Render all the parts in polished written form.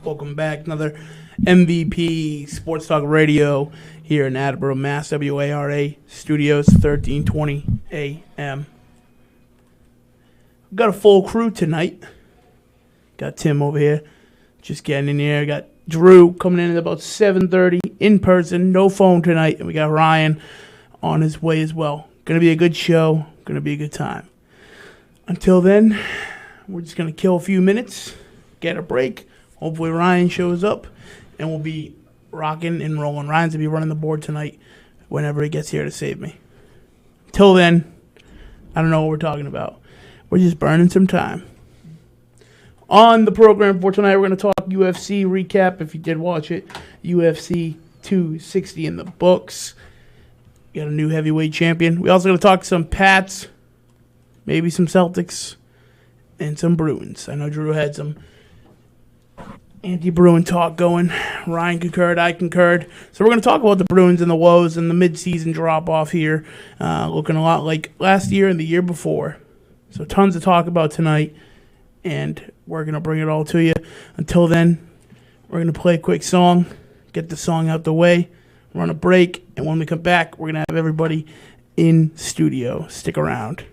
Welcome back. Another MVP Sports Talk Radio here in Attleboro, Mass. WARA Studios, 1320 AM. Got a full crew tonight. Got Tim over here just getting in here. Got Drew coming in at about 7:30 in person. No phone tonight. And we got Ryan on his way as well. Going to be a good show. Going to be a good time. Until then, we're just going to kill a few minutes, get a break. Hopefully Ryan shows up, and we'll be rocking and rolling. Ryan's going to be running the board tonight whenever he gets here to save me. Till then, I don't know what we're talking about. We're just burning some time. On the program for tonight, we're going to talk UFC recap. If you did watch it, UFC 260 in the books. You got a new heavyweight champion. We also going to talk some Pats, maybe some Celtics, and some Bruins. I know Drew had some anti-Bruin talk going. Ryan concurred, I concurred. So we're going to talk about the Bruins and the woes and the mid-season drop-off here, looking a lot like last year and the year before. So tons to talk about tonight, and we're going to bring it all to you. Until then, we're going to play a quick song, get the song out the way, run a break, and when we come back, we're going to have everybody in studio. Stick around.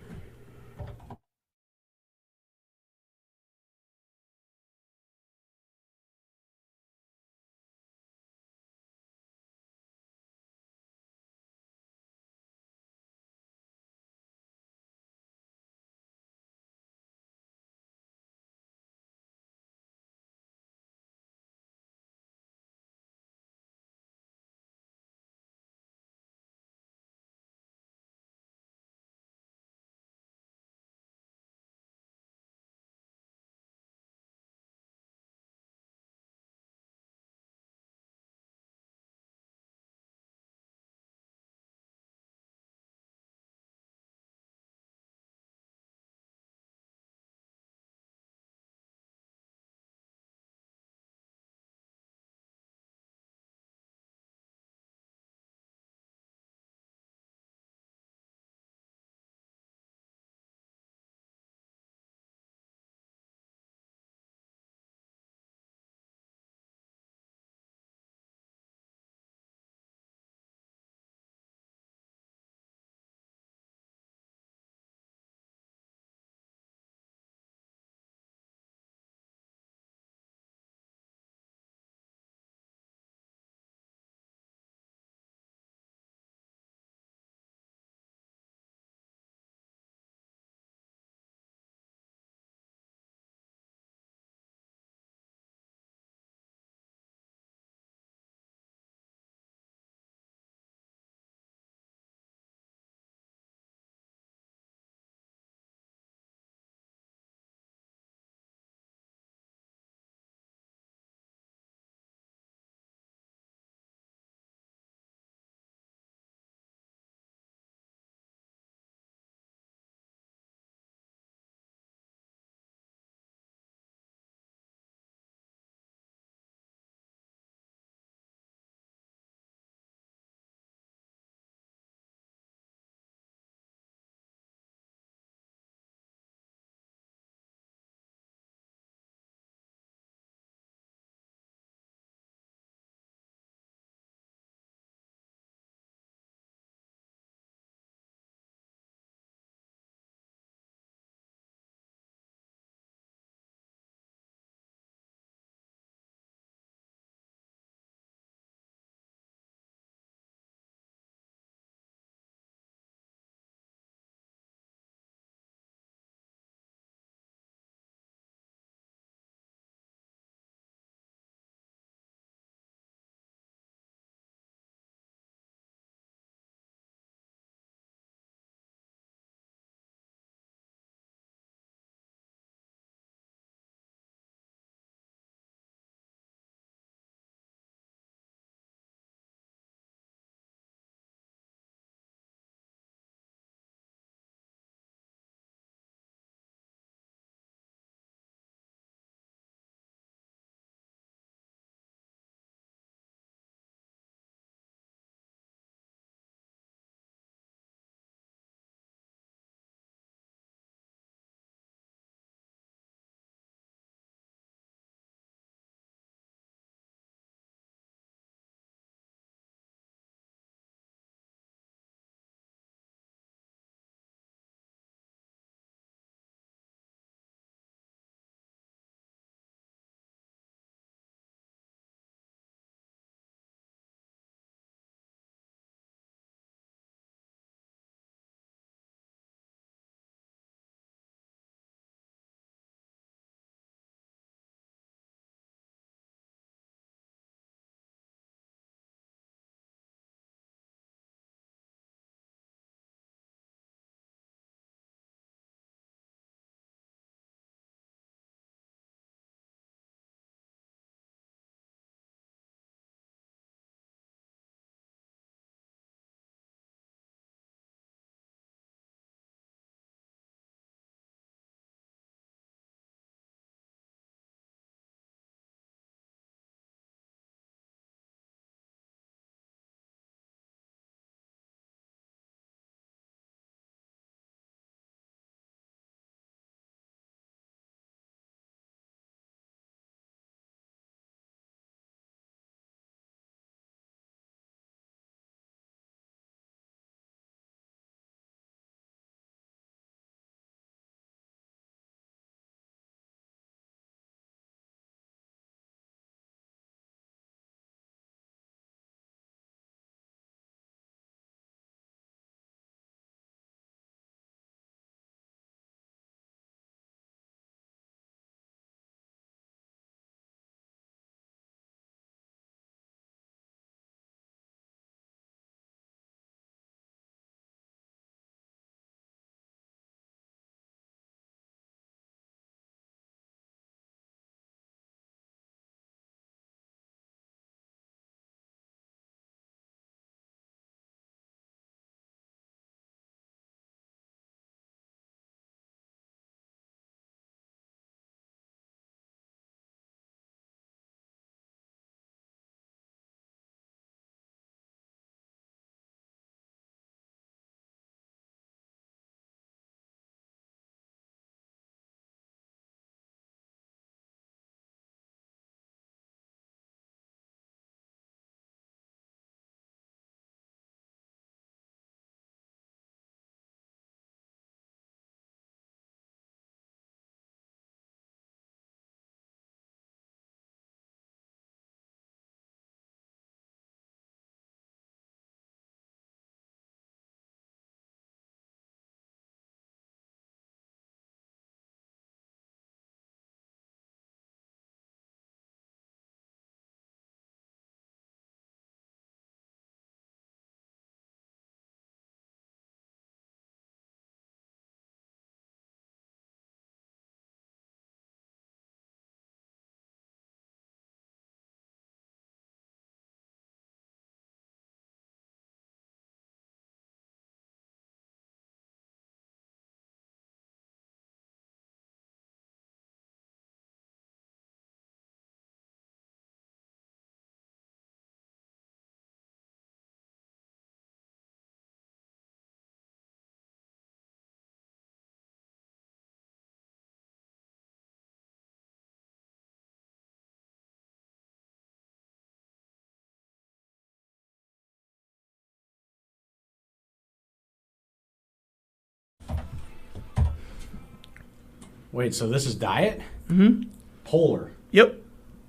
Wait, so this is diet? Mm-hmm. Polar. Yep.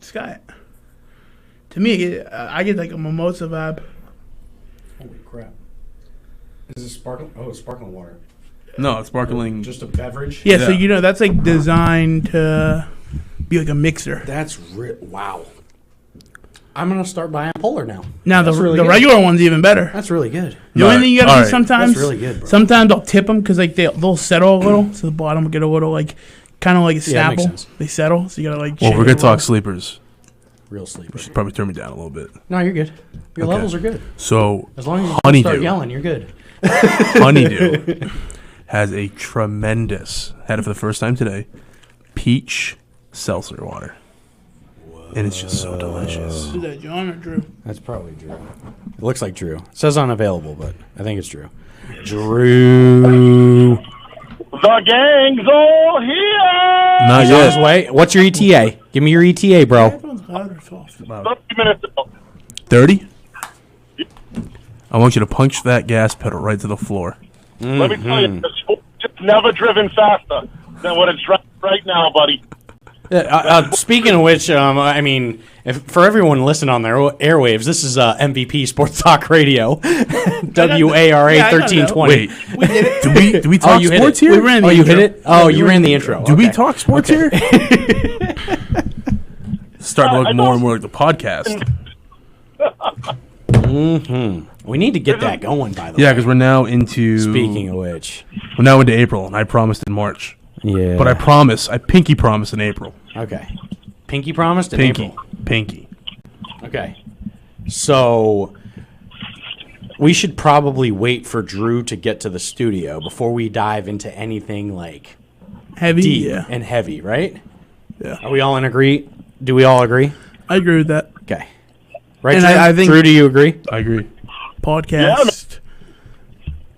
Sky. To me, I get like a mimosa vibe. Holy crap. Is this sparkling? Oh, it's sparkling water. No, it's sparkling. Just a beverage? Yeah, so that's like designed to be like a mixer. That's wow. I'm going to start buying Polar now. Now, That's the really good. regular one's even better. That's really good. The only thing you gotta do sometimes, That's really good, bro. sometimes I'll tip them because like they'll settle a little, so the bottom will get a little like kind of like a Yeah, that makes Snapple. sense. They settle, so you gotta like. Well, shake we're it going a to talk little. sleepers. Real sleeper. You should probably turn me down a little bit. No, you're good. Your Okay. levels are good. So, As long as you don't Honeydew. start yelling, you're good. Honeydew has a tremendous, had it for the first time today, peach seltzer water. And it's just so delicious. Is that John or Drew? That's probably Drew. It looks like Drew. It says unavailable, but I think it's Drew. Drew. The gang's all here! Not He's on his yet. way. What's your ETA? Give me your ETA, bro. Headphones loud or soft? 30 minutes ago. 30? I want you to punch that gas pedal right to the floor. Let me tell you, this Ford just never driven faster than what it's driving right now, buddy. Speaking of which, I mean, for everyone listening on their airwaves, this is MVP Sports Talk Radio, WARA Yeah, I got 1320. Wait, We did it. do we talk you hit sports it. here? We ran Oh, the you intro. hit it? Oh, Yeah, you ran the intro. Do we Okay. talk sports here? Starting to look more and more like the podcast. We need to get that going, by the Yeah, way. because we're now into Speaking of which. we're now into April, and I promised in March. Yeah. But I pinky promise in April. Okay. Pinky promised in Pinky, April. pinky. Okay. So we should probably wait for Drew to get to the studio before we dive into anything like Heavy. deep Yeah. and heavy, right? Yeah. Are we all in agree? Do we all agree? I agree with that. Okay. Right, And Drew? I think- Drew, do you agree? I agree. Podcast.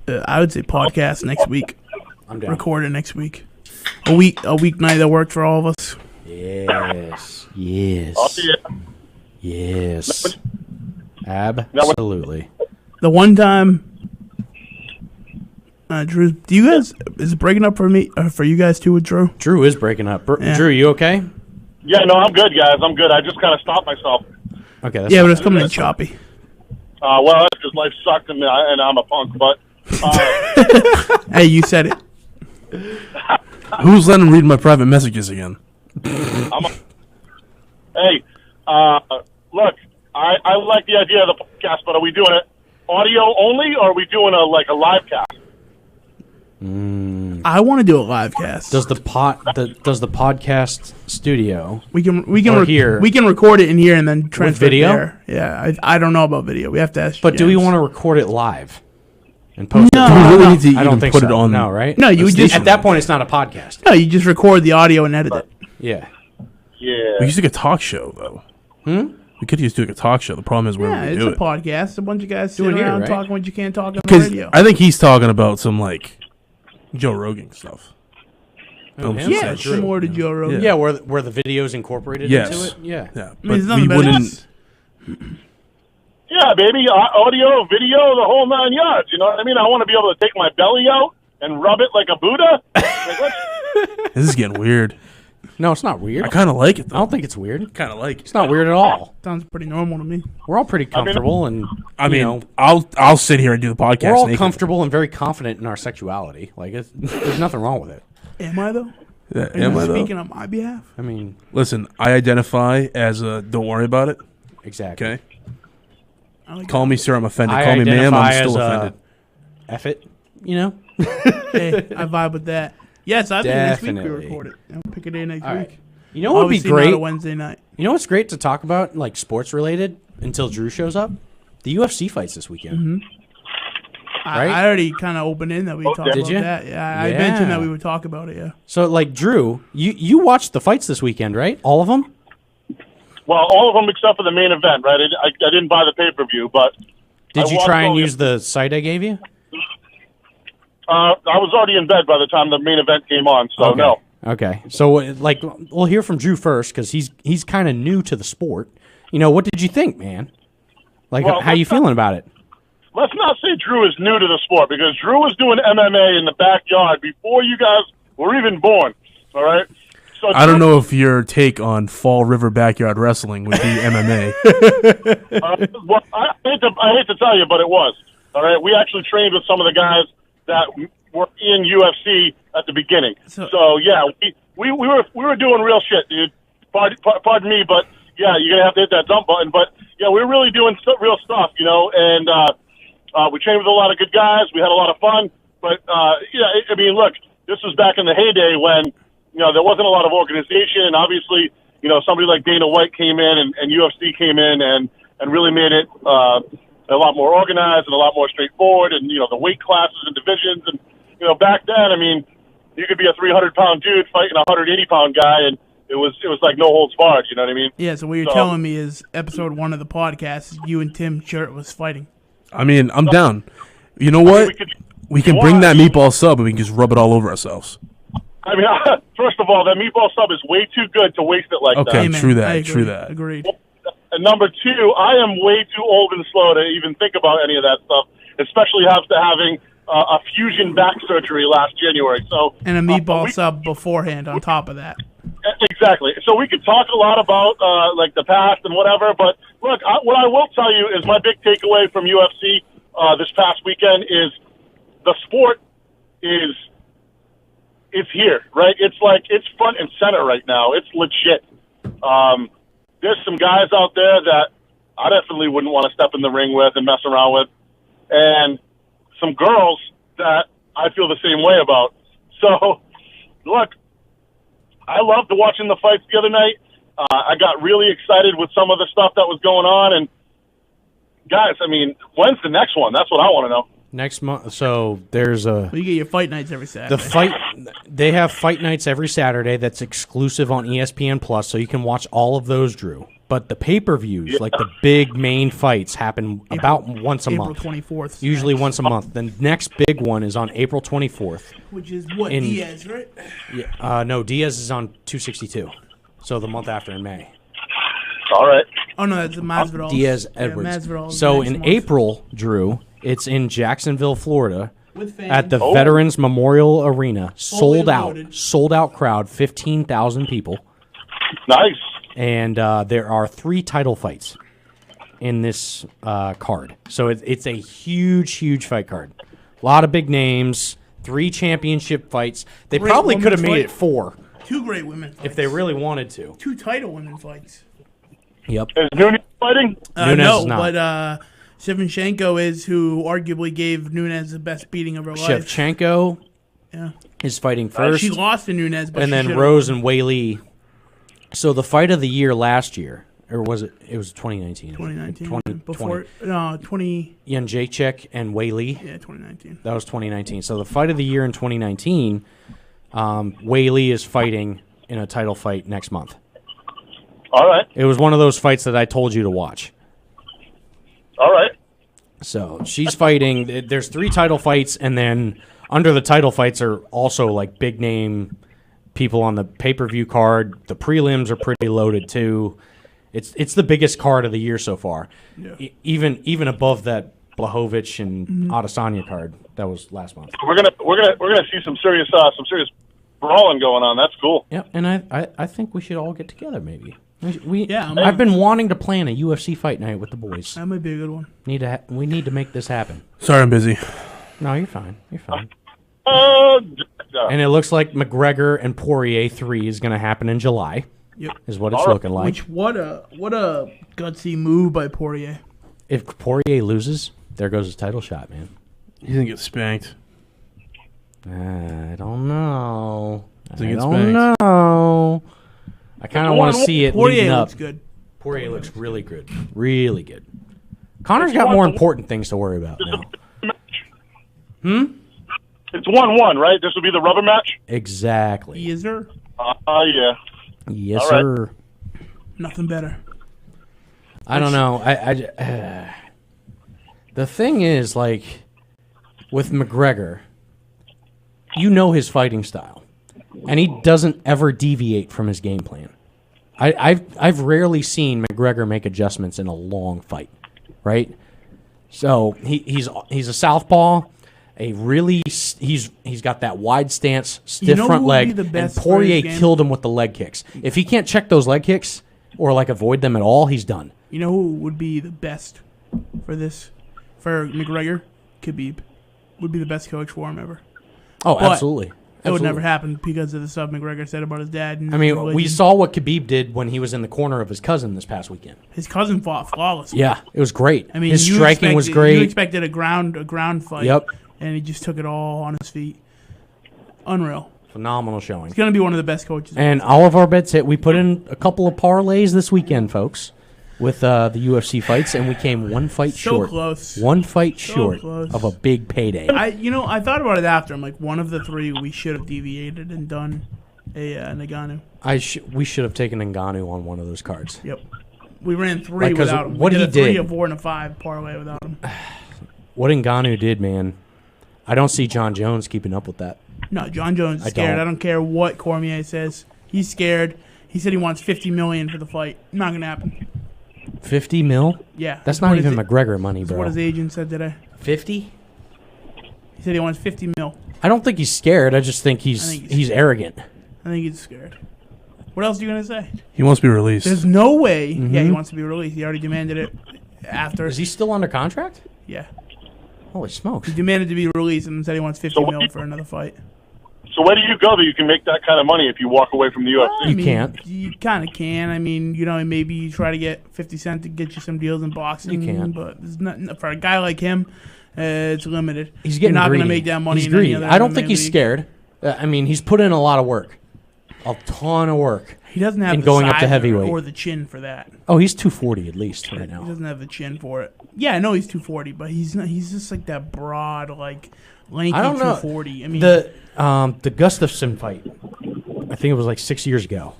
I would say podcast next week. I'm down. Record it next week. A weeknight that worked for all of us. Yes. Yes. Oh, yeah. Yes. Absolutely. The one time, Drew, do you guys is it breaking up for me for you guys too with Drew? Drew is breaking up. Yeah. Drew, you okay? Yeah, no, I'm good, guys. I'm good. I just kind of stopped myself. Okay. That's Yeah, but it's coming in choppy. Well, that's because life sucked and I'm a punk, but Hey, you said it. Who's letting him read my private messages again? hey, look, I like the idea of the podcast, but are we doing it audio only, or are we doing a live cast? I want to do a live cast. Does the podcast studio we can or here. we can record it in here and then transfer video? it there. Yeah, I don't know about video. We have to ask. But do we James. want to record it live and post No. it? Do we really no. need to I don't even think put so. it on? No, right? No, you would just At that point, it's not a podcast. no. You just record the audio and edit it. Yeah. Yeah. We used to do a talk show though. We could just do like a talk show. The problem is where Yeah, we it's do a it. podcast. A bunch of guys Do it sitting here, around right? talking what you can't talk on the Because radio. I think he's talking about some like Joe Rogan stuff. him? Some Yeah, sad it's shit. similar to Joe Rogan. Yeah, where the video's incorporated Yes. into it. Yeah. Yeah, I mean, but there's we nothing better than wouldn't. Yeah, baby, audio, video, the whole 9 yards. You know what I mean? I want to be able to take my belly out and rub it like a Buddha. Like, let's, This is getting weird. No, it's not weird. I kind of like it I though. don't think it's weird. Kind of like it. It's not weird at all. Sounds pretty normal to me. We're all pretty comfortable and I mean, you know, I'll sit here and do the podcast. we're all naked. comfortable and very confident in our sexuality. Like, there's nothing wrong with it. Am I though? Yeah, Are you am I though? speaking on my behalf? I mean, Listen, I identify as a. Don't worry about it. exactly. Okay. I like Call me sir. I'm offended. I Call me ma'am. identify I'm still as offended. F it, you know? Hey, I vibe with that. Yes, I think next week we Definitely. record it. I'll pick a day next All week. right. You know what would be Obviously not great? a Wednesday night. You know what's great to talk about, like sports related, until Drew shows up? The UFC fights this weekend. Mm-hmm. Right? I already kind of opened in that we talked Did about you? that. Yeah, I Yeah. mentioned that we would talk about it. Yeah. So, like, Drew, you watched the fights this weekend, right? All of them? well, all of them except for the main event, right? I didn't buy the pay-per-view, but Did I you watched try and all the- use the site I gave you? I was already in bed by the time the main event came on, so Okay. no. Okay. So, like, we'll hear from Drew first because he's kind of new to the sport. You know, what did you think, man? Like, Well, how you feeling about it? Let's not say Drew is new to the sport, because Drew was doing MMA in the backyard before you guys were even born. All right. So I don't know if your take on Fall River Backyard Wrestling would be MMA. Well, I hate to tell you, but it was. All right. We actually trained with some of the guys that were in UFC at the beginning. So yeah, we were doing real shit, dude. Pardon me, but yeah, you're gonna have to hit that dump button. But yeah, we were really doing real stuff, you know. And we trained with a lot of good guys. We had a lot of fun. But yeah, I mean, look, this was back in the heyday when there wasn't a lot of organization, and obviously, somebody like Dana White came in and UFC came in and really made it a lot more organized and a lot more straightforward, and the weight classes and divisions, and back then, I mean, you could be a 300-pound dude fighting a 180-pound guy, and it was like no holds barred. You know what I mean? Yeah. So what you're telling me is episode 1 of the podcast is you and Tim Shirtless fighting. I mean, I'm down. You know what? We can bring that meatball sub and we can just rub it all over ourselves. I mean, first of all, that meatball sub is way too good to waste it like that. Okay, Amen. true that. I agree. True that. Agreed. And number 2, I am way too old and slow to even think about any of that stuff, especially after having a fusion back surgery last January. So And a meatball sub beforehand on top of that. Exactly. So we could talk a lot about like the past and whatever, but look, what I will tell you is my big takeaway from UFC this past weekend is the sport it's here, right? It's front and center right now. It's legit. There's some guys out there that I definitely wouldn't want to step in the ring with and mess around with, and some girls that I feel the same way about. So, look, I loved watching the fights the other night. I got really excited with some of the stuff that was going on, and guys, I mean, when's the next one? That's what I want to know. Next month, so there's a. Well, you get your fight nights every Saturday. They have fight nights every Saturday. That's exclusive on ESPN Plus, so you can watch all of those, Drew. But the pay-per-views, like the big main fights, happen about once a month. April 24th. Usually once a month. The next big one is on April 24th. Which is what, Diaz, right? Yeah, no, Diaz is on 262. So the month after in May. All right. Oh, no, that's Masvidal. Diaz Edwards. Yeah, Masvidal so in month. April, Drew, it's in Jacksonville, Florida. With fans. At the Veterans Memorial Arena. Sold loaded. out crowd, 15,000 people. Nice. And there are 3 title fights in this card. So it's a huge fight card. A lot of big names, 3 championship fights. They Great probably could have women's made fight. it 4 2 great women fights. if they really wanted to. 2 title women fights. Yep. Is Nunez fighting? Nunez no, is not. but Shevchenko is, who arguably gave Nunez the best beating of her life. Shevchenko Yeah. is fighting first. She lost to Nunez, but and she then should've Rose won. and Weili. So the fight of the year last year, or was it? It was 2019. 2019. 2020. Before, no, 20. Jędrzejczyk and Weili. Yeah, 2019. That was 2019. So the fight of the year in 2019, Weili is fighting in a title fight next month. All right. It was one of those fights that I told you to watch. All right. So she's fighting. There's 3 title fights, and then under the title fights are also like big name people on the pay-per-view card. The prelims are pretty loaded too. It's the biggest card of the year so far. Yeah. Even above that Blachowicz and Adesanya card that was last month. We're gonna see some serious brawling going on. That's cool. Yep, and I think we should all get together maybe. Yeah, I've been wanting to plan a UFC fight night with the boys. That might be a good one. We need to make this happen. Sorry, I'm busy. No, you're fine. You're fine. And And it looks like McGregor and Poirier 3 is going to happen in July. Yep. Is what it's looking like. Which what a gutsy move by Poirier. If Poirier loses, there goes his title shot, man. He's gonna get spanked. I don't know. Does he I get don't spanked? know. I kind of want to see it leading Poirier up. looks good. Poirier looks really good. Really good. Connor's got more important things to worry about now. it's 1-1, right? This will be the rubber match. Exactly. Yes, sir. Yeah. Yes, All right. sir. Nothing better. I don't know. The thing is, like, with McGregor, you know his fighting style, and he doesn't ever deviate from his game plan. I've rarely seen McGregor make adjustments in a long fight, right? So he's a southpaw, He's got that wide stance, stiff You know front who would leg, be the and best for Poirier this game? killed him with the leg kicks. If he can't check those leg kicks or like avoid them at all, he's done. You know who would be the best for this? For McGregor? Khabib. Would be the best coach for him ever. Oh, But absolutely. It would never happen because of the stuff McGregor said about his dad. And I mean, religion. we saw what Khabib did when he was in the corner of his cousin this past weekend. His cousin fought flawlessly. Yeah, it was great. I mean, his you striking was expected- great. You expected a ground fight. Yep. And he just took it all on his feet. Unreal. Phenomenal showing. He's going to be one of the best coaches. And all of our bets hit. We put in a couple of parlays this weekend, folks, with the UFC fights, and we came one fight So short. close. One fight So short close. of a big payday. I thought about it after. I'm like, one of the three we should have deviated and done a Nagano. We should have taken Ngannou on one of those cards. Yep. We ran three Like, 'cause without him. what we he did a 3, did- a 4, and a 5 parlay without him. What Ngannou did, man, I don't see John Jones keeping up with that. No, John Jones is I scared. don't. I don't care what Cormier says. He's scared. He said he wants $50 million for the fight. Not gonna happen. 50 mil? Yeah, That's what not his- even McGregor money, That's what bro. his agent said today. 50? He said he wants 50 mil. I don't think he's scared. I just think I he's think he's arrogant. I think he's scared. What else are you gonna say? He wants to be released. There's no way. Yeah, he wants to be released. He already demanded it after. Is he still under contract? Yeah, Holy smokes. he demanded to be released and said he wants 50 mil for another fight. So where do you go that you can make that kind of money if you walk away from the UFC? I You mean, can't. You kind of can. I mean, maybe you try to get 50 Cent to get you some deals in boxing. You can. But there's not, for a guy like him, it's limited. He's getting You're not greedy. going to make that money He's in greedy. any other I don't MMA think he's league. scared. I mean, he's put in a lot of work. A ton of work. He doesn't have in the going up to size heavyweight. or the chin for that. Oh, he's 240 at least right He now. doesn't have the chin for it. Yeah, I know he's 240, but he's not. He's just like that broad, like lanky I don't know. 240. I mean, The Gustafson fight, I think it was like 6 years ago.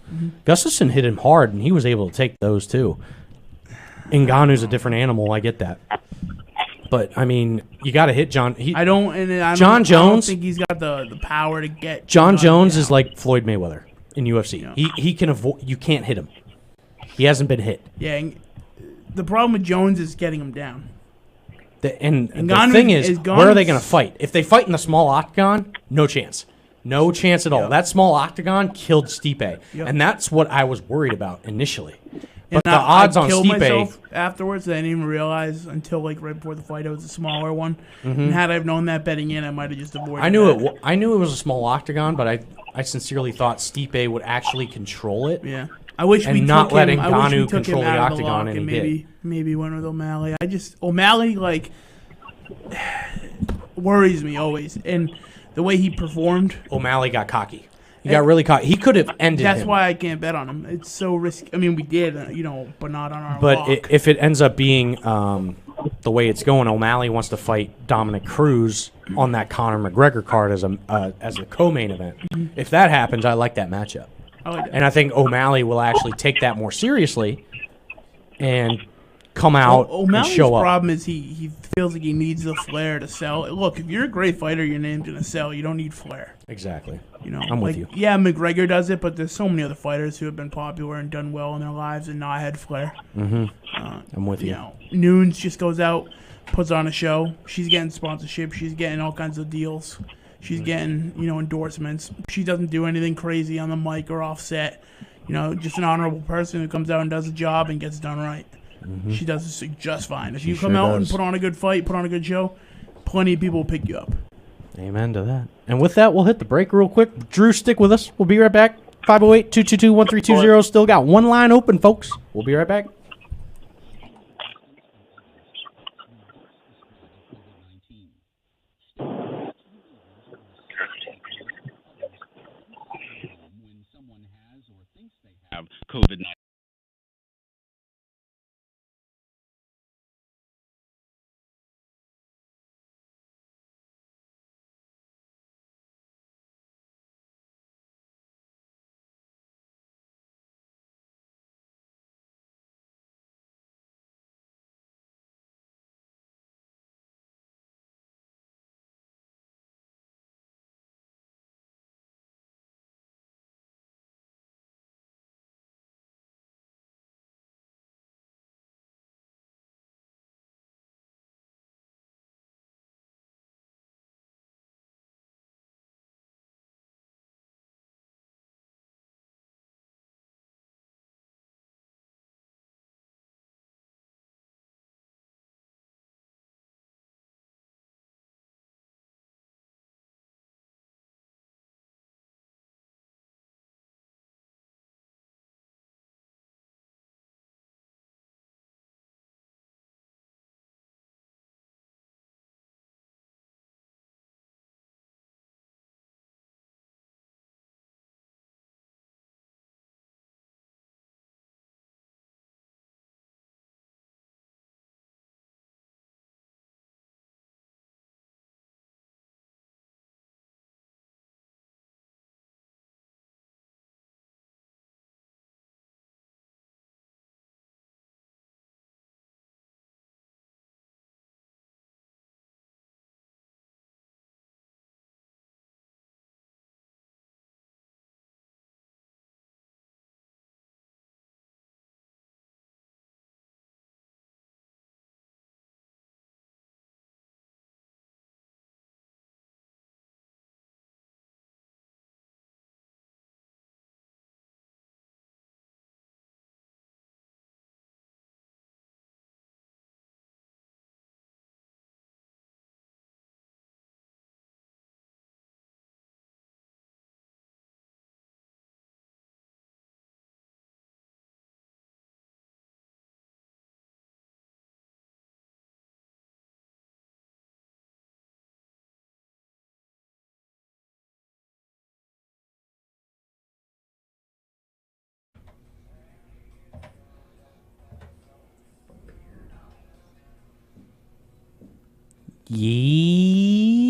Gustafson hit him hard, and he was able to take those too. Ngannou's a different animal. I get that. But, I mean, you got to hit John. I don't. And I don't, John I don't Jones- think he's got the power to get. John Jones down. is like Floyd Mayweather in UFC. Yeah. He can avoid. You can't hit him. He hasn't been hit. Yeah. And the problem with Jones is getting him down. And the Ngannou thing is is, gone- where are they going to fight? If they fight in the small octagon, no chance. No chance at all. Yep. That small octagon killed Stipe. Yep. And that's what I was worried about initially. And But the odds on killed Stipe... myself afterwards. I didn't even realize until like right before the fight it was a smaller one. And had I known that betting in, I might have just avoided. I knew that. I knew it was a small octagon, but I sincerely thought Stipe would actually control it. Yeah. I wish And we not took let him. I wish we Ngannou took him control the out of the octagon, lock and and he maybe went with O'Malley. O'Malley like worries me always, and the way he performed. O'Malley got cocky. He got really cocky. He could have ended That's him. why I can't bet on him. It's so risky. I mean, we did, but not on our But lock. if it ends up being the way it's going, O'Malley wants to fight Dominic Cruz on that Conor McGregor card as a co-main event. If that happens, I like that matchup. I like that. And I think O'Malley will actually take that more seriously and come out and O'Malley's show up. problem is he feels like he needs the flair to sell. Look, if you're a great fighter, your name's gonna sell. You don't need flair. Exactly. I'm with you. Yeah, McGregor does it, but there's so many other fighters who have been popular and done well in their lives and not had flair. I'm with you. Nunes just goes out, puts on a show. She's getting sponsorship. She's getting all kinds of deals. She's getting, endorsements. She doesn't do anything crazy on the mic or offset. Just an honorable person who comes out and does a job and gets done right. She does it just fine. If you come sure out does. and put on a good fight, put on a good show, plenty of people will pick you up. Amen to that. And with that, we'll hit the break real quick. Drew, stick with us. We'll be right back. 508-222-1320. Still got one line open, folks. We'll be right back. have COVID-19.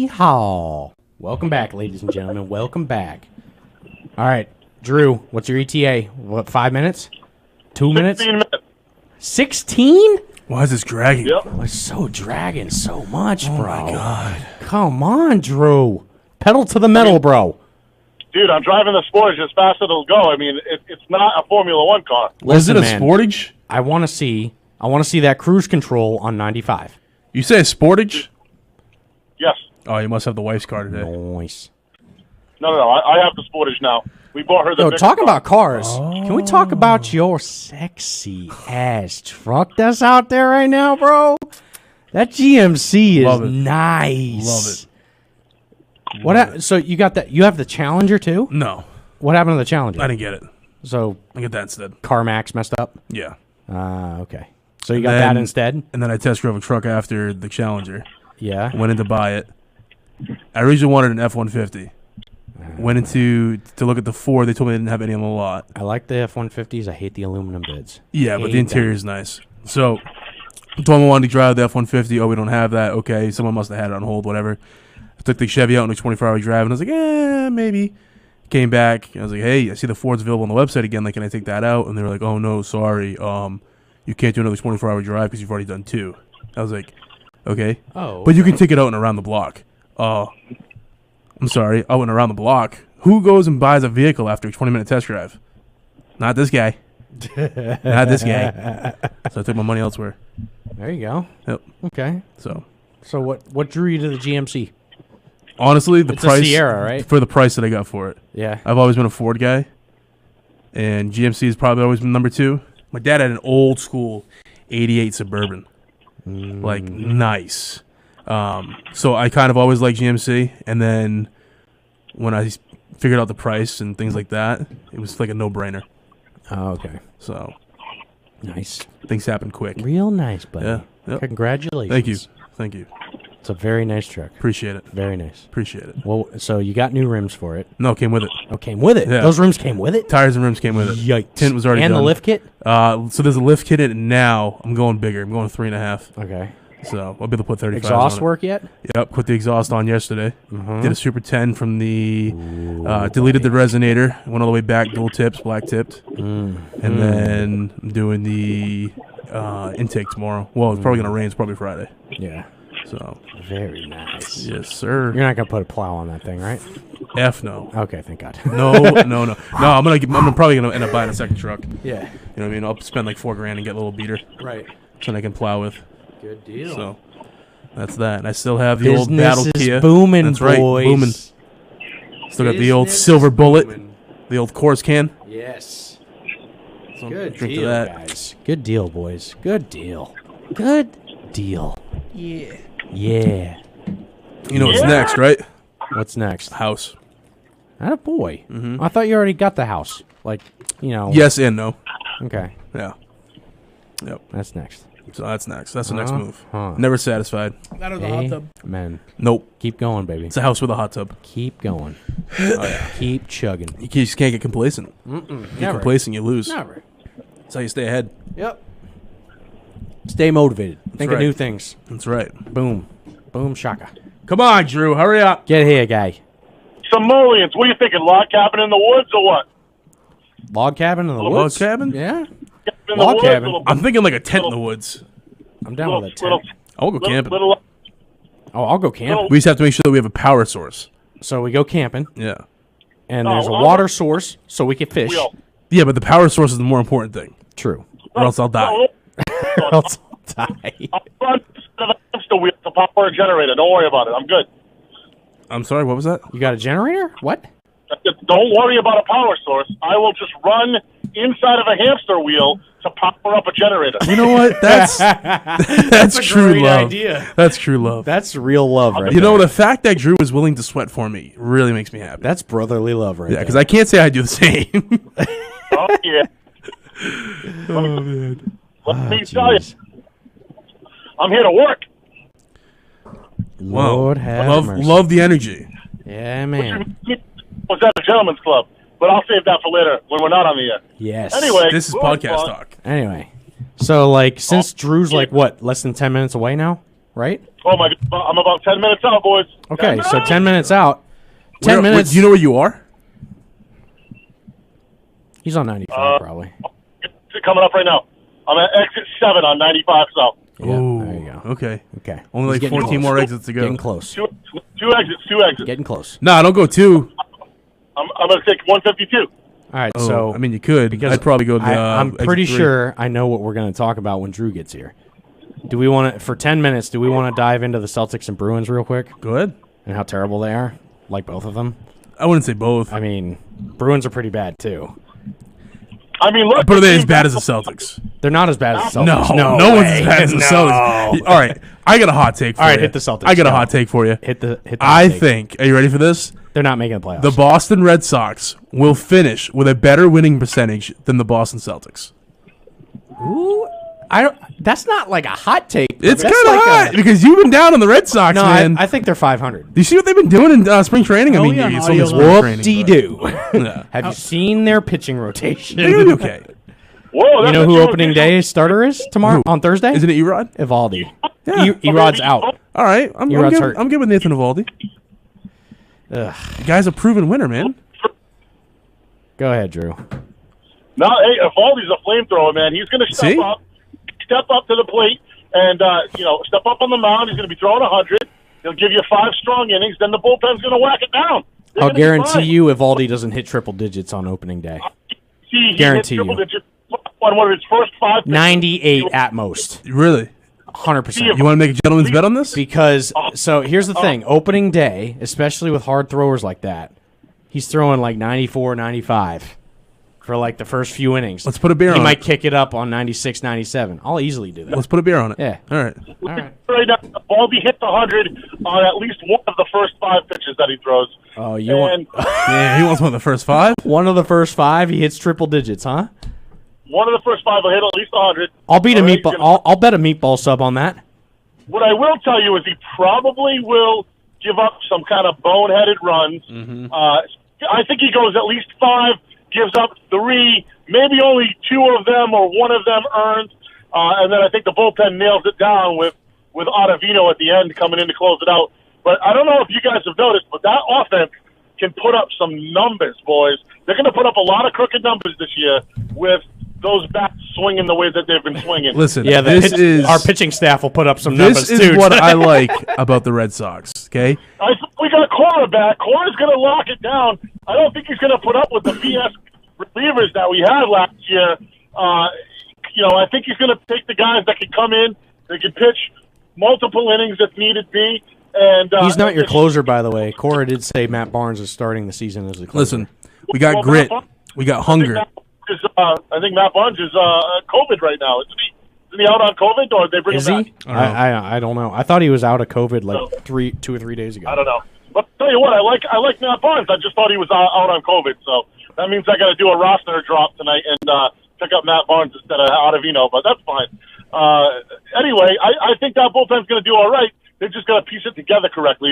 Yeehaw. Welcome back, ladies and gentlemen. Welcome back. All right, Drew, what's your ETA? What, 5 minutes? 2 minutes? 15 minutes. 16? Why is this dragging? Yep. It's so dragging so much, bro. Oh, my God. Come on, Drew. Pedal to the metal, bro. Dude, I'm driving the Sportage as fast as it'll go. I mean, it's not a Formula One car. Was it a man, Sportage? I want to see that cruise control on 95. You say a Sportage? Yes. Oh, you must have the wife's car today. Nice. No. I have the Sportage now. We bought her the Yo, bigger talking car. about cars, can we talk about your sexy ass truck that's out there right now, bro? That GMC is Love it. nice. Love it. So you got that? You have the Challenger too? No, What happened to the Challenger? I didn't get it. So I get that instead. CarMax messed up. Yeah. Okay. So you got that instead? And then I test drove a truck after the Challenger. Yeah. Went in to buy it. I originally wanted an F-150. Went into to look at the Ford. They told me they didn't have any on the lot. I like the F-150s. I hate the aluminum bids. Yeah, but Hate the interior is nice. So I told them I wanted to drive the F-150. Oh, we don't have that. Okay, someone must have had it on hold, whatever. I took the Chevy out in a 24-hour drive, and I was like, maybe. Came back. I was like, hey, I see the Ford's available on the website again. Like, can I take that out? And they were like, oh, no, sorry. You can't do another 24-hour drive because you've already done 2. I was like, okay. Oh. But you can take it out and around the block. I'm sorry, out and around the block. Who goes and buys a vehicle after a 20-minute test drive? Not this guy. Not this guy. So I took my money elsewhere. There you go. Yep. Okay. So So what drew you to the GMC? honestly, the It's a price Sierra, right? for the price that I got for it. Yeah. I've always been a Ford guy, and GMC has probably always been number 2. My dad had an old school '88 Suburban, like nice. So I kind of always liked GMC, and then when I figured out the price and things like that, it was like a no-brainer. Oh, okay. So Nice. things happen quick. Real nice, buddy. Yeah. Yep. Congratulations. Thank you. It's a very nice truck. Appreciate it. Very nice. Appreciate it. Well, so you got new rims for it. No, it came with it. Oh, came with it. Yeah. Those rims came with it. Tires and rims came with it. Yikes. Tint was already and done. the lift kit. So there's a lift kit in it now. I'm going bigger. I'm going 3.5. Okay. So I'll be able to put 35. Exhaust on it. work yet? Yep. Put the exhaust on yesterday. Mm-hmm. Did a Super 10 from the. Deleted the resonator. Went all the way back. Dual tips. Black tipped. And then I'm doing the intake tomorrow. Well, it's probably gonna rain. It's probably Friday. Yeah. So Very nice. yes, sir. You're not gonna put a plow on that thing, right? F no. Okay, thank God. No. I'm probably gonna end up buying a second truck. Yeah. You know what I mean? I'll spend like $4,000 and get a little beater, Right. so I can plow with. Good deal. So that's that. And I still have the old Business Battle is Kia. booming, That's right, boys. booming. Still got the old Business Silver is Bullet, booming. the old Coors can. Yes. So Good drink to deal, that. guys. Good deal, boys. Good deal. Good deal. Yeah. Yeah. You know what's next, right? What's next? House. Atta boy. I thought you already got the house. Like, you know. Yes and no. Okay. Yeah. Yep. That's next. So that's next. That's the next move. Huh. Never satisfied. That was a hot tub. Amen. Nope. Keep going, baby. It's a house with a hot tub. Keep going. Keep chugging. You just can't get complacent. Get Never. complacent, you lose. Never. That's how you stay ahead. Yep. Stay motivated. Think of right. new things. That's right. Boom. Boom shaka. Come on, Drew. Hurry up. Get here, guy. Simoleons, what are you thinking? Log cabin in the woods or what? Log cabin in the Log woods? cabin? Yeah. In Log the woods, cabin. Little, I'm thinking like a tent in the woods. I'm down with a tent. little, I'll go camping. little, Oh, I'll go camping. We just have to make sure that we have a power source. So we go camping, Yeah. and No, there's a I'll- water source, so we can fish. wheel. Yeah, but the power source is the more important thing. True. Or else I'll die. Or else I'll die. I'll run to the hamster wheel to power a generator. Don't worry about it. I'm good. I'm sorry, what was that? You got a generator? What? Don't worry about a power source. I will just run inside of a hamster wheel to power up a generator. You know what? That's true great love. idea. That's true love. That's real love, right You know, there. the fact that Drew was willing to sweat for me really makes me happy. That's brotherly love, right Yeah, there. because I can't say I do the same. Oh, yeah. Oh, man. Let me tell you, Jeez. I'm here to work. Wow. Lord have mercy. Love the energy. Yeah, man. Was at a gentleman's club, but I'll save that for later when we're not on the air. Yes. Anyway, This is moving podcast on. talk. Anyway. So, like, since Drew's, yeah. like, what, less than 10 minutes away now? right? Oh my! I'm about 10 minutes out, boys. Okay, so 10 minutes out. 10 minutes. Do you know where you are? He's on 95 probably. It's coming up right now. I'm at exit 7 on 95 South. Yeah, Oh, there you go. okay. Okay. Only He's like getting 14 close. more exits to go. Getting close. Two exits. Getting close. Nah, don't go 2. I'm going to take 152. All right, Oh, so I mean, you could. because I'd probably go to I'm exit pretty 3. sure I know what we're going to talk about when Drew gets here. Do we want to, for 10 minutes, do we want to dive into the Celtics and Bruins real quick Go ahead. and how terrible they are? Like both of them? I wouldn't say both. I mean, Bruins are pretty bad too. I mean, look. But are they as bad as the Celtics? They're not as bad as the No, Celtics. no one's as bad as the Celtics. All right, I got a hot take for you. All right, hit the Celtics. I got a Go. hot take for you. Hit the I take. think, are you ready for this? They're not making the playoffs. The Boston Red Sox will finish with a better winning percentage than the Boston Celtics. Ooh, I don't. That's not like a hot take. It's That's kind of like hot because you've been down on the Red Sox, No, man. I think they're 500. Do you see what they've been doing in spring training? I mean, yeah, it's only audio spring line. training. Whoop-de-doo. Yeah. Have you seen their pitching rotation? They're gonna be okay. Whoa, You know who opening day starter is tomorrow Who? on Thursday? Isn't it Erod? Evaldi. Yeah. Erod's out. All right, I'm Erod's good. hurt. I'm good with Nathan Evaldi. Ugh. The guy's a proven winner, man. Go ahead, Drew. No, hey, Evaldi's a flamethrower, man. He's going to step up to the plate, and step up on the mound. He's going to be throwing 100. He'll give you 5 strong innings. Then the bullpen's going to whack it down. They're I'll gonna be guarantee fine. you Evaldi doesn't hit triple digits on opening day. He guarantee hit triple you. digits on one of his first 5 pitches. 98 at most. Really? 100%. You want to make a gentleman's bet on this? Because, so here's the thing. Opening day, especially with hard throwers like that, he's throwing like 94, 95 for like the first few innings. Let's put a beer He on might it. kick it up on 96, 97. I'll easily do that. Let's put a beer on it. Yeah. All right. All right. Right now, Evaldi hit the 100 on at least one of the first 5 pitches that he throws. Oh, you want And Yeah, he wants one of the first 5. one of the first 5? He hits triple digits, huh? one of the first 5 will hit at least 100. I'll beat a All right, meatball. he's gonna- I'll bet a meatball sub on that. What I will tell you is he probably will give up some kind of boneheaded runs. I think he goes at least 5, gives up 3, maybe only 2 of them or 1 of them earned, and then I think the bullpen nails it down with Ottavino at the end coming in to close it out. But I don't know if you guys have noticed, but that offense can put up some numbers, boys. They're going to put up a lot of crooked numbers this year with those bats swinging the way that they've been swinging. Listen, Yeah, our our pitching staff will put up some numbers This is too. what I like about the Red Sox. Okay, I think we got Cora back. Cora's going to lock it down. I don't think he's going to put up with the BS relievers that we had last year. I think he's going to take the guys that can come in, they can pitch multiple innings if needed be. And He's not your closer, by the way. Cora did say Matt Barnes is starting the season as a closer. listen, we got grit, we got hunger. I think Matt Barnes is COVID right now. Isn't he? Isn't he out on COVID, or did they bring Is him back? he? I don't know. I thought he was out of COVID like 2 or 3 days ago. I don't know. But tell you what, I like Matt Barnes. I just thought he was out on COVID, so that means I got to do a roster drop tonight and pick up Matt Barnes instead of Ottavino. But that's fine. Anyway, I think that bullpen's going to do all right. They've just got to piece it together correctly.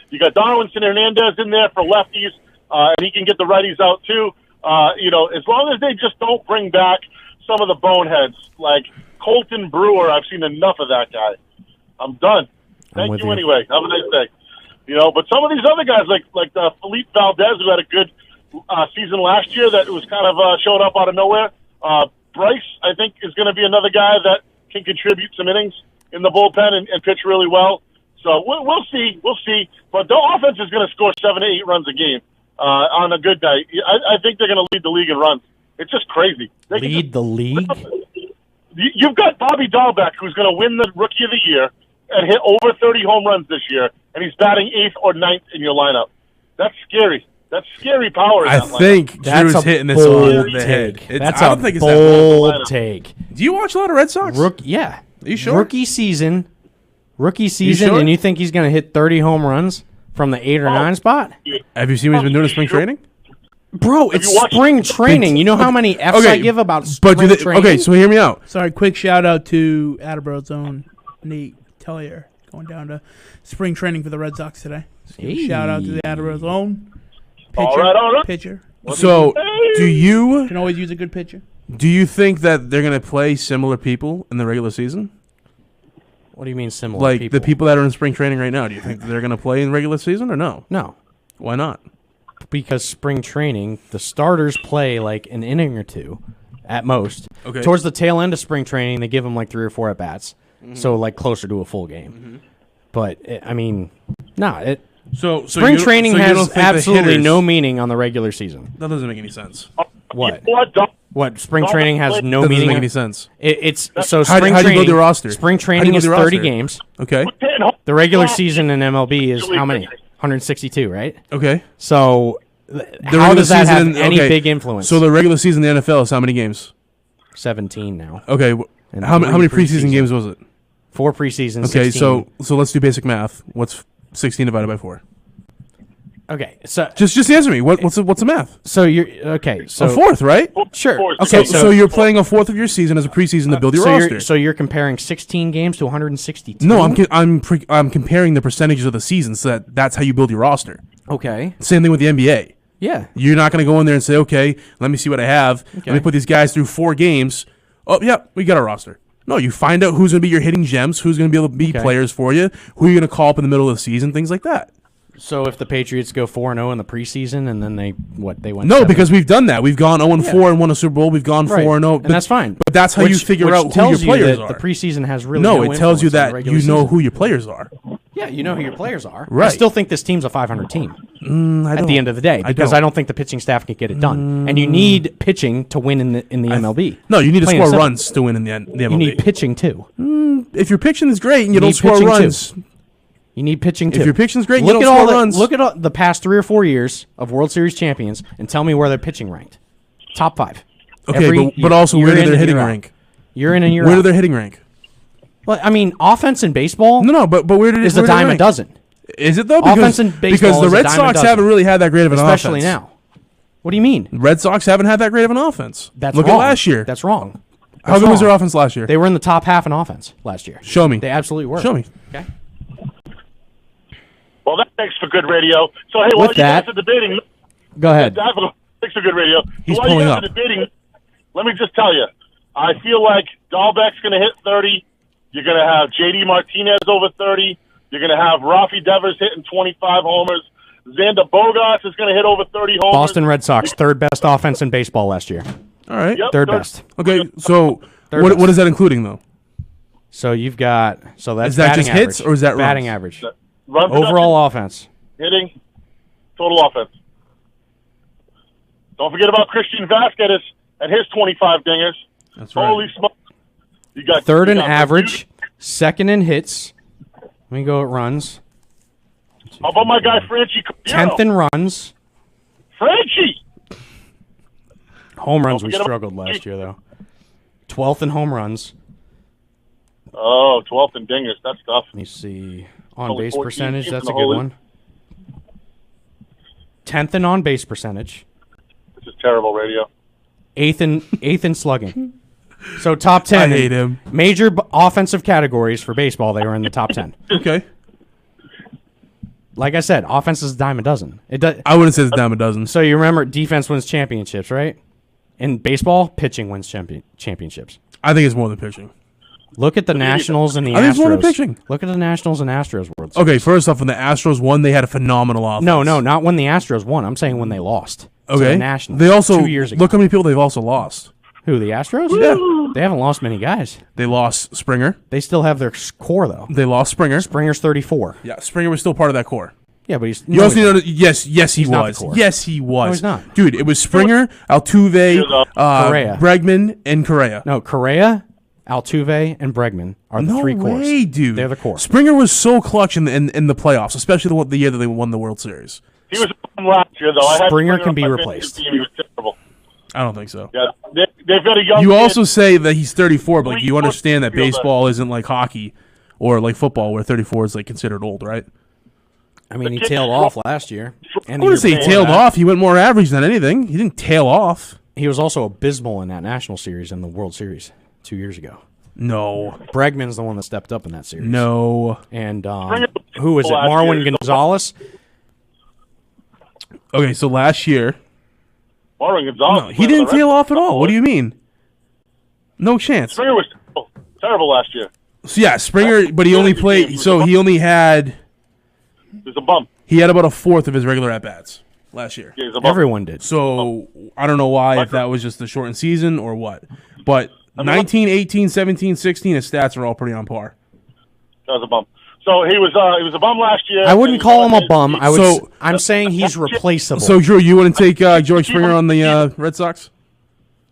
You got Darwinson Hernandez in there for lefties, and he can get the righties out too. As long as they just don't bring back some of the boneheads like Colton Brewer. I've seen enough of that guy. I'm done. Thank you anyway. Have a nice day. But some of these other guys like Felipe Valdez, who had a good season last year, that was kind of showed up out of nowhere. Bryce, I think, is going to be another guy that can contribute some innings in the bullpen and pitch really well. So we'll see. We'll see. But the offense is going to score 7 to 8 runs a game on a good night. I think they're going to lead the league in runs. It's just crazy. Lead the league? You've got Bobby Dahlbeck, who's going to win the Rookie of the Year and hit over 30 home runs this year, and he's batting 8th or 9th in your lineup. That's scary. That's scary power. In I that lineup. think That's Drew's a hitting this bold on the head. take. It's- That's I a don't think it's that bold. bold take. Do you watch a lot of Red Sox? Yeah. Are you sure? Rookie season, sure? and you think he's going to hit 30 home runs from the 8 or 9 spot? Have you seen what he's been doing in spring training? Bro, it's you watched- spring training. You know how many F's Okay, I give about But spring training? okay, so hear me out. Sorry, quick shout out to Attleboro's own Nate Tellier going down to spring training for the Red Sox today. Just give a shout out to the Attleboro's own pitcher. All right. Pitcher. So do you Can always use a good pitcher. think that they're going to play similar people in the regular season? What do you mean similar? Like people? the people that are in spring training right now. Do you think that they're going to play in regular season or no? No, Why not? because spring training, the starters play like an inning or two at most. Okay. Towards the tail end of spring training, they give them like 3 or 4 at bats, so like closer to a full game. But I mean, So spring training you don't has think the absolutely hitters- no meaning on the regular season. That doesn't make any sense. What? Don't- What? Spring training has no That doesn't meaning. make any sense. It's so How do spring you build training. your roster? Spring How do training you is build your 30 roster? games. Okay. The regular season in MLB is how many? 162, right? Okay. So how regular does that have season- any okay. big influence? So the regular season in the NFL is how many games? 17 now. Okay. And How many 3 preseason games was it? 4 preseason. Okay. 16. So let's do basic math. What's 16 divided by 4? Okay. So Just answer me. What's the math? you're okay. So A fourth, right? Sure. Okay. So you're playing a fourth of your season as a preseason to build your roster. You're comparing 16 games to 162. No, I'm comparing the percentages of the season, so that's how you build your roster. Okay. Same thing with the NBA. Yeah. You're not going to go in there and say, okay, let me see what I have. Let me put these guys through 4 games. Oh, yeah, we got a roster. No, you find out who's going to be your hitting gems, who's going to be able to be players for you, who you're going to call up in the middle of the season, things like that. So if the Patriots go 4-0 in the preseason and then they went No, 7? because we've done that. We've gone 0-4 and won a Super Bowl. We've gone 4-0. And that's fine. But that's how you figure out who your players are. The preseason has really No, it tells you influence on the that regular you know season. who your players are. Yeah, you know who your players are. I Right. still think this team's a 500 team I at don't. the end of the day because don't. I don't think the pitching staff can get it done. And you need pitching to win in the MLB. No, you need to Plain score and simple. runs to win in the MLB. You need pitching too. If your pitching is great and you don't need score pitching too. runs, You need pitching too. if your pitching's great and look you at don't all score the, runs, Look at all, the past 3 or 4 years of World Series champions and tell me where their pitching ranked. Top 5. okay, Every but also year where do in their and hitting year out. rank? Year in and year Where do out. their hitting rank? Well, I mean, offense in baseball No, but where did it is a where do they dime a rank? dozen, Is it though? Offense in baseball because the is a Red dime a Sox dozen. haven't really had that great of an especially offense. now. What do you mean? Red Sox haven't had that great of an offense. That's Look wrong. at last year. That's wrong. How That's good was their wrong. offense last year? They were in the top half in offense last year. Show me. They absolutely were. Show me. Okay. Well, that makes for good radio. So, hey, while With you that- guys are debating, Go ahead. that makes for good radio. He's While pulling you guys up. are debating, let me just tell you, I feel like Dahlbeck's going to hit 30. You're going to have J.D. Martinez over 30. You're going to have Rafi Devers hitting 25 homers. Xander Bogaerts is going to hit over 30 homers. Boston Red Sox, third best offense in baseball last year. All right. Yep, Third best. Okay. So Third what best. is that including though? So you've got that's Is that batting just hits, average. or is that batting runs? average? Run production, Overall offense. hitting, total offense. Don't forget about Christian Vasquez and his 25 dingers. That's right. Holy smokes. You got Third you in got average, second in hits. Let me go at runs. How about my guy Franchi Cordero? 10th in runs. Franchi! Home runs we forget about- struggled last year though. 12th in home runs. Oh, 12th in dingers. That's tough. Let me see. On Only base 14 percentage, teams that's in a the good whole one. 10th in on base percentage. This is terrible radio. 8th in slugging. So top 10. I in hate him. Major offensive categories for baseball, they were in the top 10. Okay. Like I said, offense is a dime a dozen. It does. I wouldn't say it's a dime a dozen. So you remember, defense wins championships, right? In baseball, pitching wins championships. I think it's more than pitching. Look at the Nationals and the I think it's more than Astros. pitching. Look at the Nationals and Astros World Series. Okay, first off, when the Astros won, they had a phenomenal offense. No, not when the Astros won. I'm saying when they lost. to Okay. the Nationals. They also 2 years ago. look how many people they've also lost. Who, the Astros? Yeah. They haven't lost many guys. They lost Springer. They still have their core though. They lost Springer. Springer's 34. Yeah, Springer was still part of that core. Yeah, but he's You also need to know, yes, he He's not the was. core. Yes, he was. No, he's not. Dude, it was Springer, Altuve, Correa. Bregman, and Correa. No, Correa, Altuve, and Bregman are the No three cores. way, dude. They're the core. Springer was so clutch in the playoffs, especially the year that they won the World Series. He was last year, though. I had Springer can on be my replaced. fantasy team. He was terrible. I don't think so. Yeah, they've got a young You kid. also say that he's 34, but like, you understand that Feel that. baseball isn't like hockey or like football, where 34 is like considered old, right? I mean, he kid's tailed strong. off last year. And I wouldn't say he he tailed off. He went more average than anything. He didn't tail off. He was also abysmal in that National Series and the World Series 2 years ago. No. Bregman's the one that stepped up in that series. No. And Springer was who is it? last Marwin year. Gonzalez? Okay, so last year, Warren Gonzalez. no, he didn't tail off at all. What do you mean? No chance. Springer was terrible last year. So yeah, Springer, but he only played. So he only had. He's a bum. He had about a fourth of his regular at bats last year. Yeah, he's a bum. Everyone did. So I don't know why, if that was just the shortened season or what. But 19, 18, 17, 16, his stats are all pretty on par. That was a bum. So he was a bum last year. I wouldn't call him a bum. So- I'm saying he's replaceable. So Drew, you want to take George Springer on the Red Sox?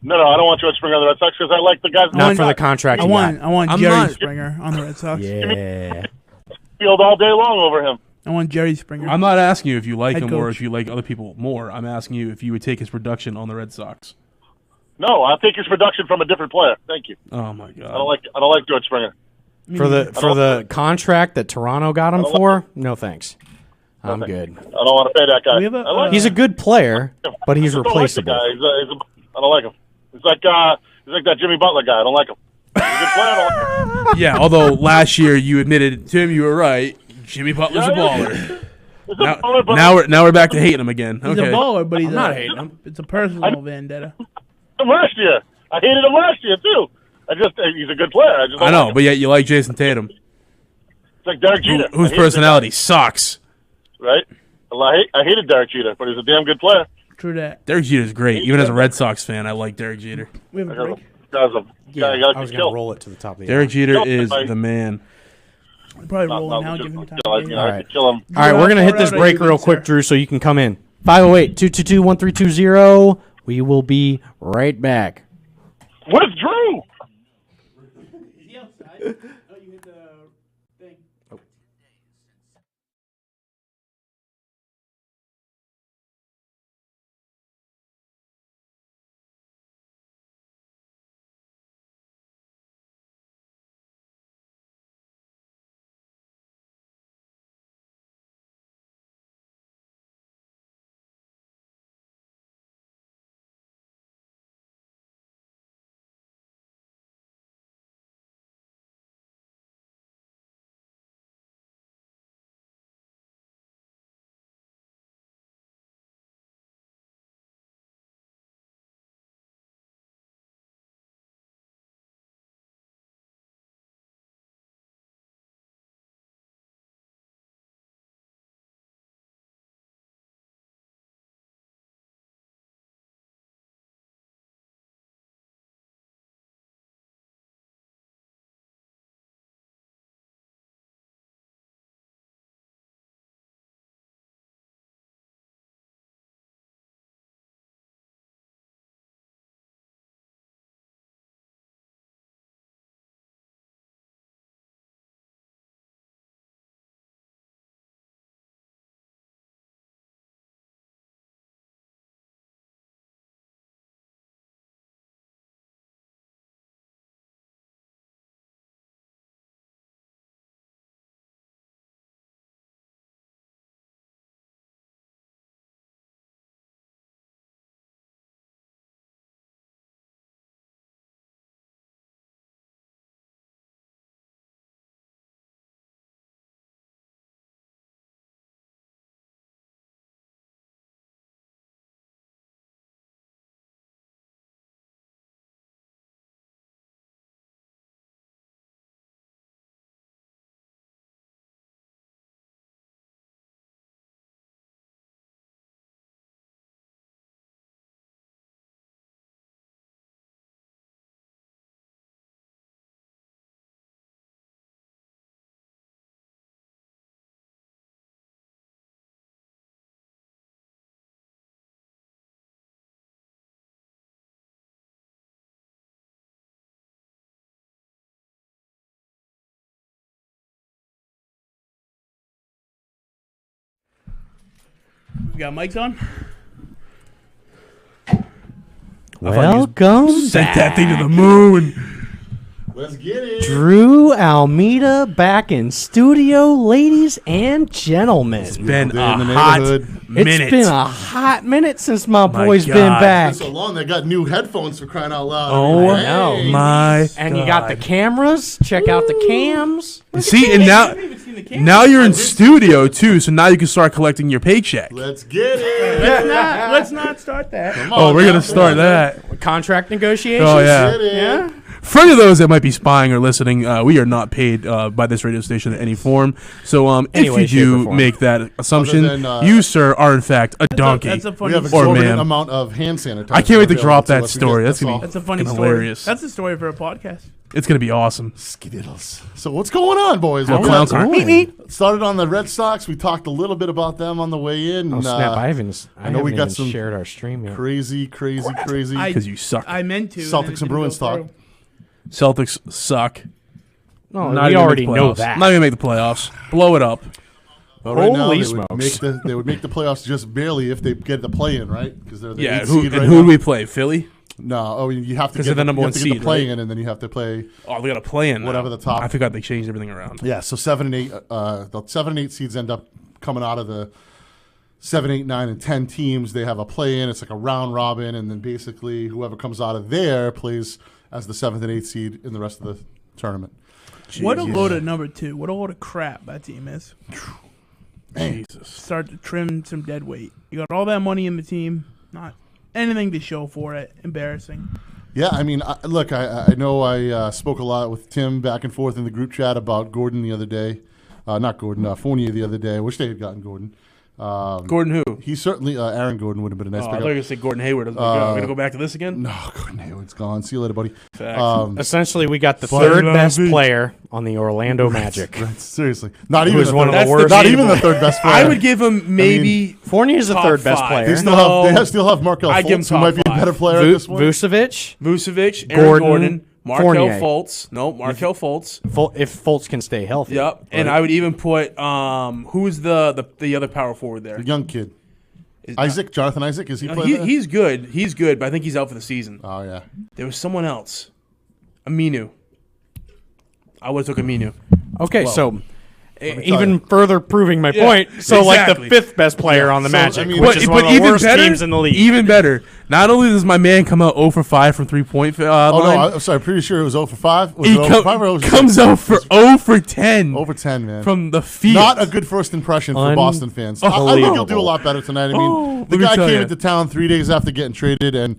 No, I don't want George Springer on the Red Sox because I like the guys. not for the contract. I he want I'm Jerry not- Springer on the Red Sox. Yeah. Field all day long over him. I want Jerry Springer. I'm not asking you if you like Head him or coach. if you like other people more. I'm asking you if you would take his production on the Red Sox. No, I'll take his production from a different player. Thank you. Oh my God! I don't like George Springer. For the contract that Toronto got him for, no thanks. I'm good. I don't want to pay that guy. We have a- I like He's a good player, but he's I don't like the replaceable. guy. I don't like him. He's like that Jimmy Butler guy. I don't like him. He's a good player. I don't like him. Yeah, although last year you admitted, Tim, you were right. Jimmy Butler's a Yeah, baller. He's a baller, but Now we're back to hating him again. He's Okay. a baller, but he's not hating him. It's a personal vendetta. last year. I hated him last year too. He's a good player. I just don't I know, like but him. yet you like Jason Tatum, It's like Derek Jeter. whose I hated personality sucks. the guy, right? Well, I hated Derek Jeter, but he's a damn good player. True that. Derek Jeter's great. Even as a Red Sox fan, I like Derek Jeter. We have a break. Guy's a guy you I was got to going to kill. roll it to the top of the Derek Jeter Kill is somebody. the man. We're probably Not rolling now. just Give him time. kill, to get you in. know, All right. kill him. All right, we're going to hit this Far out, break are you real good, quick, sir? Drew, so you can come in. 508-222-1320. We will be right back. Where's Drew? Is he outside? Oh, you hit the thing. We got mics on. Welcome Sent that thing to the moon. Let's get it. Drew Almeida back in studio, ladies and gentlemen. It's been Day in the a hot neighborhood. minute. It's been a hot minute since my My boy's been God. back. So long, they got new headphones for crying out loud. Oh, I know. my And you got the cameras. Check out the cams. See, and now you're in studio too, so now you can start collecting your paycheck. Let's get it. Let's not start that. Come Oh, on we're now. gonna start that. Contract negotiations. Oh yeah. Get it. Yeah. For any of those that might be spying or listening, we are not paid by this radio station in any form. So Any way, if you shape, or do form. make that assumption, Other than, you, sir, are in fact a donkey. That's a We funny have story. exorbitant ma'am. amount of hand sanitizer. I can't wait to available drop that us. We story. get- That's gonna all. be That's a funny fucking story. hilarious. That's a story for a podcast. It's going to be awesome. Skittles. So what's going on, boys? What Well, clowns are? started on the Red Sox. We talked a little bit about them on the way in. Oh and, snap! I haven't we got even some shared our stream yet. crazy. Because you suck. I meant to. Celtics then it and Bruins didn't go talk. Celtics suck. No, Not we even already make the know playoffs. that. Not even make the playoffs. Blow it up. But right now, Holy they would, smokes. they would make the playoffs just barely if they get the play in, right? Because they're the Yeah. 8th Who seed and right who now. do we play? Philly. No, you have to 'Cause get they're the number you one have to get seed, the play right? in, and then you have to play. Oh, they got to play in now. Whatever the top- I forgot they changed everything around. Yeah, so 7 and 8, the 7 and 8 seeds end up coming out of the 7, 8, 9, and 10 teams. They have a play in. It's like a round robin, and then basically whoever comes out of there plays as the 7th and 8th seed in the rest of the tournament. What a load of number 2. What a load of crap that team is. Jesus. Start to trim some dead weight. You got all that money in the team. Not anything to show for it. Embarrassing. Yeah, I mean, look, I know I spoke a lot with Tim back and forth in the group chat about Gordon the other day. Not Gordon, Fournier the other day. I wish they had gotten Gordon. Gordon who? He certainly, Aaron Gordon would have been a nice Oh, I thought you pickup. were going to say Gordon Hayward. I was like, oh, we're going to go back to this again? No, Gordon Hayward's gone. See you later, buddy. Facts. Essentially, we got the Fire third Long best Beach. player on the Orlando Magic. Right, seriously. Not Who even is the one of third- the worst Not teams. even the third best player. I would give him maybe Fournier is the top third best 5. player. They still No. still have Markel I'd give him Fultz, who might be a top better 5. player at this point. Vucevic. Vucevic, Aaron Gordon, Gordon, Markel Fournier. Fultz. No, Markel Fultz. If Fultz can stay healthy. Yep. And I would even put who's the other power forward there? The young kid. Is- Jonathan Isaac, is he playing there? He's good. He's good, but I think he's out for the season. Oh, yeah. There was someone else. Aminu. I would have took Aminu. Okay, so me tell even you. further proving my Yeah, point. So, like exactly. the fifth best player on the So, Magic, I mean, which is one of the worst teams in the league. Even better. Not only does my man come out 0 for 5 from 3-point Oh, line, no, I'm sorry. I'm pretty sure it was 0 for 5. Was he it 0 for 5 or 0 for comes 6? out for 0 for 10 over 10, man. from the field. Not a good first impression for Boston fans. I think he'll do a Unbelievable. lot better tonight. I mean, the let me guy tell came ya. into town 3 days after getting traded and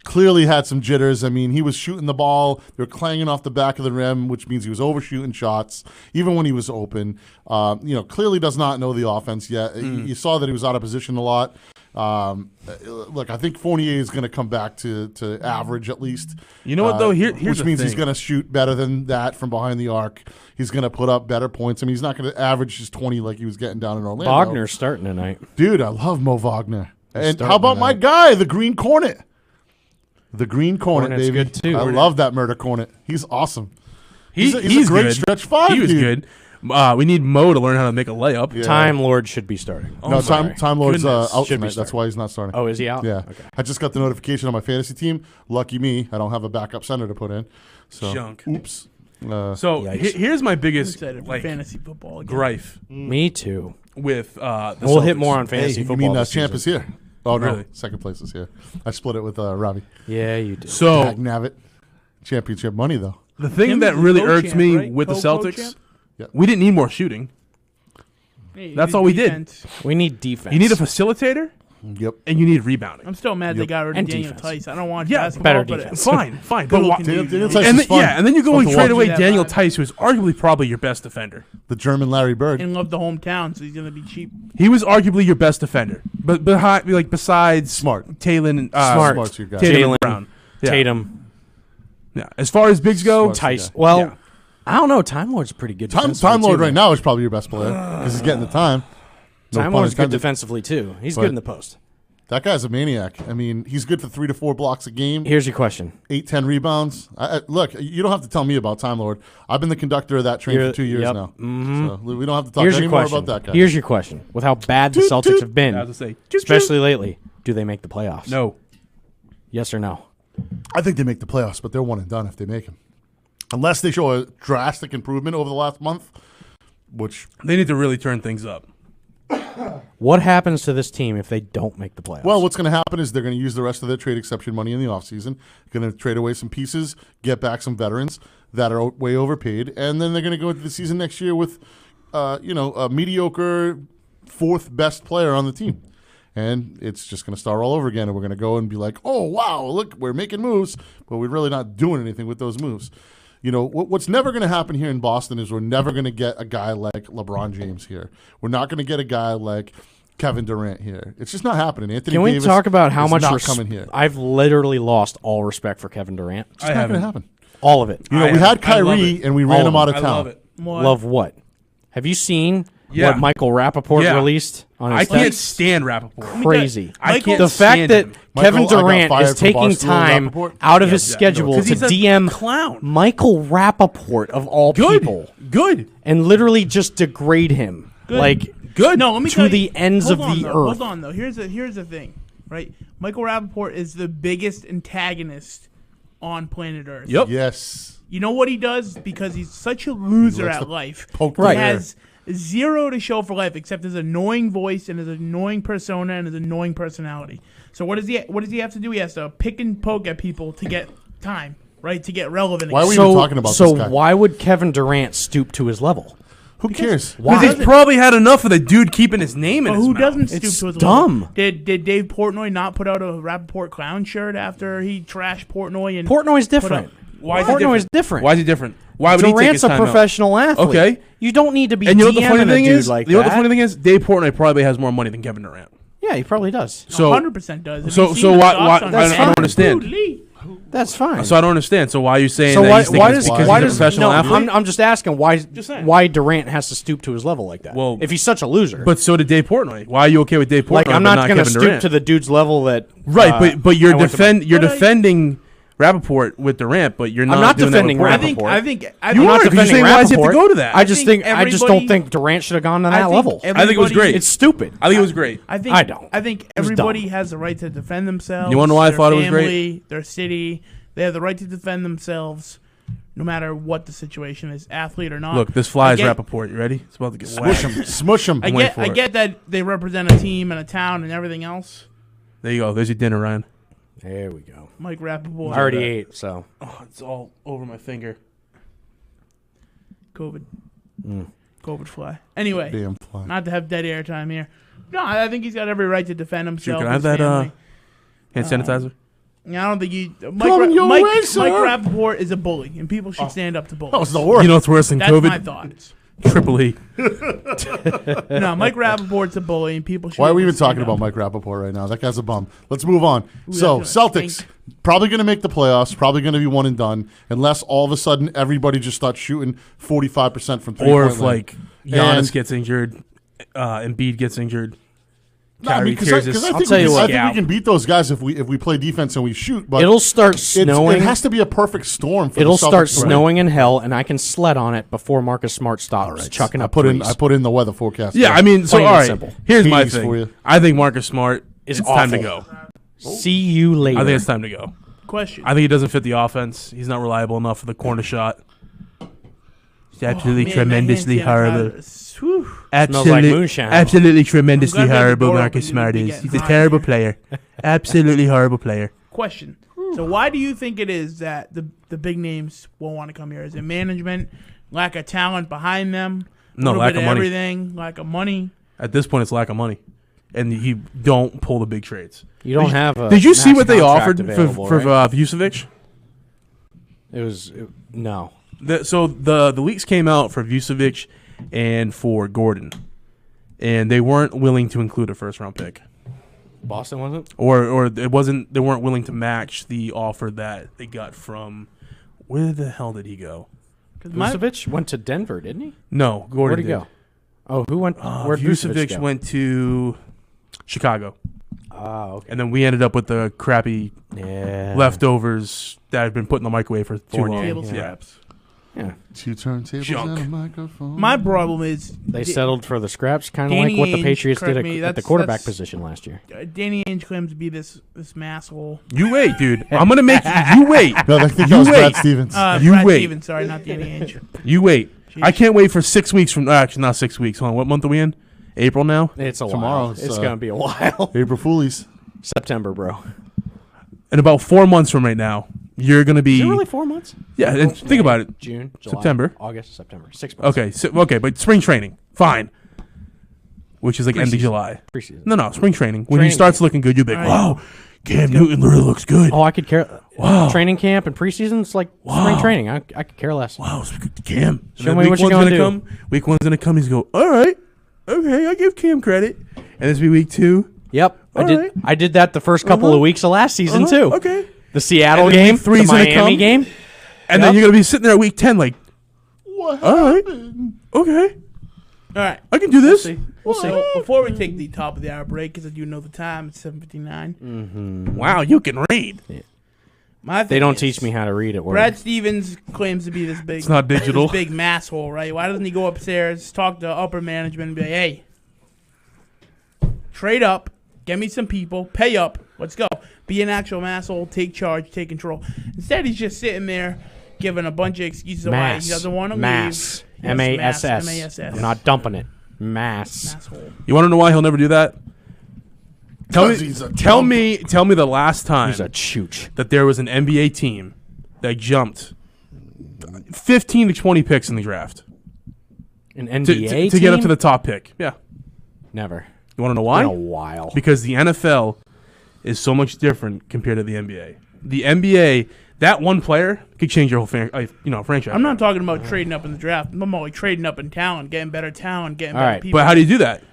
clearly had some jitters. I mean, he was shooting the ball. They were clanging off the back of the rim, which means he was overshooting shots, even when he was open. Clearly does not know the offense yet. You saw that he was out of position a lot. Look, I think Fournier is going to come back to average at least. You know what, though? Here's which the means he's thing. going to shoot better than that from behind the arc. He's going to put up better points. I mean, he's not going to average just 20 like he was getting down in Orlando. Wagner's starting tonight. Dude, I love Mo Wagner. And starting how about my tonight. guy, the Green Cornet? The Green Cornet, Cornet's baby. good, too. I love that Murder Cornet. He's awesome. He's a great good. stretch 5. He was dude. good. We need Mo to learn how to make a layup. Yeah. Time Lord should be starting. No, Time Lord's Goodness. out Should be tonight. That's starting. why he's not starting. Oh, is he out? Yeah. Okay. I just got the notification on my fantasy team. Lucky me. I don't have a backup center to put in. So, Junk. oops. So Yikes. here's my I'm biggest excited for like fantasy football again. gripe Me too. with the We'll hit Celtics. more on Hey, fantasy you football. mean this champ season. is here? Oh, no. Really? Second place is here. I split it with Robbie. Yeah, you do. So Dag nabbit. Championship money, though. the thing Tim's that the really co-champ, irks me right? with the Celtics, Co-champ? we didn't need more shooting. Hey, That's the all we did. defense. We need defense. You need a facilitator Yep. and you need rebounding. I'm still mad they Yep. got rid of And Daniel defense. Tice. I don't want Yeah, basketball, better but defense. Fine, but Bill why? can Daniel do Tice And is then, fun. yeah, and then you go Fun and to trade watch. away Yeah, Daniel but- Tice, who is arguably probably your best defender. The German Larry Bird. and love the hometown, so he's gonna be cheap. He was arguably your best defender, but behind, like besides Smart. Taylor and Smart. Smart's your guy. Tatum and Jalen, Brown. Yeah. Tatum, Yeah. As far as bigs go, Smart. Tice. Yeah. Well, Yeah. I don't know. Time Lord's pretty good. Time defensively, Lord too, right now is probably your best player because he's getting the time. No Time pun Lord's good intended. defensively too. He's But- good in the post. That guy's a maniac. I mean, he's good for 3 to 4 blocks a game, Here's your question. 8, 10 rebounds. Look, you don't have to tell me about Time Lord. I've been the conductor of that train You're- for 2 years yep. now. Mhm. So we don't have to talk Here's your anymore question. about that guy. Here's your question. With how bad the Toot, Celtics toot. have been, I was to say, especially lately, do they make the playoffs? no. Yes or no? I think they make the playoffs, but they're one and done if they make them. Unless they show a drastic improvement over the last month, which, They need to really turn things up. What happens to this team if they don't make the playoffs? well, what's going to happen is they're going to use the rest of their trade exception money in the offseason, going to trade away some pieces, get back some veterans that are way overpaid, and then they're going to go into the season next year with, a mediocre fourth best player on the team. and it's just going to start all over again. And we're going to go and be like, oh, wow, look, we're making moves, but we're really not doing anything with those moves. You know, what's never going to happen here in Boston is we're never going to get a guy like LeBron James here. We're not going to get a guy like Kevin Durant here. It's just not happening. Anthony Can we Davis talk about how is much not coming here? I've literally lost all respect for Kevin Durant. It's not going to happen. All of it. You know, we had Kyrie and we ran him out of town. I love it. Love what? Have you seen Yeah. what Michael Rappaport Yeah. released on his I can't stats? stand Rappaport. Crazy. I can't The fact stand that him. Kevin Michael, I got Durant fired is from taking Barstool time Rappaport. out of his Yeah, schedule no, 'cause to he's a DM clown. Michael Rappaport of all Good. people Good. and literally just degrade him. Good. Like Good. No, let me to tell the you, ends hold of on, the though, earth. Hold on, though. Here's the thing, right? Michael Rappaport is the biggest antagonist on planet Earth. Yep. Yes. You know what he does? Because he's such a loser likes at to life. poke He the has zero to show for life except his annoying voice and his annoying persona and his annoying personality. So what does he have to do? He has to pick and poke at people to get time, right? To get relevant. Why are we again. even talking about so this guy? why would Kevin Durant stoop to his level? Who cares? Why? Because he's probably had enough of the dude keeping his name in But his who mouth. doesn't stoop It's to his dumb. level? Did Dave Portnoy not put out a Rappaport clown shirt after he trashed Portnoy? And Portnoy's put different. up- Why is Portnoy he is different. Why is he different? Why would he take Durant's his a time out? professional athlete. Okay. You don't need to be And you know what the DMing funny a thing dude is? like You know what the that. funny thing is? Dave Portnoy probably has more money than Kevin Durant. Yeah, he probably does. So 100% does. Have so you so seen the why docs on I That's don't fine. understand. Lee. That's fine. So I don't understand. So why are you saying So that why, he's thinking why it's does because why he's a does professional no? athlete? I'm just asking why saying. why Durant has to stoop to his level like that. Well, if he's such a loser, But so did Dave Portnoy. Why are you okay with Dave Portnoy? like I'm but not going to Kevin stoop Durant? to the dude's level that Right, but you're I went to my- you're But I- defending Rappaport with Durant, but you're not. not doing defending that with I Portnoy. think. Rappaport. I think. I You think are, not 'cause you're defending saying why does he have to Rappaport. go to that? I just think don't everybody- think Durant should have gone to that think level. I think it was great. It's stupid. I think it was great. I think. I don't. I think was everybody dumb. has the right to defend themselves. You wanna know why I their thought it was great? family, their city. They have the right to defend themselves, no matter what the situation is, athlete or not. Look, this fly is I get- Rappaport. You ready? It's about to get Smush whacked. him. Smush him. I get that they represent a team and a town and everything else. There you go. There's your dinner, Ryan. There we go. Mike Rappaport. I already ate, so Oh, it's all over my finger. COVID. COVID fly. Anyway, Damn fly. not to have dead air time here. No, I think he's got every right to defend himself. Can I have his that family. hand sanitizer? I don't think you. Coming your way, sir. Mike Rappaport is a bully, and people should stand up to bullies. That was the worst. You know what's worse than That's COVID? my thoughts. Triple E. No, Mike Rappaport's a bully, and people should. Why are we even stand talking up. about Mike Rappaport right now? That guy's a bum. Let's move on. So, that's gonna Celtics, stink. probably going to make the playoffs, probably going to be one and done, unless all of a sudden everybody just starts shooting 45% from three-point Or if, line. like, Giannis And- gets injured, Embiid gets injured, No, I mean, Kyrie 'cause tears I his think tell you what. I think we can beat those guys if we play defense and we shoot. But it'll start it snowing. has to be a perfect storm for It'll the Celtics start to win. snowing in hell, and I can sled on it before Marcus Smart stops chucking I up put in threes. I put in the weather forecast. Yeah, I mean, so Plain all and right. simple. Here's my Keys for thing. you. I think Marcus Smart. Is It's time to awful. go. See you later. I think it's time to go. Question. I think he doesn't fit the offense. He's not reliable enough for the corner shot. He's absolutely Man, tremendously that hand horrible. sanitizer, whew. Absolutely, moonshine. absolutely tremendously I'm glad we have the horrible. door Marcus open, Smart you'd be is. getting He's a hot terrible here. player. Absolutely horrible player. Question. So why do you think it is that the big names won't want to come here? Is it management, lack of talent behind them? No, little lack bit of money. Everything, lack of money. At this point, it's lack of money, and he don't pull the big trades. You don't have a. Did you see max what they contract offered available, for right? Vucevic? No. So the leaks came out for Vucevic and for Gordon, and they weren't willing to include a first round pick, Boston wasn't. or it wasn't. They weren't willing to match the offer that they got from. Where the hell did he go? 'Cause Vucevic went to Denver, didn't he? No, Gordon Where'd he did. go? Oh, who went? Where'd Vucevic go? went to Chicago, Oh, okay. and then we ended up with the crappy Yeah. leftovers that had been put in the microwave for too Fournier. long. table Yeah. scraps. Yeah. 2 turntables Junk. and a microphone. My problem is They settled for the scraps, kind of Danny like what the Ainge, Patriots correct did me, at the that's- quarterback that's- position last year. Danny Ainge claims to be this masshole. You wait, dude. I'm gonna make you wait. No, I think You that was wait. Brad Stevens. You Brad wait. Stevens, sorry, not Danny Ainge. You wait. Jeez. I can't wait for 6 weeks from. Actually, not 6 weeks. Hold on. What month are we in? April now. It's a Tomorrow, while. it's, It's gonna be a while. April Foolies. September, bro. In about 4 months from right now, you're gonna be. Is it really 4 months? Yeah. And think about it. June, July, September. August, September. 6 months. Okay. So, okay, but spring training, fine. which is like end of July. Preseason. No, spring training. When he Training starts camp. looking good, you'll be like, All right. wow, Cam Newton really looks good. Oh, I could care. Wow. Training camp and preseason, it's like spring training. I could care less. Wow, Cam. And Show then me what you're gonna do. come. Week one's gonna come. He's go, all right, okay, I give Cam credit. And this will be week 2. Yep, All I did that the first couple of weeks of last season too. Okay. The Seattle And then game, week 3 the is gonna Miami come. game. And then you're gonna be sitting there at week 10, like, What all right, happened? okay, All right. I can do this. We'll see. So before we take the top of the hour break, because I do know the time, it's 7:59. Wow, you can read. My They thing don't is, teach me how to read at work. Brad Stevens claims to be this big. It's not digital. This big masshole, right? Why doesn't he go upstairs, talk to upper management, and be like, "Hey, trade up, get me some people, pay up, let's go." Be an actual masshole, take charge, take control. Instead, he's just sitting there giving a bunch of excuses why he doesn't want to Mass. leave. M-A-S-S. M-A-S-S. I'm not dumping it. Mass. Masshole. You want to know why he'll never do that? Tell 'Cause me, he's a tell chump. me, tell me the last time He's a chooch. that there was an NBA team that jumped 15 to 20 picks in the draft An to, NBA to get up team? to the top pick. Yeah. Never. You want to know In a why? while. Because the NFL is so much different compared to the NBA. The NBA, that one player could change your whole franchise. I'm not talking about trading up in the draft. I'm about like trading up in talent, getting better talent, getting All better right. people. But how do you do that?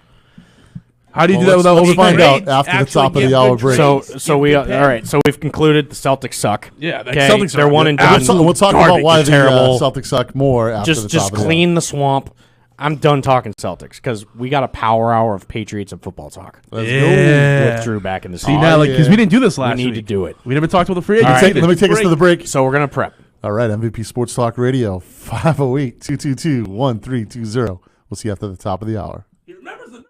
How do you do that Let's without find overpaying? out after the Actually top of give the hour good break. trades. So we all right. So we've concluded the Celtics suck. Yeah, the Okay, Celtics they're are one and absolute done. We'll talk about Garbage. why the Terrible. Celtics suck more after the Just top of the clean the swamp. I'm done talking Celtics because we got a power hour of Patriots and football talk. hour. Let's Yeah. With Drew back in the See seat. now, like, because yeah. we didn't do this last need week. to do it. We never talked about the free All agents. right. either. Let me take us to the break. So we're gonna prep. All right, MVP Sports Talk Radio, 508-222-1320. We'll see you after the top of the hour. He remembers the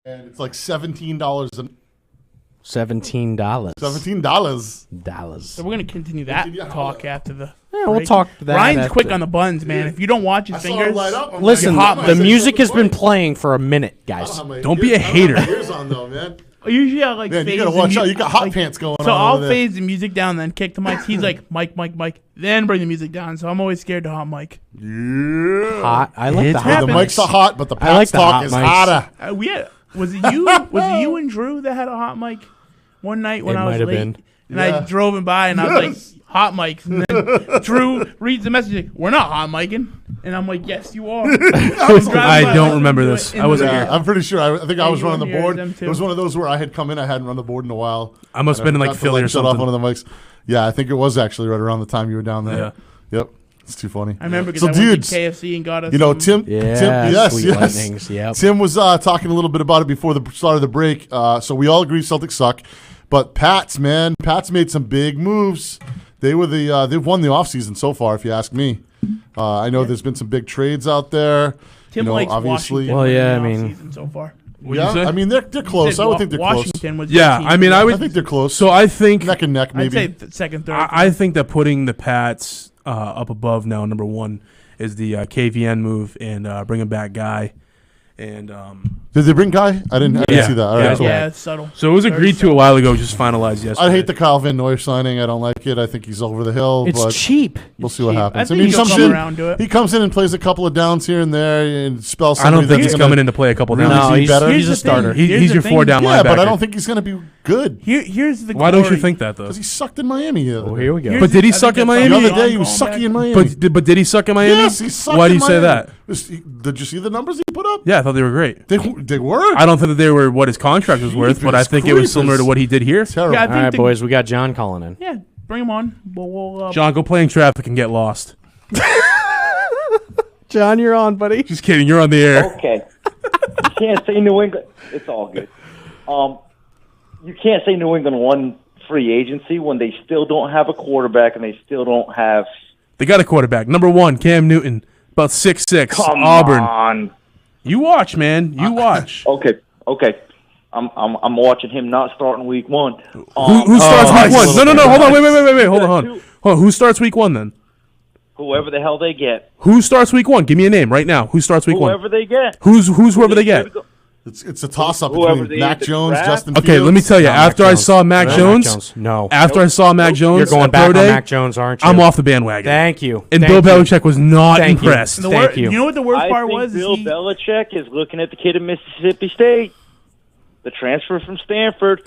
And it's like $17 and $17. $17. So we're gonna continue that Continue- talk after the. Yeah, we'll break. talk that Ryan's after. quick on the buns, man. If you don't watch his I saw it fingers, light up. I'm Listen, like, hot the mic. music has been playing for a minute, I don't guys. have my Don't be ears- a I don't have hater. my ears on though, man. usually I like. Man, you phase gotta the watch mu- out. You got hot like- pants going So on. I'll over there. phase the music down, then kick the mics. He's like, Mike, then bring the music down. So I'm always scared to hot mic. Yeah. Hot. I like It's the The hot mics are hot, but the I like Pats the talk hot is mics. hotter. We had, was it you? Was it you and Drew that had a hot mic one night when It I was might have late? been. And Yeah. I drove him by, and I was like, hot mics. And then Drew reads the message, like, we're not hot micing. And I'm like, yes, you are. I don't remember this. I wasn't Yeah, here. I'm pretty sure. I think I was you running the were here, board. them It too. was one of those where I had come in. I hadn't run the board in a while. I must have And been in I like forgot to, Philly or shut off something. one of the mics. Yeah, I think it was actually right around the time you were down there. Yeah. Yep. It's too funny. I remember because So, I went dudes, to KFC and got us. You know, some- Tim. Yes, Sweet yes. Lightnings, yep. Tim was talking a little bit about it before the start of the break. So we all agree Celtics suck, but Pats made some big moves. They were they've won the offseason so far, if you ask me. I know there's been some big trades out there. Tim you know, likes obviously. Washington. Well, yeah, in the I mean- offseason so far. What'd you Yeah, say? I mean they're close. I would think they're Washington was Yeah, the team. I mean, close. I think they're close. So I think neck and neck, maybe. I'd say second, third. I think that putting the Pats up above now, number one, is the KVN move and bringing back Guy. And Did they bring Guy? I didn't Yeah. see that. All right, cool. yeah, it's subtle. so it was Very agreed to a while ago, just finalized yesterday. I hate the Kyle Van Noy signing. I don't like it. I think he's over the hill. It's but cheap. we'll see what cheap. happens. I I think mean, he he'll comes come in. around to it. He comes in and plays a couple of downs here and there and spells I somebody don't think that's he's gonna- coming in to play a couple Really? downs. No, he's, better? he's a Here's the thing. starter. He's Here's your the four thing. down Yeah, linebacker. but I don't think he's going to be good Here's the Why don't you glory. think that though? because he sucked in Miami the other Oh, day. here we go. Here's But did he I think suck in that's Miami? The something other day he on was going sucky back. in Miami. But did he suck in Miami? Yes, he sucked Why do in you say Miami. that? Did you see the numbers he put up? Yeah, I thought they were great. They were I don't think that they were what his contract was worth, but I Jeepers think it was similar to creepers. what he did here. terrible. Yeah, I All think right, the- boys, we got John calling in. Yeah, bring him on. We'll John, go play in traffic and get lost. John, you're on, buddy. Just kidding. You're on the air. Okay. You can't say New England. It's all good. You can't say New England won free agency when they still don't have a quarterback and they still don't have. They got a quarterback. Number one, Cam Newton, about 6'6", Come Auburn. on. You watch, man. You watch. Okay. I'm watching him not starting week one. Who starts week one? No. Hold on. Wait. Hold got on. two. Hold on. Who starts week one then? Whoever the hell they get. Who starts week one? Give me a name right now. Who starts week Whoever one? they get. Who's whoever they get? It's a toss up Whoever between they Mac either Jones, draft- Justin Okay, Fields. let me tell you. Not After Mac I Jones. saw Mac No, Jones, No. after I saw Mac Jones, You're going at back Pro on Day, Mac Jones, aren't you? I'm off the bandwagon. Thank you. And Thank Bill you. Belichick was not Thank you. impressed. Thank you. You know what the worst I part think was? Bill Is he, Belichick is looking at the kid in Mississippi State, the transfer from Stanford,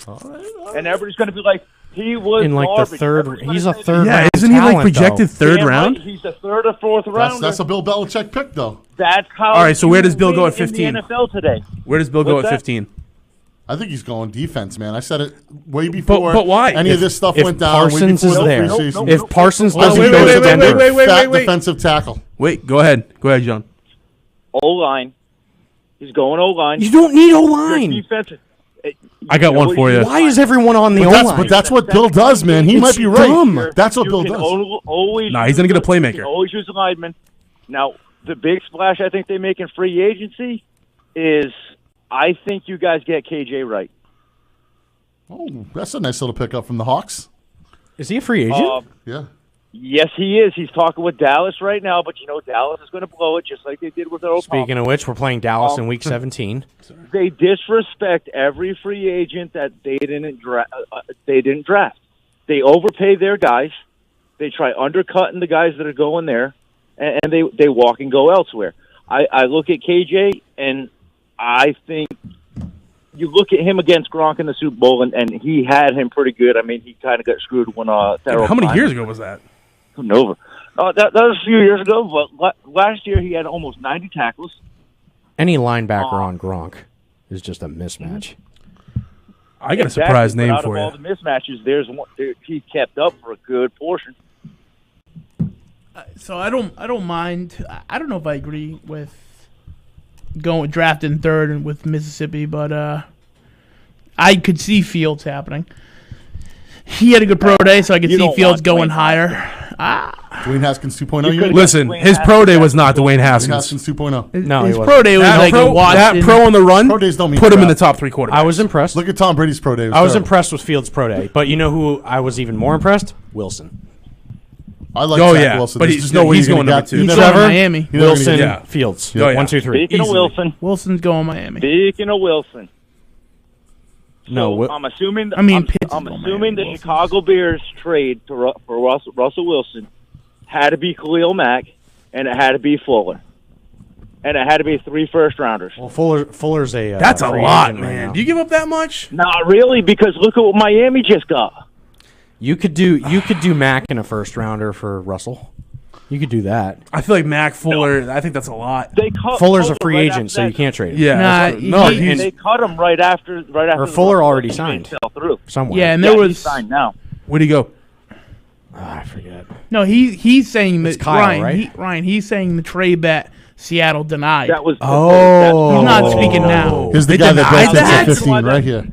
and everybody's going to be like, he was In like the garbage. third, Everybody's he's a gonna say third Yeah, round isn't he like talent, projected though. third Damn right, round? he's a third or fourth rounder. That's a Bill Belichick pick, though. That's how. All right, so where does Bill go win at 15? In the NFL today. Where does Bill go What's at that? 15? I think he's going defense, man. I said it way before. but why? Any of this stuff If went down? Way Parsons before is the there, preseason. if Parsons Well, doesn't wait, go wait, to wait, Denver, wait. Fat defensive tackle. Wait, go ahead. Go ahead, John. O-line. He's going O-line. you don't need Your O-line. defensive. I got one for you. Why is everyone on the O-line? But that's what Bill does, man. He might be right. dumb. That's what You Bill can does. Always Nah, he's gonna get a playmaker. You can always use a lineman. Now, the big splash I think they make in free agency is I think you guys get KJ right. Oh, that's a nice little pickup from the Hawks. Is he a free agent? Yeah. Yes, he is. He's talking with Dallas right now, but you know Dallas is going to blow it just like they did with their Speaking of which, we're playing Dallas in Week 17. They disrespect every free agent that they didn't draft. They overpay their guys. They try undercutting the guys that are going there, and they walk and go elsewhere. I look at KJ, and I think you look at him against Gronk in the Super Bowl, and he had him pretty good. I mean, he kind of got screwed when How many years ago was that? Nova. That was a few years ago, but last year he had almost 90 tackles. Any linebacker on Gronk is just a mismatch. I got a Exactly, surprise but name out for of all you. the mismatches, there's one he kept up for a good portion. so I don't mind. I don't know if I agree with going drafting third and with Mississippi, but I could see Fields happening. He had a good pro day, so I could You see don't Fields want going Dwayne higher. Dwayne Haskins 2.0. You could've mean? Listen, Dwayne his pro Haskins day was got not Dwayne Dwayne Haskins. Haskins 2.0. No, he His wasn't. pro day was That like pro, Watson. that pro on the run Pro days don't mean put him in crap. the top three quarterbacks. I was impressed. Look at Tom Brady's pro day. It I was terrible. impressed with Fields' pro day. But you know who I was even more impressed? Wilson. I like Oh, Zach yeah, Wilson. but There's he's- just no way he's you're going gonna number get- two. you're He's never going gonna- Miami. You're never Wilson, gonna get- Fields. Oh, yeah. 1, 2, 3. Speaking of Easily. Wilson, Wilson's going Miami. speaking of Wilson, No, I'm assuming. I mean, Pitts I'm is going assuming Miami, the Wilson's. Chicago Bears trade for Russell Wilson had to be Khalil Mack, and it had to be Fuller, and it had to be 3 first-rounders. Well, Fuller's a That's a free lot, agent right man. now. Do you give up that much? Not really, because look at what Miami just got. You could do Mack in a first rounder for Russell. You could do that. I feel like Mac Fuller. I think that's a lot. They cut Fuller's a Fuller free right agent, after so that. you can't trade him. Yeah. Nah, that's- no, he- he's, They cut him right after. Or the Fuller Russell already Wilson signed. trade fell through. Somewhere. Yeah, and Yeah, there he's was signed now. where'd he go? I forget. No, he's saying that It's Kyle, right? Ryan, he's saying the trade that Seattle denied. That was Oh. He's not speaking now. Here's the They guy that denied built it that? to 15 right here.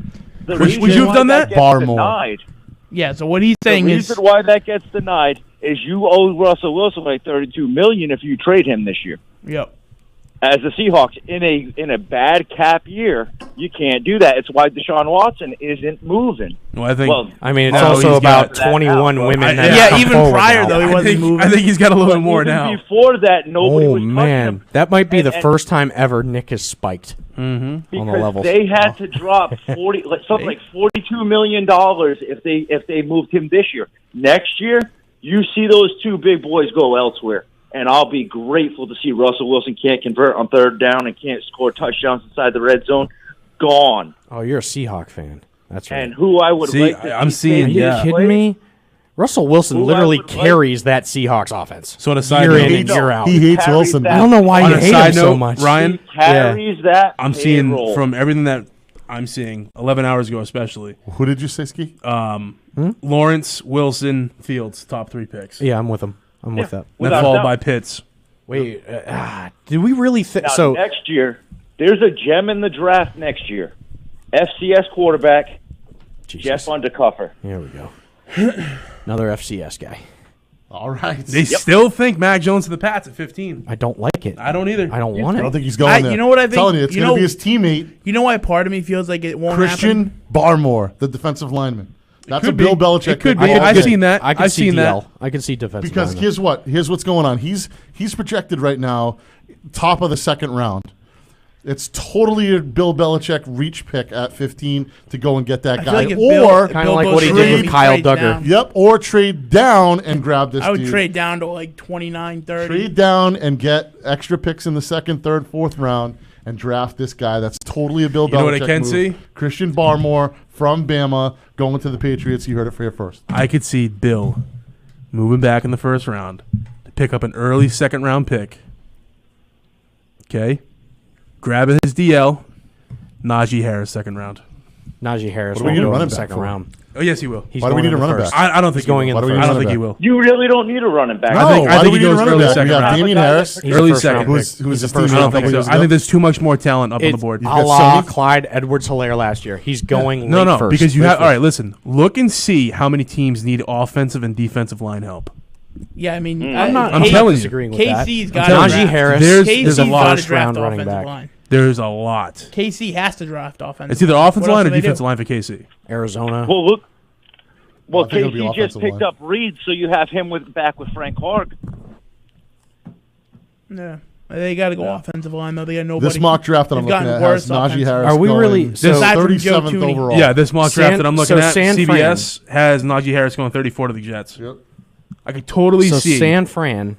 The Would reason you have why done that? gets Barmore. denied. Yeah. So what he's The saying reason is, why that gets denied is you owe Russell Wilson like $32 million if you trade him this year. yep. As the Seahawks in a bad cap year, you can't do that. It's why Deshaun Watson isn't moving. Well, I think. Well, I mean, it's Oh, also he's about got- 21 that women now, that bro. have Yeah, come even forward prior now. though, he I wasn't think, moving. I think he's got a little bit more even now. Before that, nobody was Oh, touching man. him That might be the And- first time ever Nick has spiked on the because levels. they had to drop something like $42 million if they moved him this year. Next year, you see those two big boys go elsewhere. And I'll be grateful to see Russell Wilson can't convert on third down and can't score touchdowns inside the red zone. Gone. Oh, you're a Seahawk fan. That's right. And who I would See, like to I'm see seeing- Are take you yeah. his kidding place- me? Russell Wilson Who I literally would like- carries that Seahawks offense. So on a side year note, in and year out. He hates carries Wilson. that- I don't know why On you a hate side him so note, much. Ryan, He carries that. I'm seeing payroll. from everything that I'm seeing 11 hours ago, especially Who did you say, Ski? Lawrence, Wilson, Fields, top 3 picks. Yeah, I'm with him. I'm with that. Then Without followed doubt. by Pitts. Wait, did we really think Now, so? next year, there's a gem in the draft next year. FCS quarterback, Jesus. Jeff Undercuffer. Here we go. Another FCS guy. All right. They still think Mac Jones to the Pats at 15. I don't like it. I don't either. I don't want I don't it. think he's going there. You know what I think? Telling you, it's You going to know- be his teammate, You know why part of me feels like it won't happen? Christian Barmore, the defensive lineman. That's a could be. Bill Belichick. It could pick. be. I I've get it. seen that. I can I've see seen DL. that. I can see defensive Because lineman. here's what's going on. He's projected right now, top of the second round. It's totally a Bill Belichick reach pick at 15 to go and get that I feel guy, like if Bill- or if Kinda Bill like goes what he for did him, with he Kyle trades Duggar. down. yep, or trade down and grab this. I would dude. trade down to like 29, 30. Trade down and get extra picks in the second, third, fourth round and draft this guy. That's totally a Bill Belichick You know what I can move. see? Christian Barmore from Bama going to the Patriots. You heard it for here first. I could see Bill moving back in the first round to pick up an early second round pick. Okay? Grabbing his DL, Najee Harris, second round. Najee Harris What do we won't need a go in running the back second for? round. Oh, yes, he will. He's Why do we going need in a the running first. back? I don't think He's going he in will. the Why do we first. I don't running think he back? will. You really don't need a running back. No, I think why do he we need a goes running early back? second We have round. Damien Harris. He's a Early first second round pick. pick. Who's He's his a first first I don't round think pick. so. years I think ago? there's too much more talent up on the It's board. a got la Sony. Clyde Edwards-Helaire last year. He's going No, late no, first. because you Late have. All first. right, listen. Look and see how many teams need offensive and defensive line help. Yeah, I mean, I'm not. I'm I'm telling not you. disagreeing with that. KC's I'm got telling to you. Najee Harris. There's KC's a lot got of to draft round running offensive back. line. There's a lot. KC has to draft offensive. It's either line. offensive What else line or do they do? defensive line for KC. Arizona. Well, look. Well, I think it'll be KC just offensive picked line. up Reed, so you have him back with Frank Clark. Yeah, they got to go offensive line though. They got nobody. This mock draft that I'm They've looking gotten at has worse Najee offensive. Harris. Are we going really- so- Aside from Joe 37th Tooney. overall? Yeah, this mock draft San- that I'm looking so at, San CBS has Najee Harris going 34 to the Jets. Yep. I could totally So see. San Fran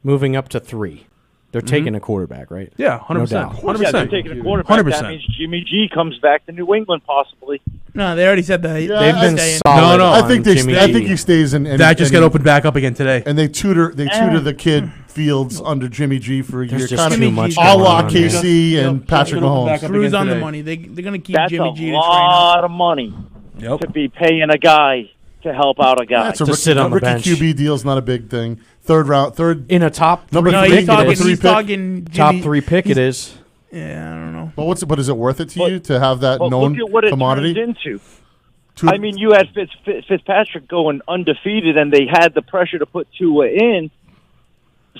moving up to 3. They're taking a quarterback, right? Yeah, 100%. doubt. Yeah, they're 100%. taking a quarterback. 100%. That means Jimmy G comes back to New England, possibly. No, they already said that. Yeah, They've been staying. solid. No, I on think they. Jimmy I G. think he stays in. And, That just and, got opened back up again today. And they tutor the kid Fields under Jimmy G for a year, There's just kind too of much a going la on, man. KC and Yep. Patrick It'll open back Mahomes. up Screws again on the today. money. They're gonna keep That's Jimmy a G to train up. lot of money Yep. to be paying a guy to help out a guy. That's a To rookie, sit on the rookie bench. QB deal's not a big thing. Third. In a top Number No, three, he's number talking. three He's pick. talking. top Jimmy, 3 pick it is. Yeah, I don't know. But is it worth it to But- you to have that But known look at what it commodity? turns into. To- I mean, you had Fitzpatrick going undefeated, and they had the pressure to put Tua in.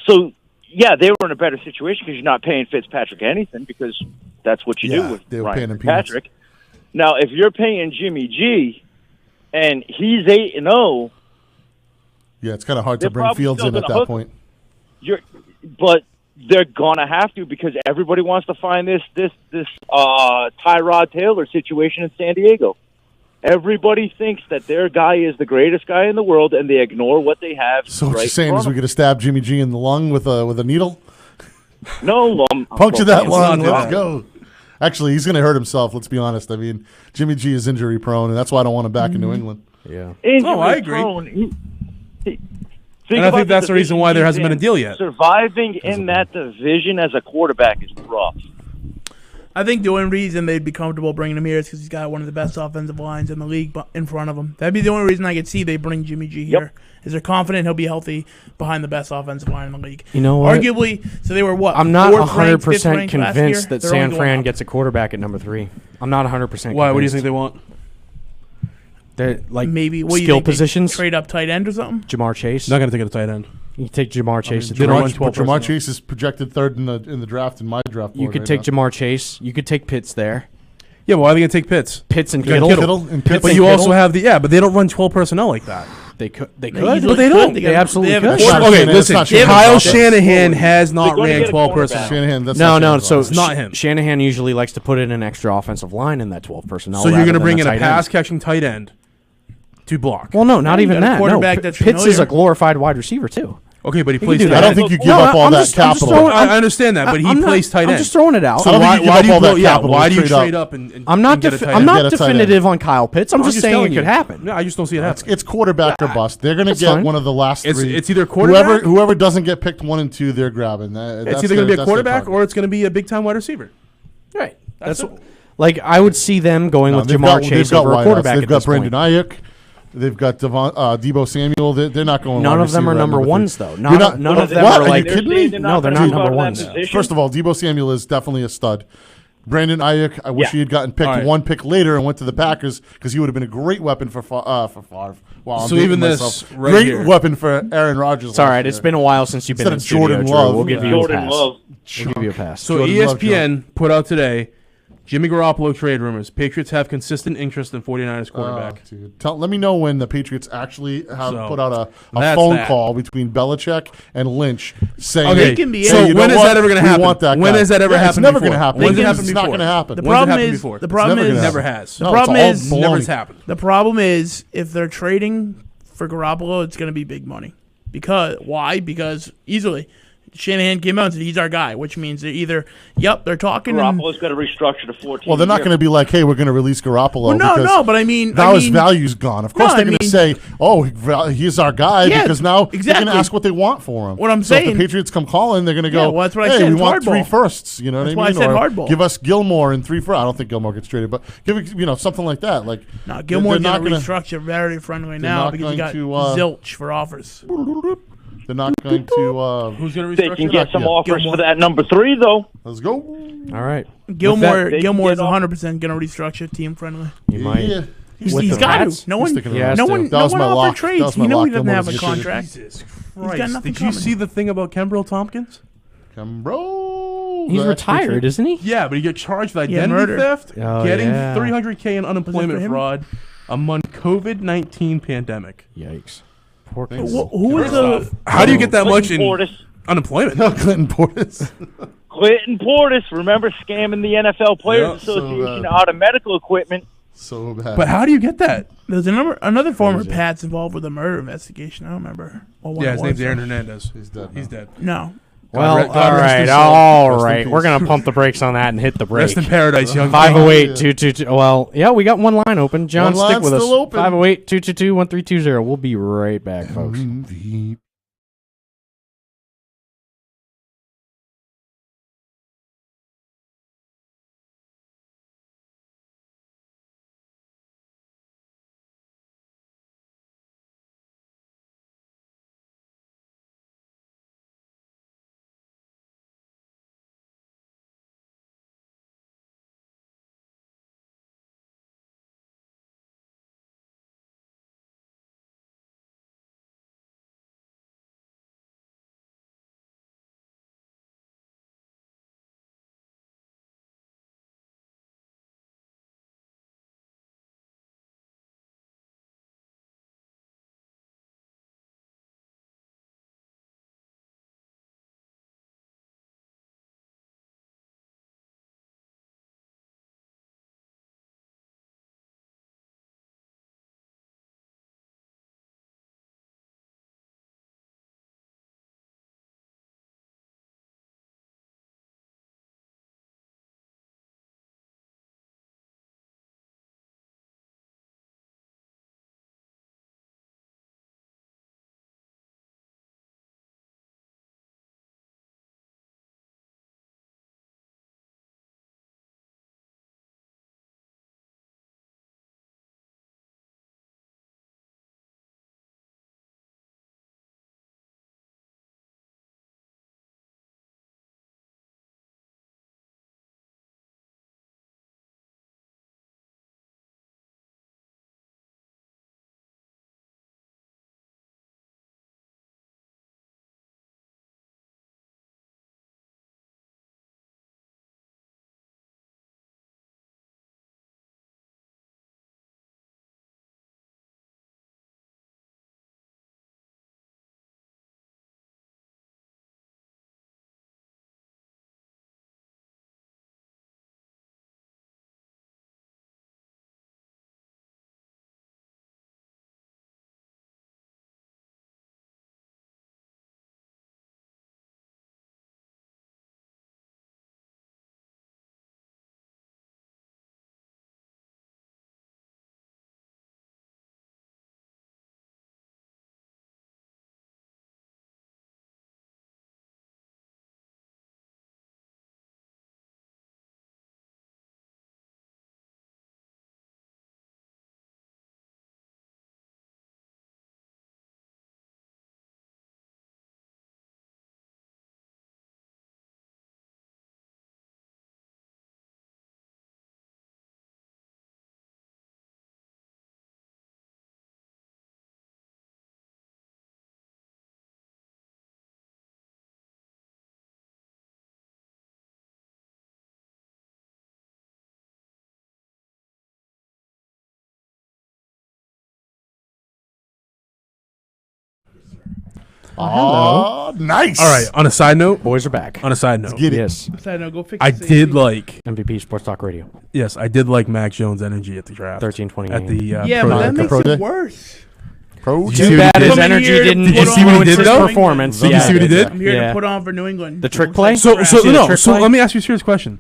So, yeah, they were in a better situation because you're not paying Fitzpatrick anything because that's what you Yeah, do with they were Ryan paying him peanuts. Fitzpatrick. Now, if you're paying Jimmy G and he's 8-0, yeah, it's kind of hard to They're bring probably Fields still in at gonna that hook point. but they're gonna have to because everybody wants to find this Tyrod Taylor situation in San Diego. Everybody thinks that their guy is the greatest guy in the world, and they ignore what they have. So what right you're saying in is front we of could have stabbed Jimmy G in the lung with a needle? them. No, Puncture that let's lung. not do Let's that. go. Actually, he's going to hurt himself. Let's be honest. I mean, Jimmy G is injury prone, and that's why I don't want him back in New England. Yeah. Oh, I agree. Think And I about think that's the reason division why there he's hasn't been a in. deal yet. Surviving in that division as a quarterback is rough. I think the only reason they'd be comfortable bringing him here is because he's got one of the best offensive lines in the league in front of him. That'd be the only reason I could see they bring Jimmy G here. Is they're confident he'll be healthy behind the best offensive line in the league. You know what? Arguably, so they were what? I'm not 4th ranked, 5th 100% ranked last convinced year? that They're only San going Fran up. gets a quarterback at number 3. I'm not 100% convinced. Why? What do you think they want? They're like Maybe what do you skill think, they positions. trade up tight end or something. Jamar Chase. Not going to take it a tight end. You can take Jamar Chase. they don't run 12 Jamar personnel. Chase is projected third in the draft in my draft board. You could take Jamar Chase. You could take Pitts there. Yeah, but why are they going to take Pitts? Pitts and You got Kittle. Kittle and Pitts. But you also have but they don't run 12 personnel like that. They could. They They could. easily But they could. don't. They They got- absolutely they have a could. quarterback. Okay, Shanahan, listen. it's not Kyle Shanahan. Shanahan has not They're gonna ran get a 12 quarterback. personnel. Shanahan. That's No, not no. Shanahan's So offense. It's not him. Shanahan usually likes to put in an extra offensive line in that 12 personnel. So you're rather going to than bring a in a tight end. pass-catching tight end to block. Well, no, not you even got a that. quarterback No, that's Pitts is familiar. a glorified wide receiver too. Okay, but he can plays do tight that. I end. don't think you give No, up all I'm that just- I'm just capital. throwing- I understand that, but he I'm not- plays tight end. I'm just throwing it out. I don't think you give up all that capital Why to do you trade up. trade up and I'm not. get a tight I'm end? Get not a tight end. definitive on Kyle Pitts. I'm just saying telling it you. could happen. No, I just don't see it happening. It's quarterback or bust. They're going to That's get fine. one of the last three. It's either quarterback. Whoever doesn't get picked 1 and 2, they're grabbing. It's either going to be a quarterback or it's going to be a big-time wide receiver. Right. That's it. like I would see them going with they've Jamar got Chase wideouts. over a quarterback. They've at got this Brandon point. Ayuk. They've got Debo Samuel. They're not going. None wide of them are receiver at number three. ones though. You're not- None of them What? are Are you like. kidding me? No, they're not number ones. First of all, Debo Samuel is definitely a stud. Brandon Ayuk, I wish Yeah. he had gotten picked All right. 1 pick later and went to the Packers because he would have been a great weapon for Favre. Wow, I'm So dating even this myself. right great here. weapon for Aaron Rodgers. It's all last right. It's year. been a while since you've been Instead in of studio, Jordan Drew. Love. We'll give you a Jordan pass. Love. We'll give you a pass. So Jordan Love, ESPN put out today, Jimmy Garoppolo trade rumors. Patriots have consistent interest in 49ers quarterback. Oh, dude. Let me know when the Patriots actually have So, put out a that's phone that. call between Belichick and Lynch saying, Okay, They can be so in. you know when is what? that ever going to We happen? want that When guy. has that ever Yeah, happened? It's never before? going to happen. When has it It's happened not before? going to happen. The When's it problem happened is- before? the It's problem never is- gonna never happen. has. The No, problem it's all is- Never baloney. has happened. The problem is if they're trading for Garoppolo, it's going to be big money. Why? Because easily Shanahan came out and said he's our guy, which means they're either, they're talking. And, Garoppolo's got to restructure to 14. Well, they're not going to be like, hey, we're going to release Garoppolo. well, because but I mean, now his value's gone. Of course, No, they're I going to mean- say, "Oh, he's our guy," Yeah, because now they're exactly. going to ask what they want for him. What I'm so if saying- the Patriots come calling, they're going to Yeah, go, well, that's what I "Hey, said, we it's want 3 hardball. firsts." You know That's what I why I mean? said Or hardball. give us Gilmore and 3 firsts. I don't think Gilmore gets traded, but something like that. Like No, Gilmore's they're not going to gonna- restructure very friendly they're now not because you going got to, zilch for offers. They're not going to. Who's going to They restructure? can get some Yeah. offers Gilmore. for that number 3, though. Let's go. All right. Gilmore they can is get off- 100% going to restructure team friendly. You might. Yeah. He's With the got Pats? to. No one, sticking He around. has no to. one, That no was one my offered lock. That trades. was my You know lock. he doesn't Gilmore have a was contract. Jesus got Christ. nothing Did you coming. see the thing about Kimbrel Tompkins? Bro, He's retired, isn't he? Yeah, but he got charged with Yeah, identity murder. theft, Oh, getting yeah. $300K in unemployment him? fraud among COVID-19 pandemic. Yikes. Poor Thanks. kid. Who was the? How do you get that much Clinton in Portis. unemployment? Clinton Portis. Clinton Portis, remember scamming the NFL Players Yeah, so Association bad. out of medical equipment? So bad. But how do you get that? There's another former Crazy. Pats involved with a murder investigation. I don't remember. What Yeah, it his was, name's though. Aaron Hernandez. He's dead. He's dead. No. Well, God all rest right, his soul. all Rest in right. peace. We're gonna pump the brakes on that and hit the break. Rest in paradise, young 508-222. Well, yeah, we got one line open. John, One stick line's with us. still open. 508-222-1320. We'll be right back, folks. The Oh, nice. All right. On a side note, Boys are back. On a side note, Get it. Yes. Side note, go fix I the did safety. like. MVP Sports Talk Radio. Yes, I did like Mac Jones' energy at the draft. 1320 at the Yeah, pro but that day. makes Pro it day? worse. Pro Did day. you Too see what bad he his did? energy didn't Did you see what he influence did, his though? performance. Did you see what he did? I'm here Yeah. to put on for New England. The trick Don't play? say So crap. See the no. trick So play? let me ask you a serious question.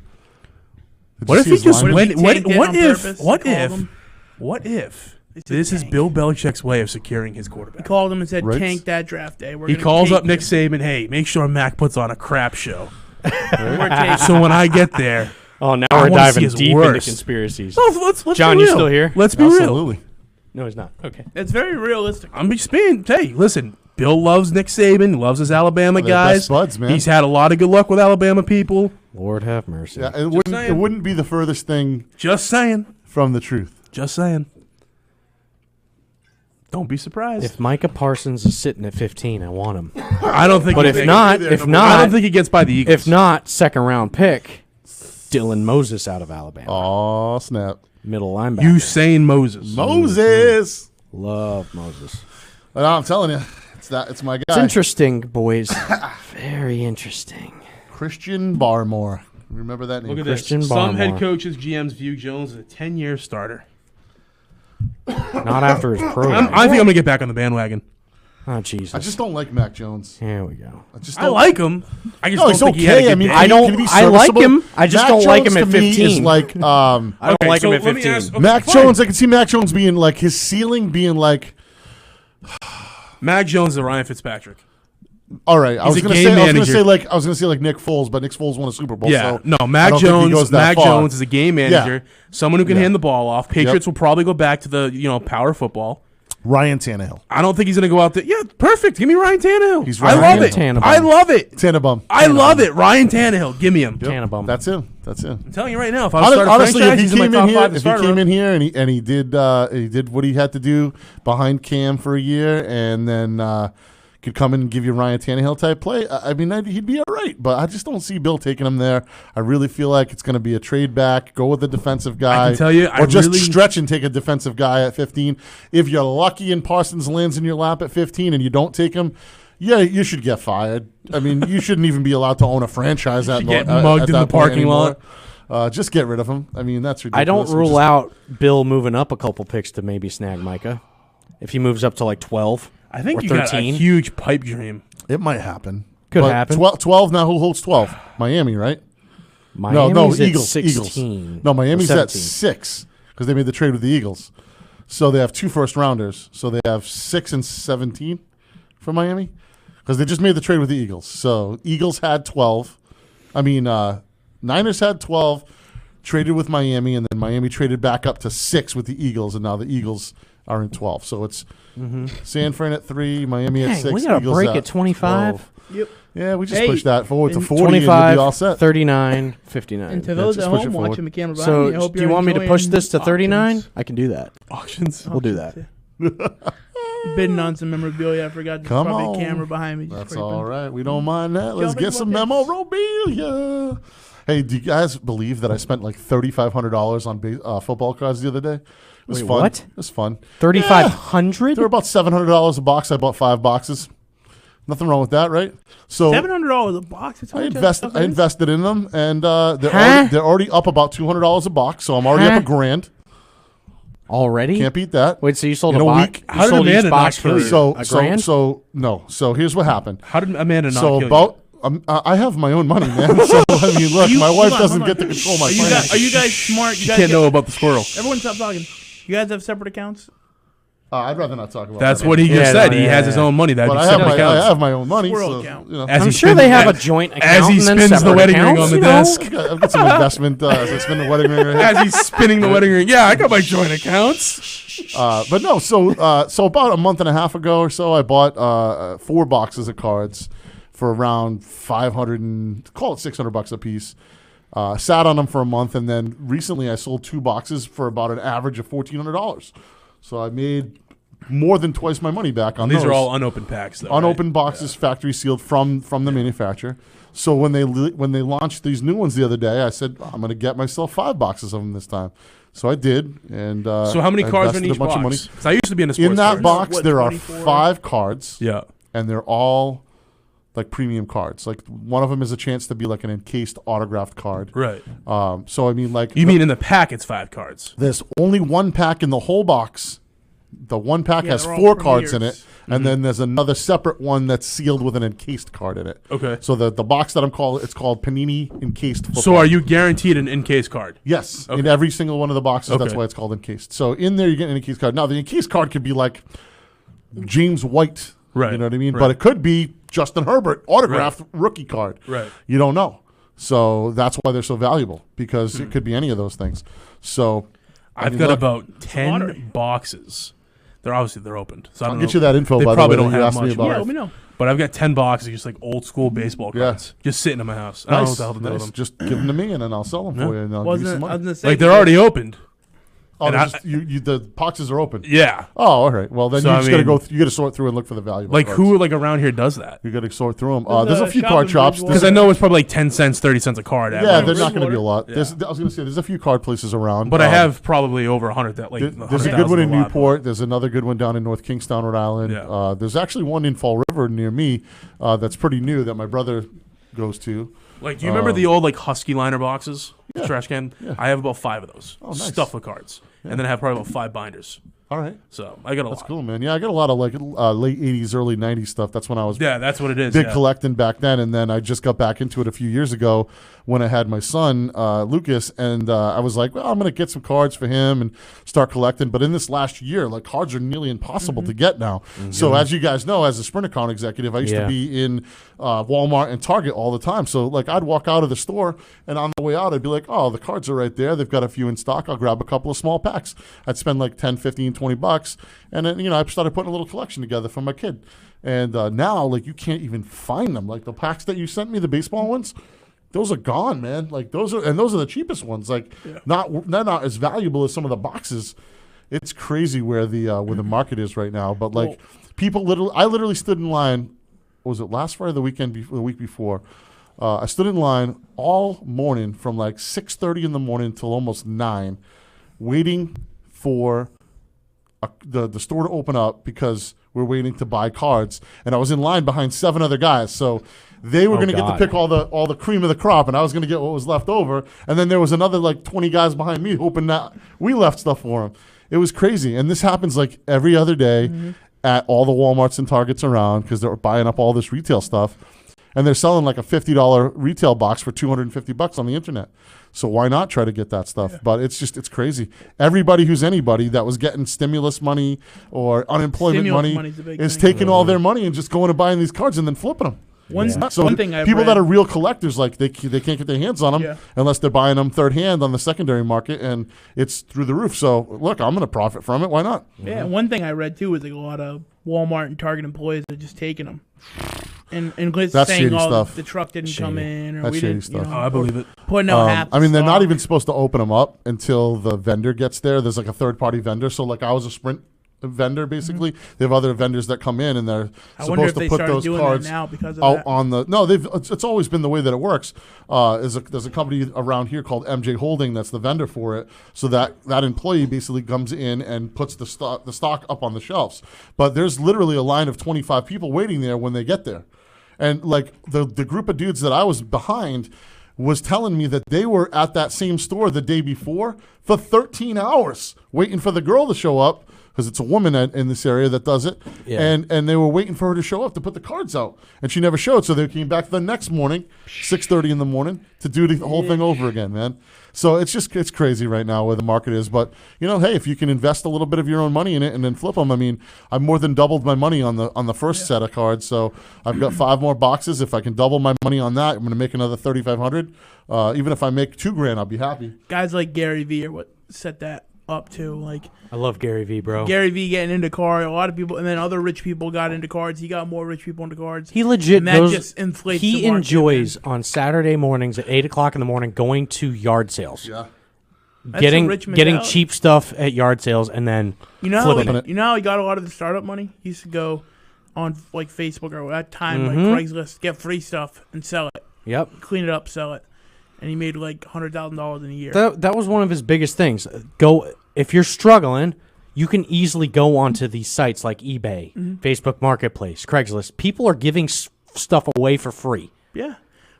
Did What you if see he his just line? What if he tanked it on purpose? what He called if him? what if He said this is tank. Bill Belichick's way of securing his He quarterback? called him and said, Right. tank that draft day. He calls up Nick Saban. Hey, make sure Mac puts on a crap show. We're taking So when I get there, Oh, now I we're wanna see diving his deep into worst. conspiracies. let's John, be you real. still here? Let's be real. Absolutely. No, he's not. Okay. It's very realistic. I'm just being. Hey, listen. Bill loves Nick Saban. Loves his Alabama They're guys. best buds, man. He's had a lot of good luck with Alabama people. Lord have mercy. Yeah, it saying. wouldn't be the furthest thing Just saying. from the truth. Just saying. Don't be surprised. If Micah Parsons is sitting at 15, I want him. I don't think. But he if makes not, it. if I don't not, think he gets by the Eagles. if not, second round pick, Dylan Moses out of Alabama, Oh, snap. middle linebacker. Usain Moses. Moses. Love Moses. No, I'm telling you, it's my It's guy. interesting, boys. Very interesting. Christian Barmore. Remember that name? Look at Christian this. Some head Barmore. coaches, GMs view Jones as a 10-year starter. Not after his pro. I think I'm going to get back on the bandwagon. Oh Jesus. I just don't like Mac Jones. Here we go. I just I don't like him. I just No, don't he's think he had a okay. good I mean, day. I don't- Can he be I like serviceable? him. I just Mac don't like him Jones at to me 15. Is like I don't Okay, like him so at let me 15. ask- okay, Mac fine. Jones. I can see Mac Jones being like his ceiling being like. Mac Jones is Ryan Fitzpatrick. All right, I was a gonna game say manager. like Nick Foles, but Nick Foles won a Super Bowl. Yeah, so no, I Mac don't think he Jones. goes that Mac far. Jones is a game manager, someone who can Yeah. hand the ball off. Patriots will probably go back to the power football. Ryan Tannehill. I don't think he's going to go out there. Yeah, perfect. Give me Ryan Tannehill. He's I Ryan love it. Tannehill. I love it. Tannenbaum. I love it. Ryan Tannehill. Give me him. Tannenbaum. That's him. That's him. I'm telling you right now, if I was starting Honestly, franchise, if he's he in my came in top here, five to if he start. came in here and he did what he had to do behind Cam for a year, and then could come in and give you Ryan Tannehill type play, I mean, he'd be all right. But I just don't see Bill taking him there. I really feel like it's going to be a trade back. Go with the defensive guy. I can tell you, or just stretch and take a defensive guy at 15. If you're lucky and Parsons lands in your lap at 15 and you don't take him, yeah, you should get fired. I mean, you shouldn't even be allowed to own a franchise at get at mugged in that the point parking anymore. lot. Just get rid of him. I mean, that's ridiculous. I don't We rule just- out Bill moving up a couple picks to maybe snag Micah. If he moves up to like 12 I think or you got a 13. huge pipe dream. It might happen. Could But happen. 12 now. Who holds 12? Miami, right? Miami's at Eagles. 16. Eagles. No, Miami's Or at 17. 6 because they made the trade with the Eagles. So they have 2 first rounders. So they have 6 and 17 for Miami because they just made the trade with the Eagles. So Eagles had 12. I mean, Niners had 12, traded with Miami, and then Miami traded back up to 6 with the Eagles, and now the Eagles are in 12. So it's San Fran at 3, Miami at Dang, 6. we got a Eagles break at 25. 12. Yep. Yeah, we just Hey, pushed that forward to and 40 and you'll be all 25, set. 39, 59. And to those just at push it home forward. watching the camera behind me, I So, hope do you you're want me to push enjoying this to auctions. 39? I can do that. Auctions. We'll do that. Bidding on some memorabilia. I forgot there's Come probably on. a camera behind me. just That's for you. all right. We don't mind that. Let's make get some more picks. memorabilia. Hey, do you guys believe that I spent like $3,500 on football cards the other day? It was Wait, fun. what? It was fun. 3,500? They were about $700 a box. I bought 5 boxes. Nothing wrong with that, right? So $700 a box. It's I how much invested. that I is? invested in them, and they're Huh? they're already up about $200 a box. So I'm already up $1,000. Already? Can't beat that. Wait, so you sold In a a box? week. You How did sold each Amanda box not for kill you? So a grand? so here's what happened. How did Amanda not So kill about I have my own money, man. So I mean, look, my wife doesn't get to control my finances. Are you guys smart? You you? guys Can't get- know about the squirrel. Everyone stop talking. You guys have separate accounts? I'd rather not talk about That's that. what he just Yeah, said. no, He yeah, has his yeah. own money. That'd But be I have, separate my, I accounts. have my own money. Squirrel So, account. you know, As I'm he sure spins they the- have a joint account. as he and then spins the separate wedding ring accounts, on the you know? desk. I've got some investment. As I spend the wedding ring right here. As he's spinning the wedding ring. Yeah, I got my joint accounts. But no, so about a month and a half ago or so, I bought 4 boxes of cards for around $500 and call it $600 a piece. Sat on them for a month, and then recently I sold 2 boxes for about an average of $1,400. So I made more than twice my money back on These those. are all unopened packs, though. Unopened boxes, factory sealed from the manufacturer. So when they launched these new ones the other day, I said I'm going to get myself 5 boxes of them this time. So I did, and So how many I cards are in invested a each bunch of money. box? 'Cause I used to be in a sports In that card. box, What, there are 24? 5 cards. Yeah. and they're all like premium cards. Like one of them is a chance to be like an encased autographed card. Right. So I mean, like You mean in the pack it's 5 cards? there's only one pack in the whole box. The one pack has they're all 4 cards in premieres. it, and then there's another separate one that's sealed with an encased card in it. Okay. So the box that it's called Panini Encased Football. So are you guaranteed an in-case card? Yes, in Okay. every single one of the boxes. That's Okay. why it's called encased. So in there, you get an encased card. Now, the encased card could be like James White, Right, you know what I mean? right. But it could be Justin Herbert autographed rookie card. Right. You don't know. So that's why they're so valuable, because it could be any of those things. So I've got about 10 boxes. They're opened. So I I'll don't get know. you that info, They by the probably way, don't that you have asked me much. about. Yeah, let me know. But I've got 10 boxes, just like old school baseball Yeah. cards, just sitting in my house. I don't know what Nice. the hell to do with Nice. them. Just give them to me, and then I'll sell them for you, and I'll give you some I was money. gonna say, Like they're already opened. Oh, and they're I- just, the boxes are open. Yeah. Oh, all right. Well, then So, you I just got to mean- go. You got to sort through and look for the valuable Like cards. who like around here does that? You got to sort through them. There's There's a a few shop card in shops. Bridgewater. Because I know it's probably like 10 cents, 30 cents a card. At Yeah, most. they're not going to be a lot. Yeah. I was going to say there's a few card places around. But I have probably over 100 that like There's a good one in 100,000 a lot. Newport. There's another good one down in North Kingstown, Rhode Island. Yeah. There's actually one in Fall River near me that's pretty new that my brother goes to. Like, do you remember the old like Husky liner boxes? Yeah. Trash can? Yeah. I have about 5 of those. Oh, nice. Stuffed with cards. And then I have probably about 5 binders. All right. So I got a That's lot. cool, man. Yeah, I got a lot of like late 80s, early 90s stuff. That's when I was Yeah, that's what it is. big yeah. collecting back then, and then I just got back into it a few years ago when I had my son Lucas, and I was like, well, I'm gonna get some cards for him and start collecting. But in this last year, like cards are nearly impossible to get now. So as you guys know, as a Sprint account executive, I used to Yeah. be in Walmart and Target all the time. So like I'd walk out of the store, and on the way out, I'd be like, oh, the cards are right there. They've got a few in stock. I'll grab a couple of small packs. I'd spend like 10, 15, 20 bucks, and then I started putting a little collection together for my kid. And now, like, you can't even find them. Like the packs that you sent me, the baseball ones, those are gone, man. Like those are the cheapest ones. Like they're not as valuable as some of the boxes. It's crazy where the market is right now. But like I literally stood in line. Was it last Friday, the week before? I stood in line all morning from like 6:30 in the morning till almost 9, waiting for the store to open up because we're waiting to buy cards, and I was in line behind 7 other guys. So they were going to get to God. pick all the cream of the crop, and I was going to get what was left over. And then there was another like 20 guys behind me hoping that we left stuff for them. It was crazy, and this happens like every other day at all the Walmarts and Targets around because they're buying up all this retail stuff, and they're selling like a $50 retail box for $250 on the internet. So why not try to get that stuff? But it's crazy. Everybody who's anybody that was getting stimulus money or unemployment Stimulus money money's a big is thing. taking all their money and just going and buying these cards and then flipping them. So one thing I've people read- that are real collectors, like they can't get their hands on them Yeah. unless they're buying them third hand on the secondary market, and it's through the roof. So look, I'm going to profit from it. Why not? Yeah, one thing I read too is like a lot of Walmart and Target employees are just taking them, and That's saying, shady "Oh, stuff. the truck didn't come in," or That's we shady didn't. stuff. You Oh, know, I believe it. putting out half. I mean, they're not stock. even supposed to open them up until the vendor gets there. There's like a third-party vendor. So like I was a Sprint vendor, basically. They have other vendors that come in, and they're I wonder if supposed to they put started those doing cards that now because of out that. on the. No, it's always been the way that it works. There's a company around here called MJ Holding that's the vendor for it. So that employee basically comes in and puts the stock up on the shelves. But there's literally a line of 25 people waiting there when they get there. And like the group of dudes that I was behind was telling me that they were at that same store the day before for 13 hours waiting for the girl to show up, because it's a woman in this area that does it. Yeah. And they were waiting for her to show up to put the cards out. And she never showed. So they came back the next morning, 6:30 in the morning, to do the whole thing over again, man. So it's crazy right now where the market is. But, hey, if you can invest a little bit of your own money in it and then flip them, I mean, I've more than doubled my money on the first set of cards. So I've got 5 more boxes. If I can double my money on that, I'm going to make another $3,500. Even if I make $2,000, I'll be happy. Guys like Gary Vee are what set that up too. Like I love Gary Vee, bro. Gary Vee getting into cards, a lot of people, and then other rich people got into cards. He got more rich people into cards. He legit and that goes. just inflates. He the market, enjoys on Saturday mornings at 8:00 in the morning going to yard sales, Yeah. That's getting a rich getting mentality. cheap stuff at yard sales, and then You know, flipping how it. he, you know how he got a lot of the startup money? He used to go on like Facebook or at time Mm-hmm. like Craigslist, get free stuff and sell it, Yep. clean it up, sell it, and he made like $100,000 in a year. That was one of his biggest things. Go if you're struggling, you can easily go onto these sites like eBay, Facebook Marketplace, Craigslist. People are giving stuff away for free. Yeah.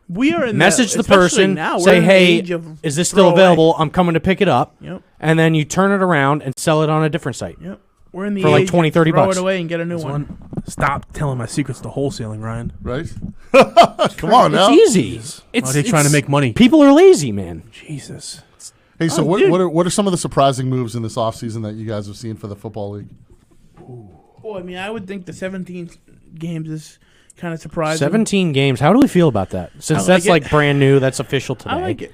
We are in Message the especially person, now, we're say, in the hey, age of is this still throwaway. available? I'm coming to pick it up. Yep. And then you turn it around and sell it on a different site. Yep. We're in the For like age 20, of 30 throw bucks. it away and get a new one. Stop telling my secrets to wholesaling, Ryan. Right? Come on now. It's easy. Are they trying to make money? People are lazy, man. Jesus. Hey, so dude. what are some of the surprising moves in this offseason that you guys have seen for the football league? Well, I mean, I would think the 17 games is kind of surprising. 17 games. How do we feel about that? Since I like that's it. like brand new, that's official today. I like it.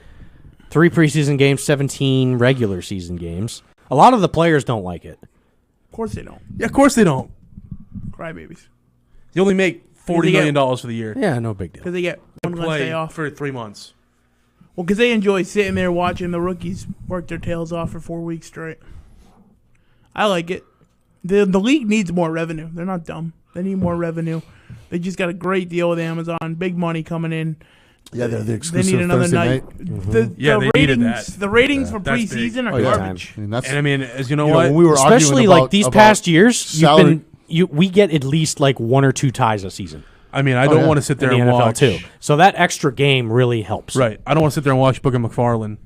3 preseason games, 17 regular season games. A lot of the players don't like it. Of course they don't. Yeah, of course they don't. Crybabies. You only make $40 They get- million for the year. Yeah, no big deal. Because they get one less Play day off. for 3 months. Well, because they enjoy sitting there watching the rookies work their tails off for 4 weeks straight. I like it. The league needs more revenue. They're not dumb. They need more revenue. They just got a great deal with Amazon. Big money coming in. Yeah, they're the They exclusive need another Thursday night. night. Yeah, the they needed ratings, that. The ratings for That's big. preseason Oh, are yeah. garbage. I mean, that's, And I mean, as you know you know, what? when we were Especially arguing like about, these about past years, salary, we get at least like 1 or 2 ties a season I mean, I don't yeah. want to sit there in the and NFL watch. too. So that extra game really helps. Right. I don't want to sit there and watch Booker McFarland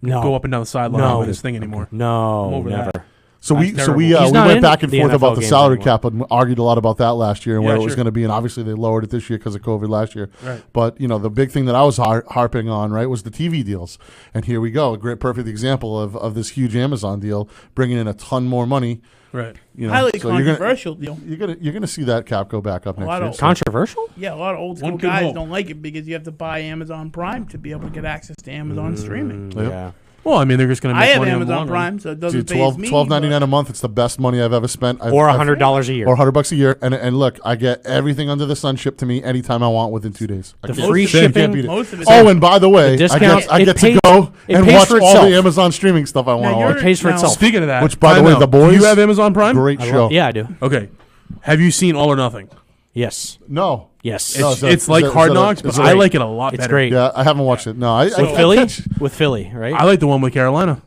No. go up and down the sideline No. with his thing anymore. No, I'm over never. that. So we That's so we terrible. He's we not went in back and the forth NFL about the games salary anymore. cap and argued a lot about that last year and Yeah, where it was sure. going to be. And obviously they lowered it this year because of COVID last year. Right. But you know the big thing that I was harping on, right, was the TV deals. And here we go, a great perfect example of this huge Amazon deal bringing in a ton more money. Right. You know, Highly so you're controversial deal. gonna see that cap go back up next lot year. of- So- Controversial? Yeah, a lot of old school One could guys hope. don't like it because you have to buy Amazon Prime to be able to get access to Amazon streaming. Yep. Yeah. Well, I mean, they're just going to I make have money on the Amazon long run. Prime, so it doesn't Dude, phase me. $12.99 a month. It's the best money I've ever spent. Or $100 a year. Or $100 a year. And look, I get everything under the sun shipped to me anytime I want within 2 days. I The can't- free can't shipping- beat it. Most of it's Oh, and by the way, The I discount- get it to pays- go it and pays watch for all the itself. Amazon streaming stuff I want to you're- watch. It pays for Now- itself. Speaking of that, Which, by the time way, out. The Boys- Do you have Amazon Prime? Great I show. love- yeah, I do. Okay. Have you seen All or Nothing? Yes. No. Yes. No, It's, so- it's like is Hard it a- Knocks, is but it I a- like it a lot It's better. great. Yeah, I haven't watched it. No, I With I Philly? catch- With Philly, right? I like the one with Carolina.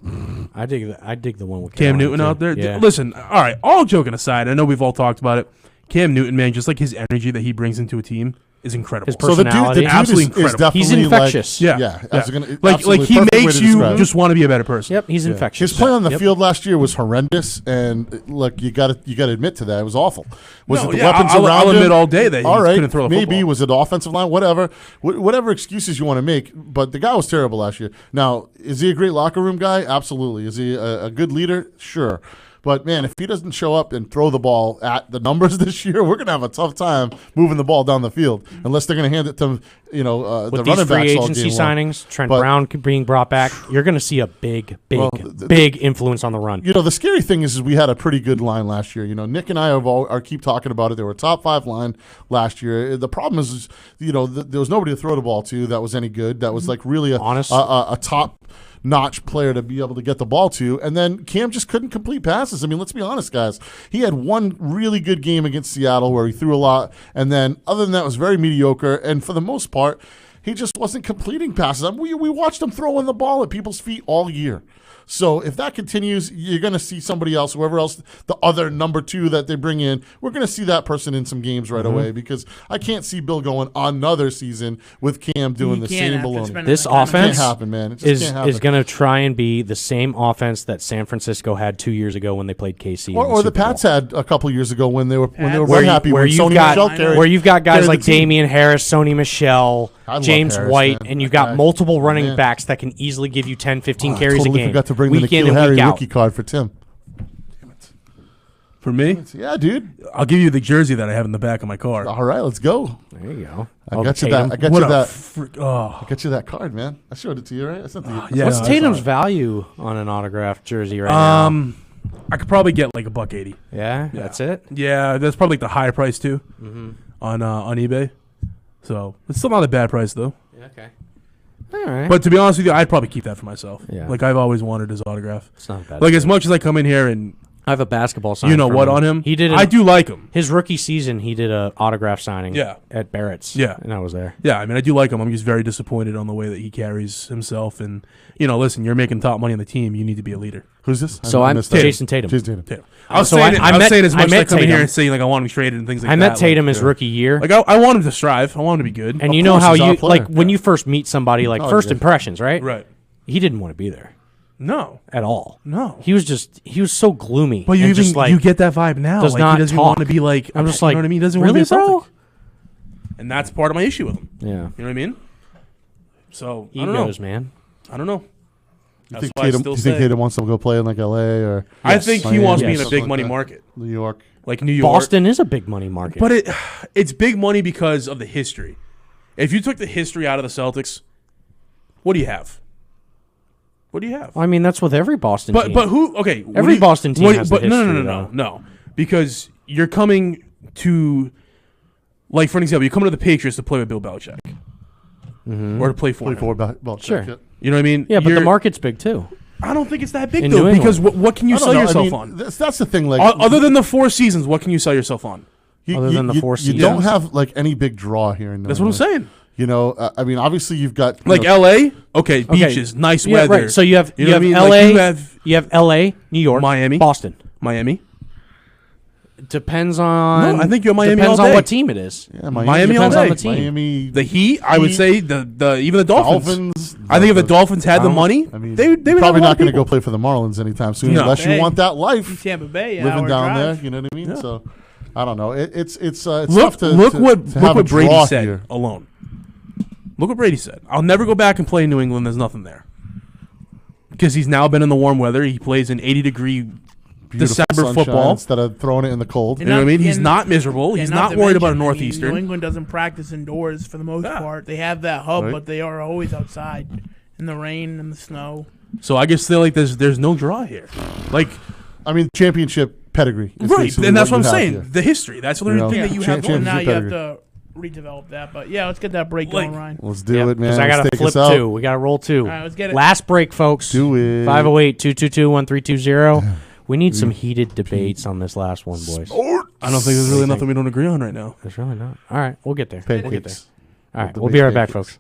I dig the one with Cam Carolina, Newton too. out there. Yeah. Listen, all right, all joking aside, I know we've all talked about it. Cam Newton, man, just like his energy that he brings into a team is incredible. His So the dude personality. Absolutely is incredible. definitely He's infectious. yeah, Yeah, that's gonna- like absolutely he perfect way makes to you describe it. just want to be a better person. Yep, he's Yeah. infectious. His play on the Yep. field last year was horrendous, and look, you got to admit to that it was awful. Was No, it the yeah, weapons I'll around him? admit all day that he all right, couldn't throw the maybe football. was it offensive line, whatever, whatever excuses you want to make. But the guy was terrible last year. Now, is he a great locker room guy? Absolutely. Is he a good leader? Sure. But, man, if he doesn't show up and throw the ball at the numbers this year, we're going to have a tough time moving the ball down the field unless they're going to hand it to, the With running these backs free all agency game long. signings, Trent But- Brown being brought back, you're going to see a big influence on the run. You know, the scary thing is we had a pretty good line last year. You know, Nick and I are keep talking about it. They were a top 5 line last year. The problem is, there was nobody to throw the ball to that was any good. That was like really Honest. a top notch player to be able to get the ball to. And then Cam just couldn't complete passes. I mean, let's be honest, guys. He had one really good game against Seattle where he threw a lot. And then other than that, it was very mediocre. And for the most part, he just wasn't completing passes. I mean, we watched him throwing the ball at people's feet all year. So if that continues, you're going to see somebody else, whoever else, the other number 2 that they bring in, we're going to see that person in some games right away because I can't see Bill going another season with Cam doing the same baloney. This It can't offense happen, man. It just can't happen. is going to try and be the same offense that San Francisco had 2 years ago when they played KC. Or in the Super Bowl. Pats had a couple years ago when they were Where very happy where when you've Sony got Michel carried. where you've got guys carried like the team. Damian Harris, Sony Michel, I love James Harris, White, man. and you've That got guy. multiple running Man. backs that can easily give you 10, 15 I carries totally a game. forgot to bring the week in N'Keal and Harry week out. rookie card for Tim. For me, Yeah, dude. I'll give you the jersey that I have in the back of my car. All right, let's go. There you go. I Oh, got you Tatum. that. I got What you a that. oh, I got you that card, man. I showed it to you, right? I sent it to you. yeah. What's I Tatum's saw it. value on an autographed jersey right now? I could probably get like $180. Yeah, that's it. Yeah, that's probably like the high price too on eBay. So it's still not a bad price though. Okay. All right. But to be honest with you, I'd probably keep that for myself. Yeah. Like I've always wanted his autograph. it's not bad. Like as much as I come in here and I have a basketball sign. You know from what on him? He did. I do like him. His rookie season, he did a autograph signing. Yeah. At Barrett's. Yeah. And I was there. Yeah, I mean, I do like him. I'm just very disappointed on the way that he carries himself. And, listen, you're making top money on the team. You need to be a leader. Who's this? So I'm missed that. Jason Tatum. Jason Tatum. I was So saying, I I was met- saying as I much as I met come in here Tatum. and saying, like, I want him traded and things like that. I met Tatum his yeah. rookie year. Like, I want him to strive. I want him to be good. And Of you know course, how he's our you, player. like, when you first meet somebody, like, Oh, first yeah. impressions, right? Right. He didn't want to be there No. at all. No. He was so gloomy. But you and just, like, you get that vibe now. does Like, not he doesn't talk. want to be like, I'm just you like, know what I mean? He doesn't really, want to be a bro? Celtic. And that's part of my issue with him. Yeah. You know what I mean? So, I don't know. Egos, man. I don't know. You That's think why I Tatum, still do you think say. Tatum wants to go play in like L.A. or I think he wants to be in a Something big money like that. market. New York? Like New York. Boston is a big money market. But it's big money because of the history. If you took the history out of the Celtics, what do you have? What do you have? I mean, that's with every Boston team. But who? Okay, what Every do you- Boston team what- has but the no, history, no, because you're coming to, like, for an example, you're coming to the Patriots to play with Bill Belichick, or to play for Play him. for Belichick. Sure. Yeah. You know what I mean? Yeah, but the You're- market's big too. I don't think it's that big In though. New England. Because what can you I don't sell know. yourself I mean, on? That's the thing. Like, Other than the 4 seasons, what can you sell yourself on? Other than the 4 you seasons. don't have like any big draw here in New That's what I'm England. saying. You know, I mean, obviously you've got Like L.A. Okay, beaches, nice Yeah, weather. right. So you have know what I mean? L.A. Like, you have L.A., New York, Miami. Boston. Miami. Depends on. No, I think you have Miami Depends all on day. what team it is. yeah, Miami all Depends on day. the team. Miami, The Heat, I would Heat, say the even the Dolphins. Dolphins. I think if the Dolphins had the money, I mean, they would you're have probably a lot not of going to people. go play for the Marlins anytime soon, No. unless you Hey. want that In life Tampa Bay, an living hour down drive. there. You know what I mean? Yeah. So I don't know. It's Look, tough to look to, what to look have what a Brady draw said here. alone. Look what Brady said. I'll never go back and play in New England. There's nothing there because he's now been in the warm weather. He plays in 80-degree Beautiful December sunshine football. instead of throwing it in the cold. You know what I mean? He's And- not miserable. He's And not to worried about a mention, I mean, northeastern. New England doesn't practice indoors for the most Yeah. part. They have that hub, Right. but they are always outside in the rain and the snow. So I just feel like there's no draw here. Like I mean, championship pedigree. is right, basically and that's what I'm you have saying. here. The history. That's the only You know, thing yeah. that you Champ- have So going. now you Championship have to redevelop that. But yeah, let's get that break Like- going, Ryan. Let's do it, man. Because I got Let's to take flip us out. 2. We got to roll 2. All right, let's get it. Last break, folks. Do it. 508-222-1320. We need some heated debates on this last one, boys. I don't think there's really nothing we don't agree on right now. There's really not. All right, we'll get there. We'll get there. Pancakes. All right, The we'll be right back, pancakes. folks.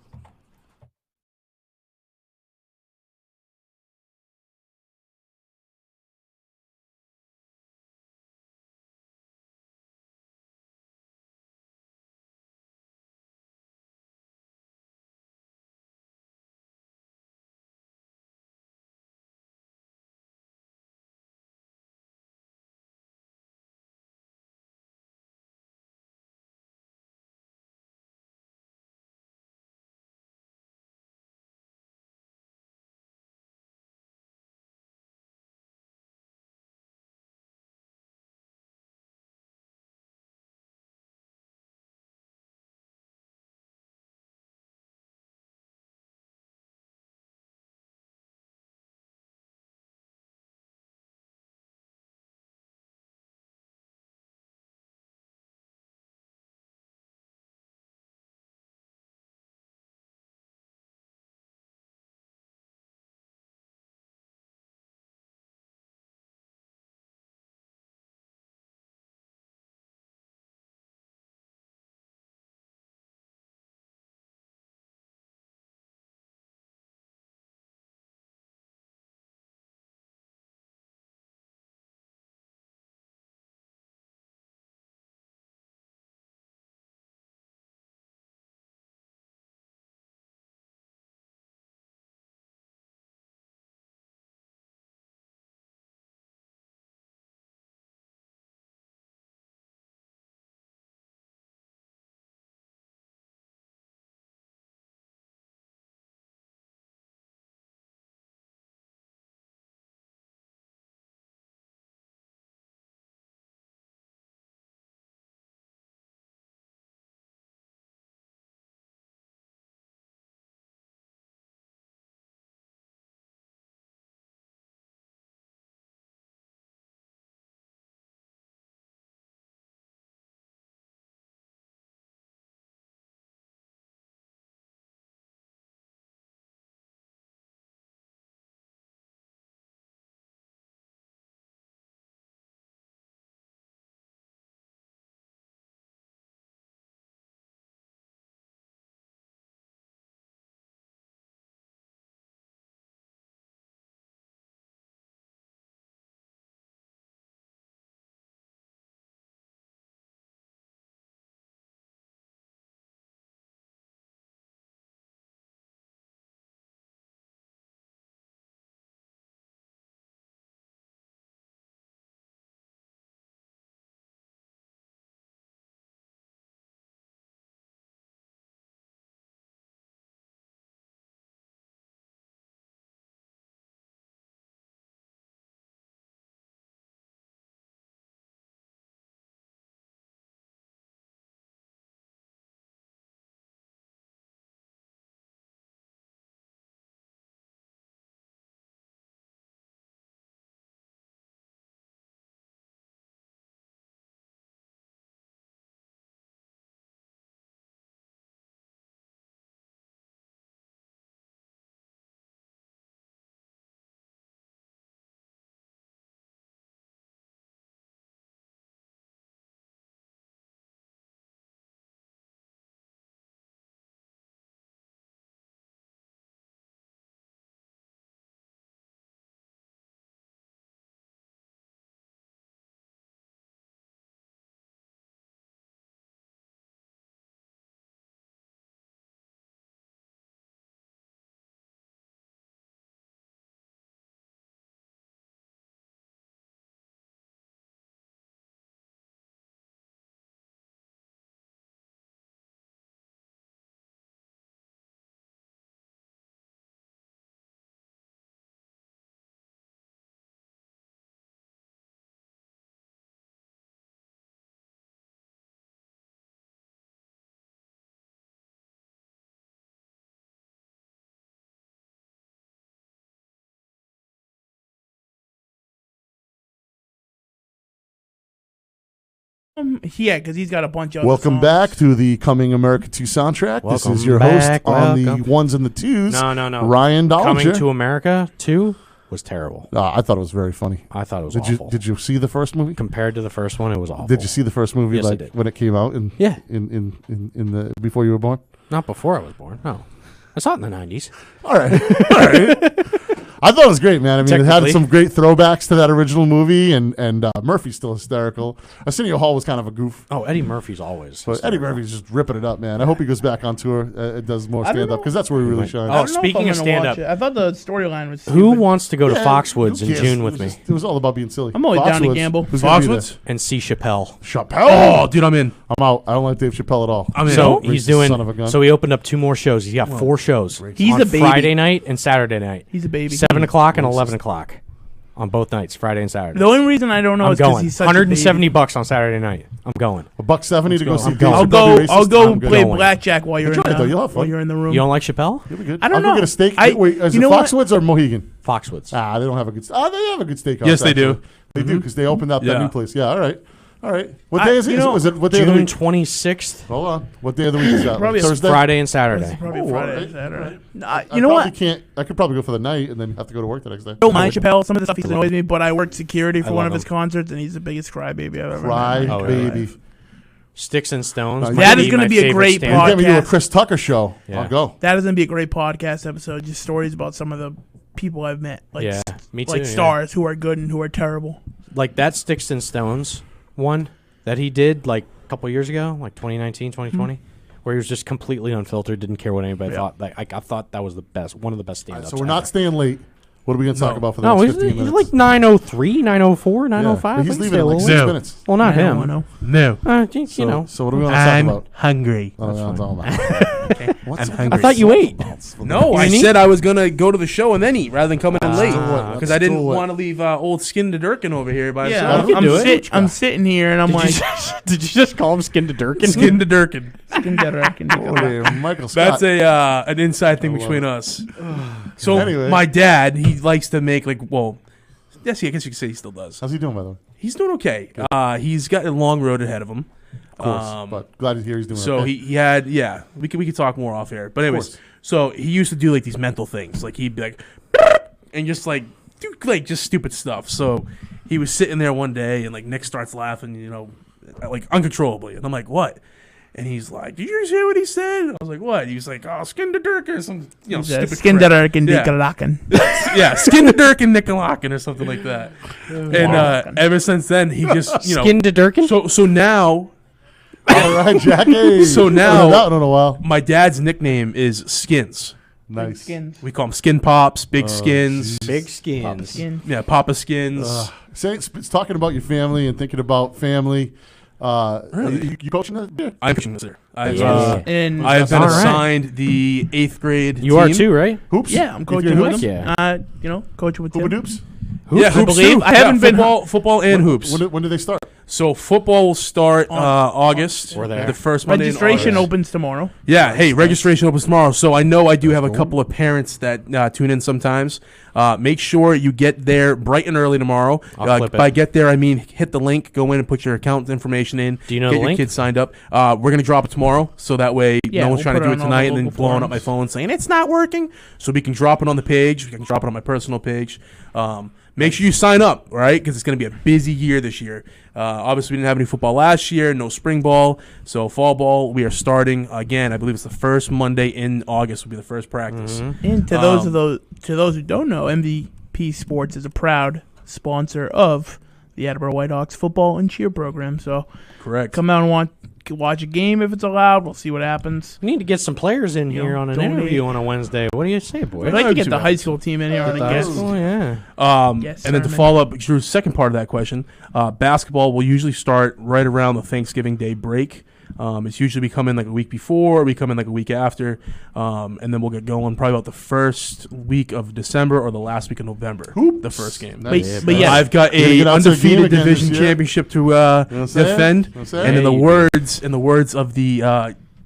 Yeah, because he's got a bunch of other Welcome songs. back to the Coming America 2 soundtrack. This Welcome is your back, host on welcome. the ones and the twos. No. Ryan Dollinger. Coming to America 2 was terrible. I thought it was very funny. I thought it was Did awful. Did you see the first movie? Compared to the first one, it was awful. Did you see the first movie Yes, I like did. when it came out? Yeah. In the before you were born. Not before I was born. No. I saw it in the 90s. All right. I thought it was great, man. I mean, it had Technically. some great throwbacks to that original movie, and Murphy's still hysterical. Arsenio Hall was kind of a goof, Oh, Eddie Murphy's always. but Eddie hysterical. Murphy's just ripping it up, man. I hope he goes back on tour. It does more I don't stand up know. because that's where he really shines. Oh, I don't know if speaking I'm of gonna stand-up, watch it. I thought the storyline was Who stupid. wants to go to Yeah, Foxwoods who in cares? June It with was me just- it was all about being silly. I'm always down to Foxwoods. gamble. Who's gonna be there? Foxwoods? and see Chappelle? Chappelle. Oh, dude, I'm in. I'm out. I don't like Dave Chappelle at all. I'm in. So Racist he's doing. son of a gun. So he opened up 2 more shows. He's got 4 shows. He's on a baby. Friday night and Saturday night. He's a baby. 7 o'clock and 11 o'clock on both nights, Friday and Saturday. The only reason I don't know I'm is because going. he's such $170 a baby. bucks on Saturday night. I'm going. $170 to go see I'm Dave going. I'll Chappelle go. be racist. I'll go I'm good. play Going. blackjack while you're Enjoy it, though. in You'll have fun. while you're in the room. You don't like Chappelle? You'll be good. I don't I'll go know. get a steak. I- Wait, is you it know what? Foxwoods or Mohegan? Foxwoods. They don't have a good. They have a good steakhouse. Yes, they do. actually. They do because they opened up that Yeah. new place. Yeah. All right. What day is it? you know, Is it what day of the June week? 26th, Hold on. What day of the week is that? Probably Like Thursday. Friday and It's Saturday. probably Oh, Friday, alright. Saturday. I You know probably what? Can't. I could probably go for the night and then have to go to work the next day. I don't mind Chappelle. Some of the stuff he annoys me, but I worked security for I one love of his him. concerts, and he's the biggest crybaby I've ever Cry, met. Oh, really? baby. Sticks and Stones. That might is gonna my be a favorite great stand-up. podcast. Get me to a Chris Tucker show. Yeah. I'll go. That is gonna be a great podcast episode. Just stories about some of the people I've met, like Yeah, me too. like yeah. stars who are good and who are terrible. Like that Sticks and Stones one that he did like a couple years ago, like 2019, 2020, where he was just completely unfiltered, didn't care what anybody thought. Like I thought that was the best, one of the best stand-ups. So we're not staying late. What are we going to talk about for the No, next he's 15 minutes? like 9:03, 9:04, 9:05. He's We can leaving stay in a like little 6 late. minutes. Well, not I don't him. know. No. You know. So what do we want to talk I'm about? hungry. Oh, yeah, I'm talking about. What's I'm hungry. I thought you ate. No, I didn't eat? said I was going to go to the show and then eat rather than coming in late. do it. Because Let's I didn't do it. want to leave old Skin to Durkin over here by Yeah, himself. can do it. I'm sitting here and I'm like, Did you just call him Skin to Durkin? Skin to Durkin. "Skin that I can do it." Holy Michael Scott. That's an inside thing between us. So Anyway. my dad, he likes to make yes, I guess you could say he still does. How's he doing, by the way? He's doing okay. He's got a long road ahead of him. Of course. But glad to hear he's doing So okay. he had we could talk more off air. But anyways, course. so he used to do like these mental things. Like he'd be like and just like do like just stupid stuff. So he was sitting there one day and like Nick starts laughing, like uncontrollably. And I'm like, "What?" And he's like, "Did you just hear what he said?" I was like, "What?" He was like, "Oh, Skin to Dirk or some stupid Skin crap." that I can do Yeah. it. Yeah, Skin to Dirk and Nicolakin or something like that. And ever since then, he just Skin to Durkin? So now All right, Jackie. So now- I haven't done that in a while. my dad's nickname is Skins. Nice. Skins. We call him Skin Pops, Big Skins. Big Skins. Skin. Yeah, Papa Skins. It's talking about your family and thinking about family. You coaching that? Yeah. I'm coaching this year. I've And I've been All right. assigned the 8th grade. You are team. too, right? Hoops? yeah, I'm If coaching you're with hoops? him. Yeah. Coaching with Hoopa him. doops? Yeah, I hoops believe. too. I haven't been- football and hoops. When do they start? So football will start August. We're there. The first Monday in Registration August. opens tomorrow. Yeah, hey, registration opens tomorrow. So I know I do have a couple of parents that tune in sometimes. Make sure you get there bright and early tomorrow. I'll flip it. By get there, I mean hit the link, go in and put your account information in. Do you know get the your link? kids signed up. We're going to drop it tomorrow, so that way Yeah, no one's we'll trying to put do it it on all tonight the and then local blowing up my forums. phone saying it's not working. So we can drop it on the page. We can drop it on my personal page. Make sure you sign up, all right? Because it's going to be a busy year this year. Obviously, we didn't have any football last year, no spring ball. So fall ball, we are starting again. I believe it's the first Monday in August will be the first practice. And to those who don't know, MVP Sports is a proud sponsor of the Attleboro Whitehawks football and cheer program. So Correct. come out and watch a game if it's allowed. We'll see what happens. We need to get some players in You here know, on an donate. interview on a Wednesday. What do you say, boy? I'd like to get the high school team in here on a guest. Oh, yeah. Yes, and then to Sermon. follow up Drew's second part of that question, basketball will usually start right around the Thanksgiving Day break. It's usually we come in like a week before, we come in like a week after, and then we'll get going probably about the first week of December or the last week of November. Hoops. The first game. Nice. But yeah, I've got You gotta a get out to the game undefeated again division this year. championship to what I'm saying? defend, You know what I'm saying? and in the Yeah, you words of the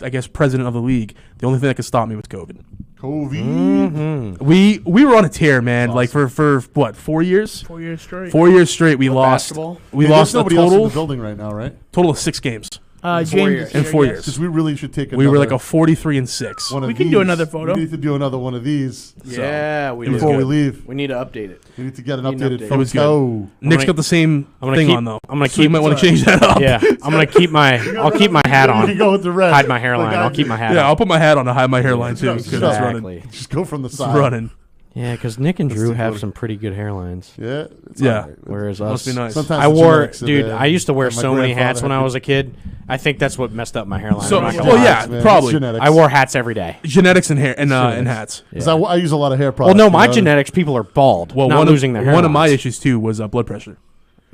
I guess president of the league, the only thing that could stop me was COVID. Kobe. We were on a tear, man. Like for what, 4 years? 4 years straight. 4 years straight. We lost. basketball? We Hey, lost there's a nobody else in the total building right now, right? of 6 games. James years. In 4 years. Because we really should take. We were like another a 43-6. one of We can these. do another photo. We need to do another one of these Yeah, we before we good. leave. We need to update it. We need to get an Need an updated update. photo. It was good. Nick's gonna- got the same I'm gonna thing keep- on though. I'm gonna So you keep- might want to change that up. Yeah, I'm gonna keep my. I'll keep my hat You on. can go with the red. Hide my hairline. I'll keep my hat Yeah, on. I'll put my hat on to hide my hairline too. Yeah, Because it's running. Exactly. Just go from the It's side. running. Yeah, because Nick and Drew the have photo. some pretty good hairlines. Yeah. It's Yeah. all right. Whereas Must us, be nice. Sometimes I the wore, genetics are dude. there. I used to wear And my so many grandfather hats when had I to- was a kid. I think that's what messed up my hairline. So- I'm not gonna well, lie. yeah, Man, it's probably. genetics. I wore hats every day. Genetics and hair and hats. 'Cause I use a lot of hair Well, products. no, you my know? genetics, people are bald. Well, not one losing their hair. of my issues too was blood pressure.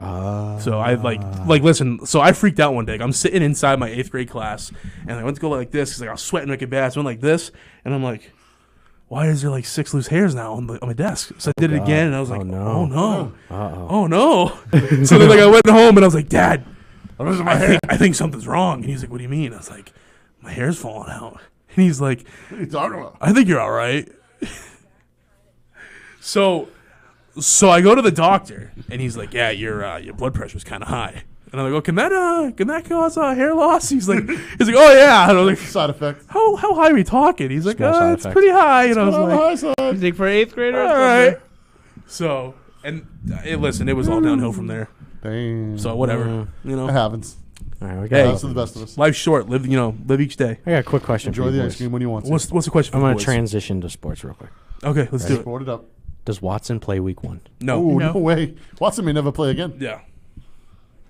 So I listen. So I freaked out one day. I'm sitting inside my 8th grade class, and I went to go like this because I was sweating like a bad. So I went like this, and I'm like, why is there like 6 loose hairs now on my desk? So I did it again, and I was like, no. oh no. So then I went home and I was like, Dad, I think something's wrong. And he's like, what do you mean? I was like, my hair's falling out. And he's like, What are you talking about? I think you're all right. So I go to the doctor, and he's like, yeah, your blood pressure's kind of high. And I'm like, oh, can that cause hair loss? He's like, oh yeah. And I was like, Side effect. how high are we talking? He's like, Small side it's effect. pretty high. And I was On the like, high side. You think for 8th graders? all right. So listen, it was all downhill from there. Damn. So whatever, It you know, happens. All right, we Hey. got. That's for the best of us. life's short. Live each day. I got a quick question Enjoy for you the boys. ice cream when you want to. What's the question for I'm the going boys? to transition to sports real quick. Okay, let's do it. Board it up. Does Watson play week 1? No. Oh, No. no way. Watson may never play again. Yeah.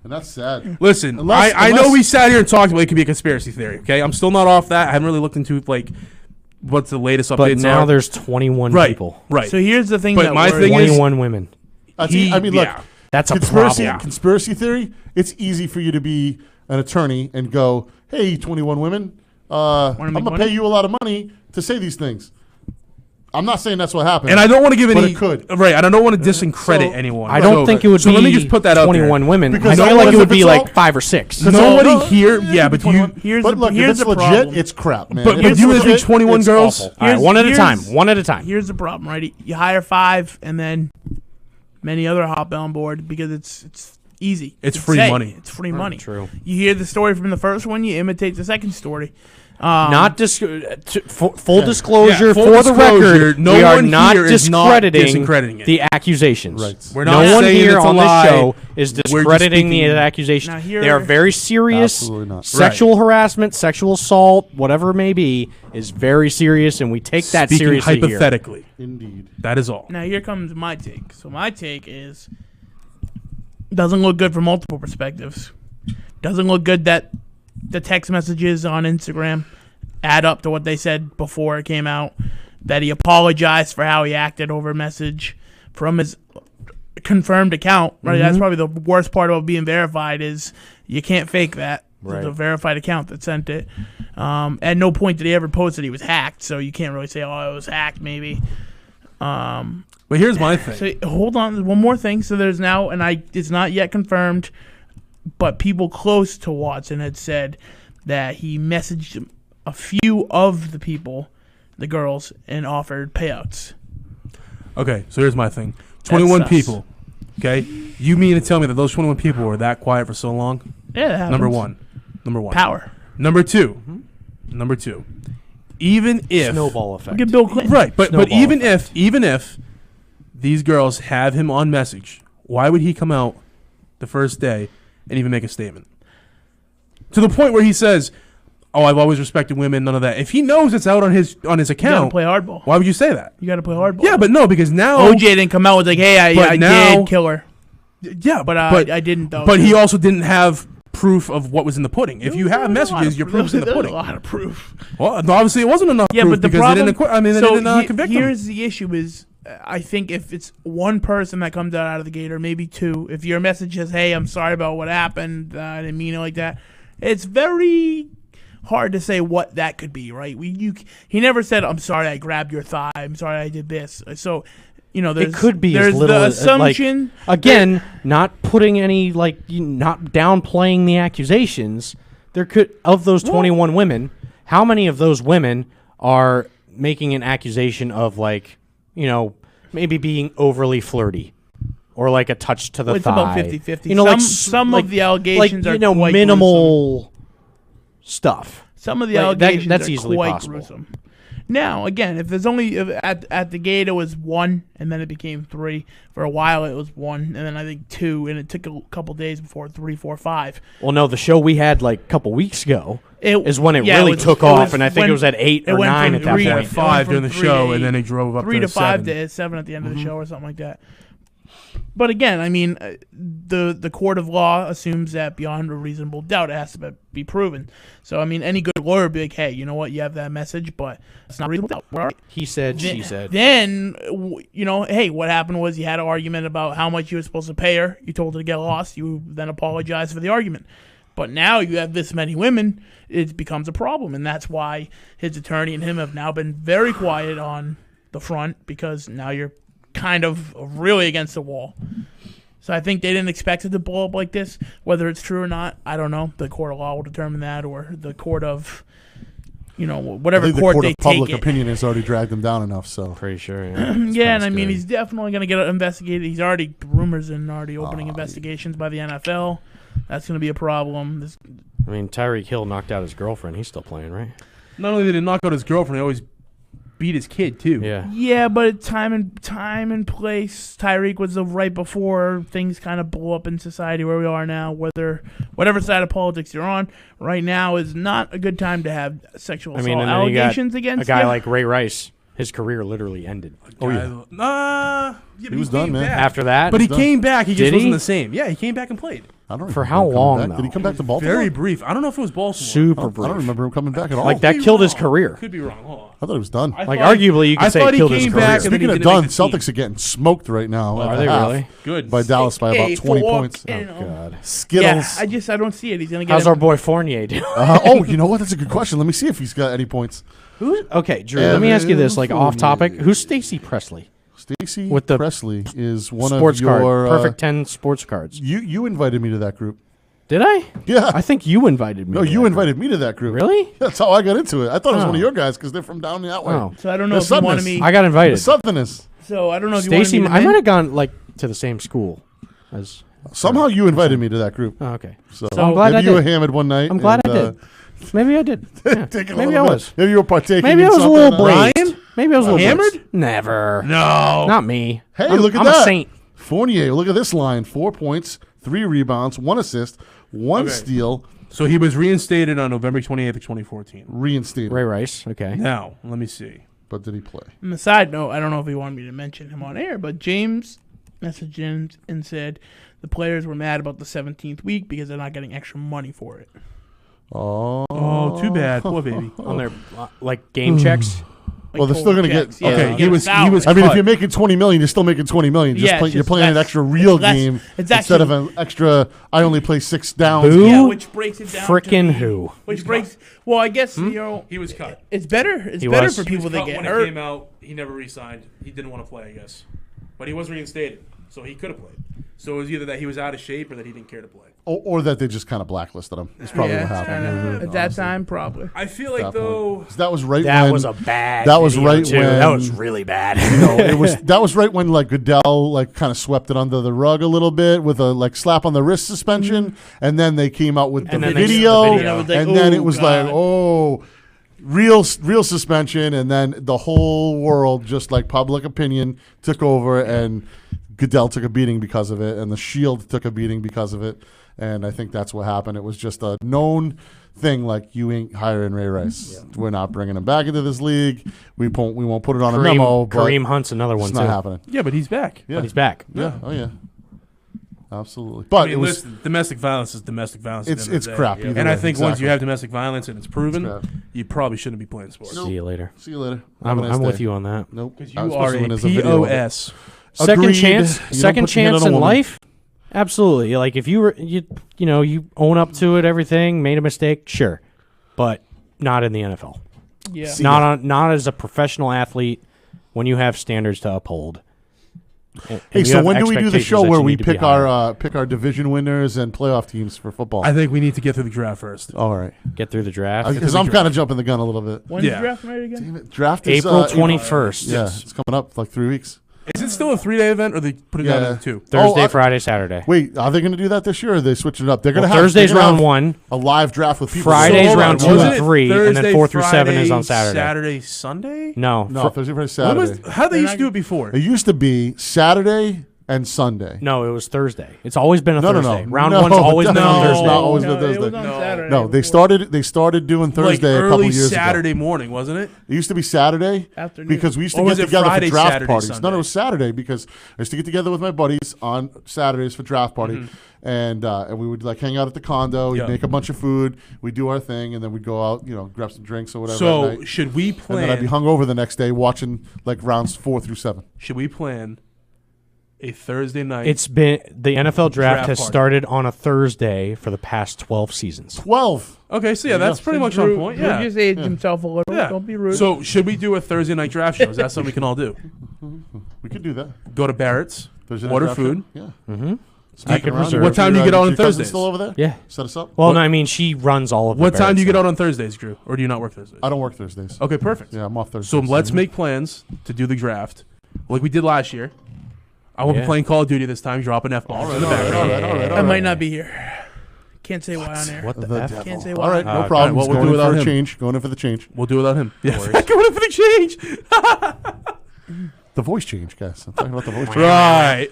And that's sad. Listen, Unless- I know unless- we sat here and talked about it could be a conspiracy theory. Okay, I'm still not off that. I haven't really looked into like what's the latest updates. But now are. there's 21 right, people. right. So here's the thing But that my worries thing is- 21 women. I mean, look, yeah. That's a conspiracy problem. conspiracy theory. It's easy for you to be an attorney and go, "Hey, 21 women, I'm make gonna money? pay you a lot of money to say these things." I'm not saying that's what happened, And I don't want to give but any it could. right. And I don't want to discredit So- anyone. I don't think it would so be let me just put that out 21 there. women. Because I feel I like was- it would if be it's like all- 5 or 6. Nobody here. Yeah, but you. Here's But look, if here's it's the legit, problem. it's crap, man. But If you it's would think legit, 21 it's girls? awful. All right, one at a time. here's- One at a time. Here's the problem, right? You hire 5, and then many other hop on board because it's easy. It's to free say. money. It's free money. True. You hear the story from the first one, you imitate the second story. Not full disclosure Yeah, full for the disclosure, record. no we are one not here is not discrediting it. the accusations. Right. We're No not one saying here it's a on lie. this show is just discrediting the speaking- accusations. Now here- They are very serious. Absolutely not. Sexual harassment, sexual assault, whatever it may be, is very serious, and we take that Speaking seriously here. hypothetically, Indeed. that is all. Now here comes my take. So my take is doesn't look good from multiple perspectives. Doesn't look good that the text messages on Instagram add up to what they said before it came out. That he apologized for how he acted over a message from his confirmed account. Right, that's probably the worst part about being verified is you can't fake that. Right. It's a verified account that sent it. At no point did he ever post that he was hacked, so you can't really say, "Oh, it was hacked." Maybe. But here's my thing. So hold on, one more thing. So there's now, and it's not yet confirmed, but people close to Watson had said that he messaged a few of the people, the girls, and offered payouts. Okay, so here's my thing. 21 sus. people. Okay, you mean to tell me that those 21 people were that quiet for so long? Yeah, that happens. Number one. Power. Number two. Even if Snowball effect. Look at Bill Clinton. right, but Snowball even if these girls have him on message, why would he come out the first day and even make a statement? To the point where he says, "Oh, I've always respected women, none of that." If he knows it's out on his You gotta account, play hardball. why would you say that? You gotta play hardball. Yeah, but no, because now OJ didn't come out with like, "Hey, But I now- did kill her," yeah, but I didn't though. But he also didn't have proof of what was in the pudding. If you have messages, your proof's in the There's pudding. a lot of proof. Well, obviously it wasn't enough Yeah, proof but the because problem. they didn't. They didn't convict him. Here's the issue: is I think if it's one person that comes out of the gate, or maybe two, if your message says, "Hey, I'm sorry about what happened. I didn't mean it like that," it's very hard to say what that could be, right? He never said, "I'm sorry, I grabbed your thigh. I'm sorry, I did this." So, It could be there's as little the as assumption. again, not putting any not downplaying the accusations. There could of those 21 women, how many of those women are making an accusation of like, maybe being overly flirty. Or like a touch to the thigh. It's about 50-50. Some of the allegations are quite minimal gruesome. Stuff. Some of the allegations that's are easily quite possible. gruesome. Now, again, if there's only at the gate it was 1, and then it became 3. For a while it was 1, and then I think 2, and it took a couple days before 3, 4, 5. Well, no, the show we had like a couple weeks ago is when it took it off, was and I think it was at 8 or 9 at that We point. had 5 during the 3 show, to and then they drove up 3 to to 5 7. to 7 at the end of the show or something like that. But again, I mean, the court of law assumes that beyond a reasonable doubt it has to be proven. So, I mean, any good lawyer would be like, hey, you know what? You have that message, but it's not reasonable doubt. We're all right. He said, she said. Then, hey, what happened was you had an argument about how much you were supposed to pay her. You told her to get lost. You then apologized for the argument. But now you have this many women, it becomes a problem. And that's why his attorney and him have now been very quiet on the front, because now you're kind of really against the wall. So I think they didn't expect it to blow up like this. Whether it's true or not, I don't know. The court of law will determine that, or the court of, whatever I think court the court they of public take opinion has already dragged them down enough. So Pretty sure, yeah. yeah, and I mean, he's definitely going to get investigated. He's already rumors and already opening investigations by the NFL. That's going to be a problem. I mean, Tyreek Hill knocked out his girlfriend. He's still playing, right? Not only did he knock out his girlfriend, he always beat his kid too. Yeah. Yeah, but time and place. Tyreek was right before things kind of blew up in society where we are now. Whatever side of politics you're on, right now is not a good time to have sexual assault allegations against a guy you. like Ray Rice. His career literally ended. Oh yeah. Yeah, he was done, man. After that, but he came back. He just Did wasn't he? the same. Yeah, he came back and played. I don't For remember how him coming long, back. though? Did he come back to Baltimore? Very brief. I don't know if it was Baltimore. Super brief. I don't remember him coming back at all. Like that killed his career. Could be wrong. Hold on. I thought he was done. Like arguably, you could say it killed his career. Back Speaking of and then he done, didn't make the Celtics are getting smoked right now. Are at they the half really? Good. By Dallas by about 20 points. Oh God. Skittles. Yeah, I don't see it. He's gonna get. How's our boy Fournier doing? You know what? That's a good question. Let me see if he's got any points. Okay, Drew. Let me ask you this, like off topic. Who's Stacey Presley? Stacey With the Presley is one sports of your card, perfect 10 sports cards. You invited me to that group. Did I? Yeah. I think you invited me. No, you invited me to that group. Really? That's how I got into it. I thought it was one of Oh. your guys because they're from down that way. Oh. So I don't know if you wanted me. I got The invited. Southerners. So I don't know if you wanted Stacey, me to I might have gone like to the same school as. Somehow you invited me to that group. Oh, okay. So, I'm glad maybe I you were did. hammered one night. I'm glad and, I did. Maybe I did. Yeah. Take a Maybe little I bit. was. Maybe you were partaking. Maybe in I was a something, little blazed. Brian? Maybe I was a little Hammered? blazed. Never. No. Not me. Hey, I'm- look at I'm that. a saint. Fournier, look at this line: 4 points, 3 rebounds, 1 assist, 1 Okay. steal, So he was reinstated on November 28th of 2014. reinstated. Ray Rice. Okay. Now, let me see. But did he play? On a side note, I don't know if he wanted me to mention him on air, but James messaged in and said the players were mad about the 17th week because they're not getting extra money for it. Oh, too bad. Poor baby. On their like game checks. Like Well, they're still total gonna checks. get- Yeah, okay, they he get a was- he salary. was- I mean, if cut. you're making 20 million, you're still making 20 million. Yeah, it's You're just playing an less. extra real It's less. game It's instead of actually- an extra. I only play 6 downs. Who? Yeah, which breaks it down. Frickin' to who? Which breaks. Well, I guess He was cut. it's better. It's He better was. for He was people that cut get when hurt. it came out. He never re-signed. He didn't want to play, I guess. But he was reinstated, so he could have played. So it was either that he was out of shape or that he didn't care to play. Or that they just kind of blacklisted him. That's probably Yeah, what happened. at that time, probably. I feel like, At that though... point. 'Cause that was right That when was a bad. that was video, right too. when- That was really bad. it was that was right when like Goodell like kind of swept it under the rug a little bit with a like slap on the wrist suspension, and then they came out with the And then they showed the video, video. It was like, and then it oh, was God. like real suspension, and then the whole world just like public opinion took over, and Goodell took a beating because of it, and the Shield took a beating because of it, and I think that's what happened. It was just a known thing, like you ain't hiring Ray Rice. We're not bringing him back into this league. We won't put it on a memo. But Kareem Hunt's another one it's too. not happening. Yeah, but he's back. Yeah, But he's back. Yeah. Oh yeah. Absolutely. But I mean, it was listen, domestic violence is domestic violence. at the end of it's the day. crap. And either I way. think once you Exactly. have domestic violence and it's proven, It's crap. you probably shouldn't be playing sports. See you later. See you later. I'm, Have a nice I'm with day. you on that. Nope. Because I you was are supposed to win a as video of it. POS. Second Agreed. chance. You don't Second put your hand chance on a in woman. life. Absolutely. Like if you you own up to it, everything, made a mistake, sure, but not in the NFL. Yeah. Not as a professional athlete when you have standards to uphold. Hey, so when do we do the show where we pick our division winners and playoff teams for football? I think we need to get through the draft first. All right. Get through the draft. Because I'm kind of jumping the gun a little bit. When's the draft made again? Damn it. Draft is April 21st. Yeah, it's coming up like 3 weeks. Is it still a 3-day event, or they put it down into 2? Thursday, Friday, Saturday. Wait, are they going to do that this year, or are they switching it up? They're going to have Thursday's round 1. A live draft with people. Friday's round 2 and 3, Thursday, and then 4 through 7 Friday, is on Saturday. Saturday, Sunday? No, Thursday, Friday, Saturday. How they used to do it before? It used to be Saturday and Sunday. No, it was Thursday. It's always been a Thursday. No. Round No, 1's always been on it's Thursday. not always been It Thursday. was on Saturday. No, they started doing Thursday like a couple early years Saturday ago. morning, wasn't it? It used to be Saturday Afternoon. because we used to Or get was it together Friday, for draft Saturday, parties. Sunday? No, it was Saturday because I used to get together with my buddies on Saturdays for draft party, and we would like hang out at the condo. We'd make a bunch of food. We'd do our thing, and then we'd go out, grab some drinks or whatever. So at night. should we plan? And then I'd be hungover the next day watching like rounds 4 through 7. Should we plan a Thursday night? It's been the NFL draft has party. started on a Thursday for the past 12 seasons. 12. Okay, so yeah, that's pretty much on point. Drew Yeah. just aged himself a little. Yeah. Don't be rude. So should we do a Thursday night draft show? Is that something we can all do? We could do that. Go to Barrett's, Thursday night order draft food. show? Yeah. Mm-hmm. Sneak can around. reserve. What time do you get on Your cousin Thursdays? Still over there? Yeah. Set us up. Well, no, I mean she runs all of. What time do you get out out on Thursdays, Drew? Or do you not work Thursdays? I don't work Thursdays. Okay, perfect. Yeah, I'm off Thursdays. So let's make plans to do the draft like we did last year. I won't be playing Call of Duty this time, dropping F-bombs in the background. I might not be here. Can't say why on air. What the F? Can't say why. All right, no Okay. problem. Well, He's we'll going do in without for a him. change. Going in for the change. We'll do without him. Yeah, worries. going in for the change. The voice change, guys. I'm talking about the voice change. Right.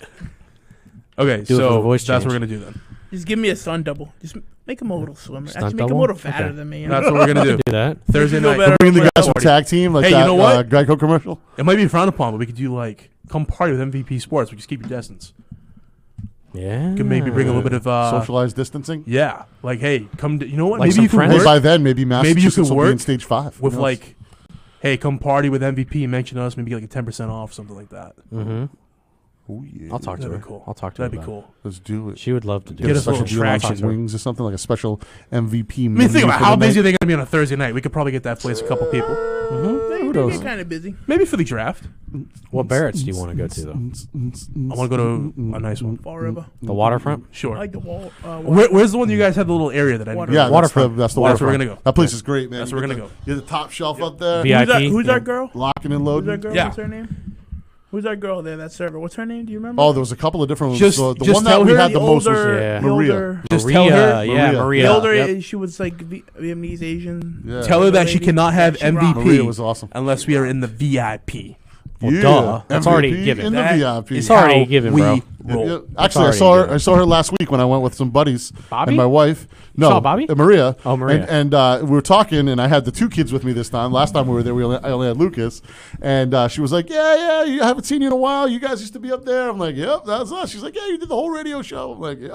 Okay, Do it for the so voice that's what change. we're gonna do then. Just give me a stunt double. Just make him a little slimmer. Stunt Actually, make him double? a little fatter Okay. than me. That's what we're gonna do. Do that. Thursday feel night. better. Bring the guys from Party. tag team like Hey, that you know what? Geico commercial. It might be frowned upon, but we could do like come party with MVP Sports. We just keep your distance. Yeah. Could maybe bring a little bit of Socialized distancing. Yeah, like hey, come. You know what? Like maybe some you could friends? Hey, work by then, maybe Massachusetts could will be work in stage 5. with Who knows? like, hey, come party with MVP. Mention us. Maybe get like a 10% off, something like that. Mm-hmm. Oh, yeah. I'll talk to That'd her. be cool. I'll talk to her. That'd be about cool. Let's do it. it. She would love to do Get Get a us a special little deal on traction. some wings or something, like a special MVP I mean, menu think about for how the busy night. they're gonna be on a Thursday night. We could probably get that place a couple people. Who They're knows? kind of busy. Maybe for the draft. What Barrett's do you want to go to though? I want to go to a nice one. Fall River. The waterfront. Sure. I like the wall. Where's the one you guys had the little area that I Water- didn't Yeah, go? Waterfront. That's the That's where waterfront. we're gonna go. That place is great, man. That's You where we're get gonna the- You have the top shelf up there. VIP. Who's our girl? Locking and Who's loading. our girl? Yeah. What's her name? Who's our girl there? That server. What's her name? Do you remember? Oh, there was a couple of different ones. Just- So the just one tell that we her had the most was Yeah. Maria. Just Maria, tell her. yeah, Maria. Maria. The older, Yep. she was like Vietnamese Asian. Yeah. Tell her that she lady. cannot have Yeah, she rocked. Maria MVP was awesome. unless we are in the VIP. Well, Yeah. duh. That's already MVP given. in the That VIP. It's already How given, we bro. roll. Yeah. Actually, already given. I saw her last week when I went with some buddies Bobby? and my wife. No, saw Bobby? Maria. Oh, Maria. And we were talking, and I had the 2 kids with me this time. Last time we were there, I only had Lucas, and she was like, "Yeah, I haven't seen you in a while. You guys used to be up there." I'm like, "Yep, that's us." She's like, "Yeah, you did the whole radio show." I'm like, "Yep."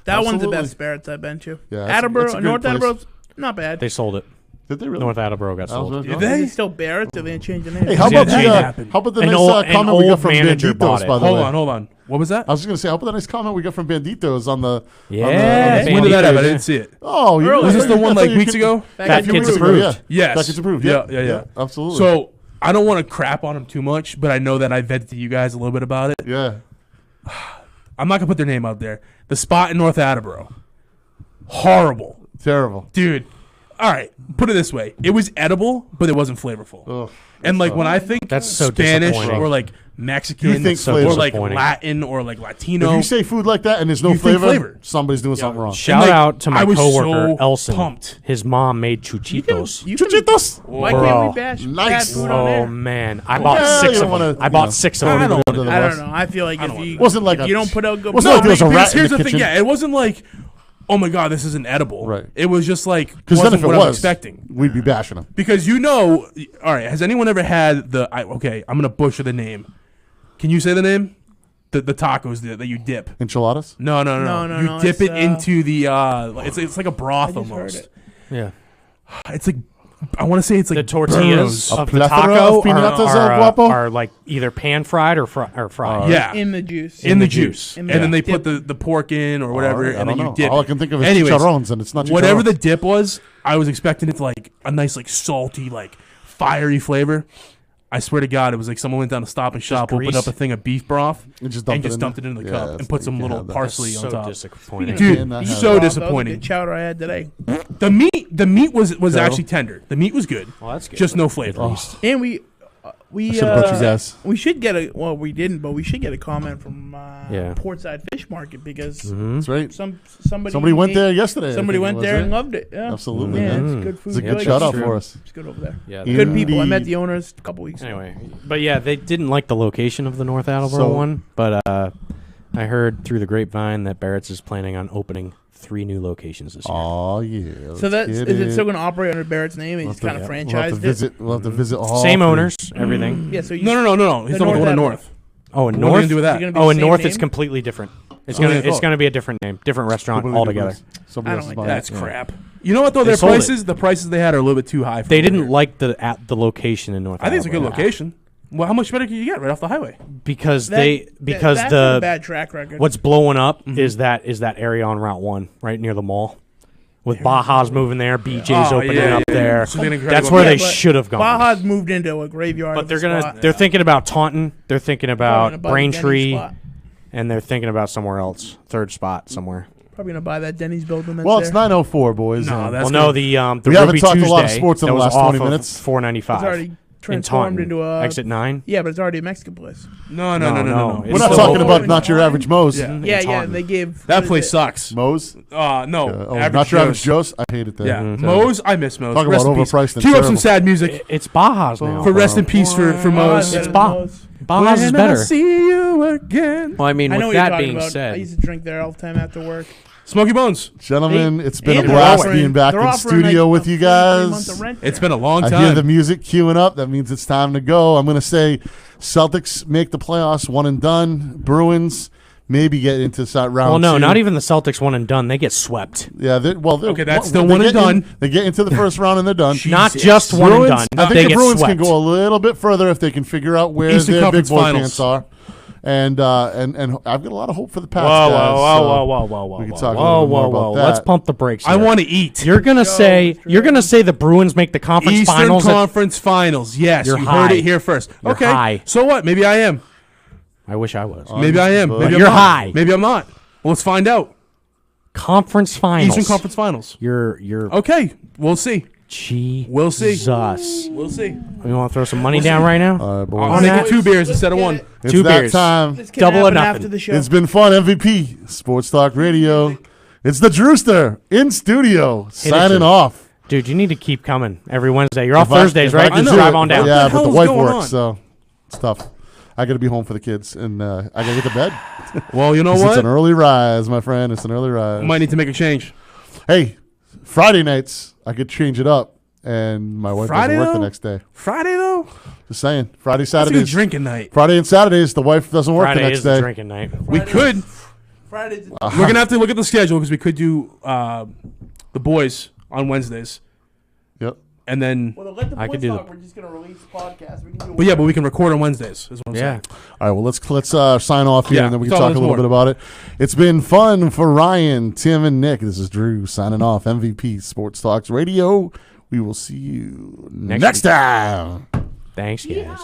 That one's the Absolutely. best Barrett's I've been to. Yeah, it's a Attleboro, good North place. Attleboro's not bad. They sold it. Did they really? North Attleboro got That was sold. really Did good. they? Is it still Barrett's or they changed the name? Hey, how Yeah, about that the happened. nice An comment we got old from manager bought Banditos, it. by the Hold way? on. What was that? I was just gonna say, how about the nice comment we got from Banditos on the? Yeah. on the When did that Bandito, happen? I yeah. didn't see it. Oh, you Early. Was this the one like you weeks could- ago? Fat few Kids weeks ago, Approved. Yeah. Yes. Fat Kids Approved. Yeah. Absolutely. So I don't want to crap on them too much, but I know that I vented to you guys a little bit about it. yeah. I'm not gonna put their name out there. The spot in North Attleboro, horrible, Terrible. dude. All right, put it this way: it was edible, but it wasn't flavorful. Ugh. And like when I think That's so Spanish disappointing. or like Mexican You think or flavor. like Disappointing. Latin or like Latino, If you say food like that and there's no You think flavor, flavor. somebody's doing something wrong. Shout like, out to my I was coworker so Elson. pumped. His mom made You can, chuchitos. you can, Chuchitos. why Bro. can't we bash Nice. bad food on Oh there? man, I bought Yeah, 6 you of don't them. wanna, I bought you know, 6 of I them. don't don't know. I don't know. I feel like if you Wasn't like if a- you don't put out good wasn't like there was a because rat in here's the the thing. kitchen. Yeah, it wasn't like, oh my god, this isn't edible. Right. It was just like Because then wasn't if it what I was, was expecting. we'd be bashing them. Because all right, has anyone ever had okay, I'm going to butcher the name. Can you say the name? The tacos that you dip. Enchiladas? No. No, You dip it's, it into the, it's like a I broth just heard almost. it. Yeah. It's like, I want to say it's like The tortillas burros. of the plethora taco of piñatas, are, guapo? are like either pan fried or fried. Yeah. In the juice. in the the juice. In And the then they dip. put the pork in or whatever, All right, I and then don't you know. dip All I it. can think of is Anyways, chicharrones, and it's not chicharrones. whatever the dip was, I was expecting it to like a nice like salty like fiery flavor. I swear to God, it was like someone went down to Stop and Shop, opened grease? up a thing of beef broth, And just and dumped just dumped it into the cup and put some little parsley on so top. disappointing. Dude, Can't so have That was a disappointing. good chowder I had today. The meat was actually tender. The meat was good. Well, that's good. Just no flavor. And we should've brought you guys. we should get a we didn't, but we should get a comment from Yeah. Portside Fish Market because That's right. somebody went there yesterday. I Somebody think it went was, there right? and loved it. Yeah. Absolutely, Yeah, man. it's good food. It's a good Good. shout out true. for us. It's good over there. Yeah. Good people. I met Indeed. the owners a couple weeks ago. Anyway, but yeah, they didn't like the location of the North Attleboro So- one. But I heard through the grapevine that Barrett's is planning on opening 3 new locations this year. Oh yeah. So is it still going to operate under Barrett's name? He's kind of franchised it. We'll have to visit all Same 3. owners, everything. Yeah. So you, No. He's The talking about the North North. Oh, in What are we North. gonna do with Is that? it gonna be Oh, the in same North, name? it's completely different. It's Oh, gonna yeah, it's cool. gonna be a different name, different restaurant altogether. Somebody I else don't is like buying That's it. crap. You know what though? They Their sold prices, the prices they had are a little bit too high. For They over didn't here. like the location in North. I think it's a good Attleboro location. Well, how much better can you get right off the highway? because That- because that's a the bad track record. what's blowing up is that area on Route 1 right near the mall. With Baja's moving there, BJ's Oh, opening yeah, up yeah. there. So they're gonna That's go where back. they but should have gone. Baja's moved into a graveyard. But of they're a gonna spot. they're thinking about Taunton. They're thinking Probably gonna about buy the Denny's Braintree, spot. and they're thinking about somewhere else, third spot somewhere. Probably gonna buy that Denny's building. That's Well, it's there. 9:04, boys. No, and that's Well, no, the We Ruby haven't talked a Tuesday lot of sports in that the was last off 20 of minutes. 495. It's already in transformed Taunton. into a Exit 9. Yeah, but it's already a Mexican place. No. No. we're It's not still talking open. about not your average Moe's. Yeah. Yeah, Taunton. They gave That what is place it? sucks. Moe's. No. Not your average Joe's. I hate it there. Yeah, Mhm. Moe's. I miss Moe's. Talk about Rest in peace. overpriced and Cue up some terrible. sad music It's Baja's now. for rest in peace for Moe's. It's Moe's. Baja's is When I better. see you again. Well, I mean, I know with what you're that talking being about. I said, used to drink there all the time after work. Smoky Bones. Gentlemen, it's been a And blast they're being back they're in offering, studio like, with a you free 3 months guys. of rent It's there. been a long I time. hear the music queuing up. That means it's time to go. I'm going to say Celtics make the playoffs, one and done. Bruins maybe get into round well, no, 2. not even the Celtics one and done. They get swept. Yeah, Okay, that's still they one and get in- done. They get into the first round and they're done. Not Jesus. just one and Bruins, done. I think they the get Bruins swept. can go a little bit further if they can figure out where Eastern their big Conference boy Finals. pants are. And I've got a lot of hope for the Pats. Whoa, guys, so whoa. we can talk a little bit more about that. Let's pump the brakes. I here. want to eat. You're gonna say the Bruins make the conference Eastern finals. Conference Finals. Yes, You're you high. heard it here first. You're okay. high. So what? Maybe I am. I wish I was. Maybe I am. But Maybe you're I'm not. high. Maybe I'm not. Well, let's find out. Conference finals. Eastern Conference Finals. You're Okay, we'll see. We'll see. Jesus. We'll see. We want to throw some money down right now? All right, boys. I'll On make that. it 2 beers Let's instead of get 1. it. It's Two that beers. time. This can Double or happen nothing. after the show. It's been fun. MVP Sports Talk Radio. It's the Drewster in studio signing Drew. off. Dude, you need to keep coming every Wednesday. You're off If I- Thursdays, if I right? can Just do drive it, on down. Yeah, What the but the hell is wife going works, on? so it's tough. I got to be home for the kids, and I got to get to bed. Well, you know 'Cause what? It's an early rise, my friend. It's an early rise. Might need to make a change. Hey, Friday nights I could change it up, and my wife Friday, doesn't work the though? next day. Friday though. Just saying. Friday, That's a good Saturdays. drinking night. Friday and Saturdays, the wife doesn't work Friday the next is the day. drinking night. We could. Fridays. We're gonna have to look at the schedule because we could do the boys on Wednesdays, Yep. and then. Well, let the I boys could do talk. We're just gonna release podcasts. We can do But yeah, but we can record on Wednesdays. Is what I'm Yeah. saying. All right, well, let's sign off here, Yeah, and then we can tell talk us a little more. bit about it. It's been fun for Ryan, Tim, and Nick. This is Drew signing off. MVP Sports Talks Radio. We will see you next week. time. Thanks, guys.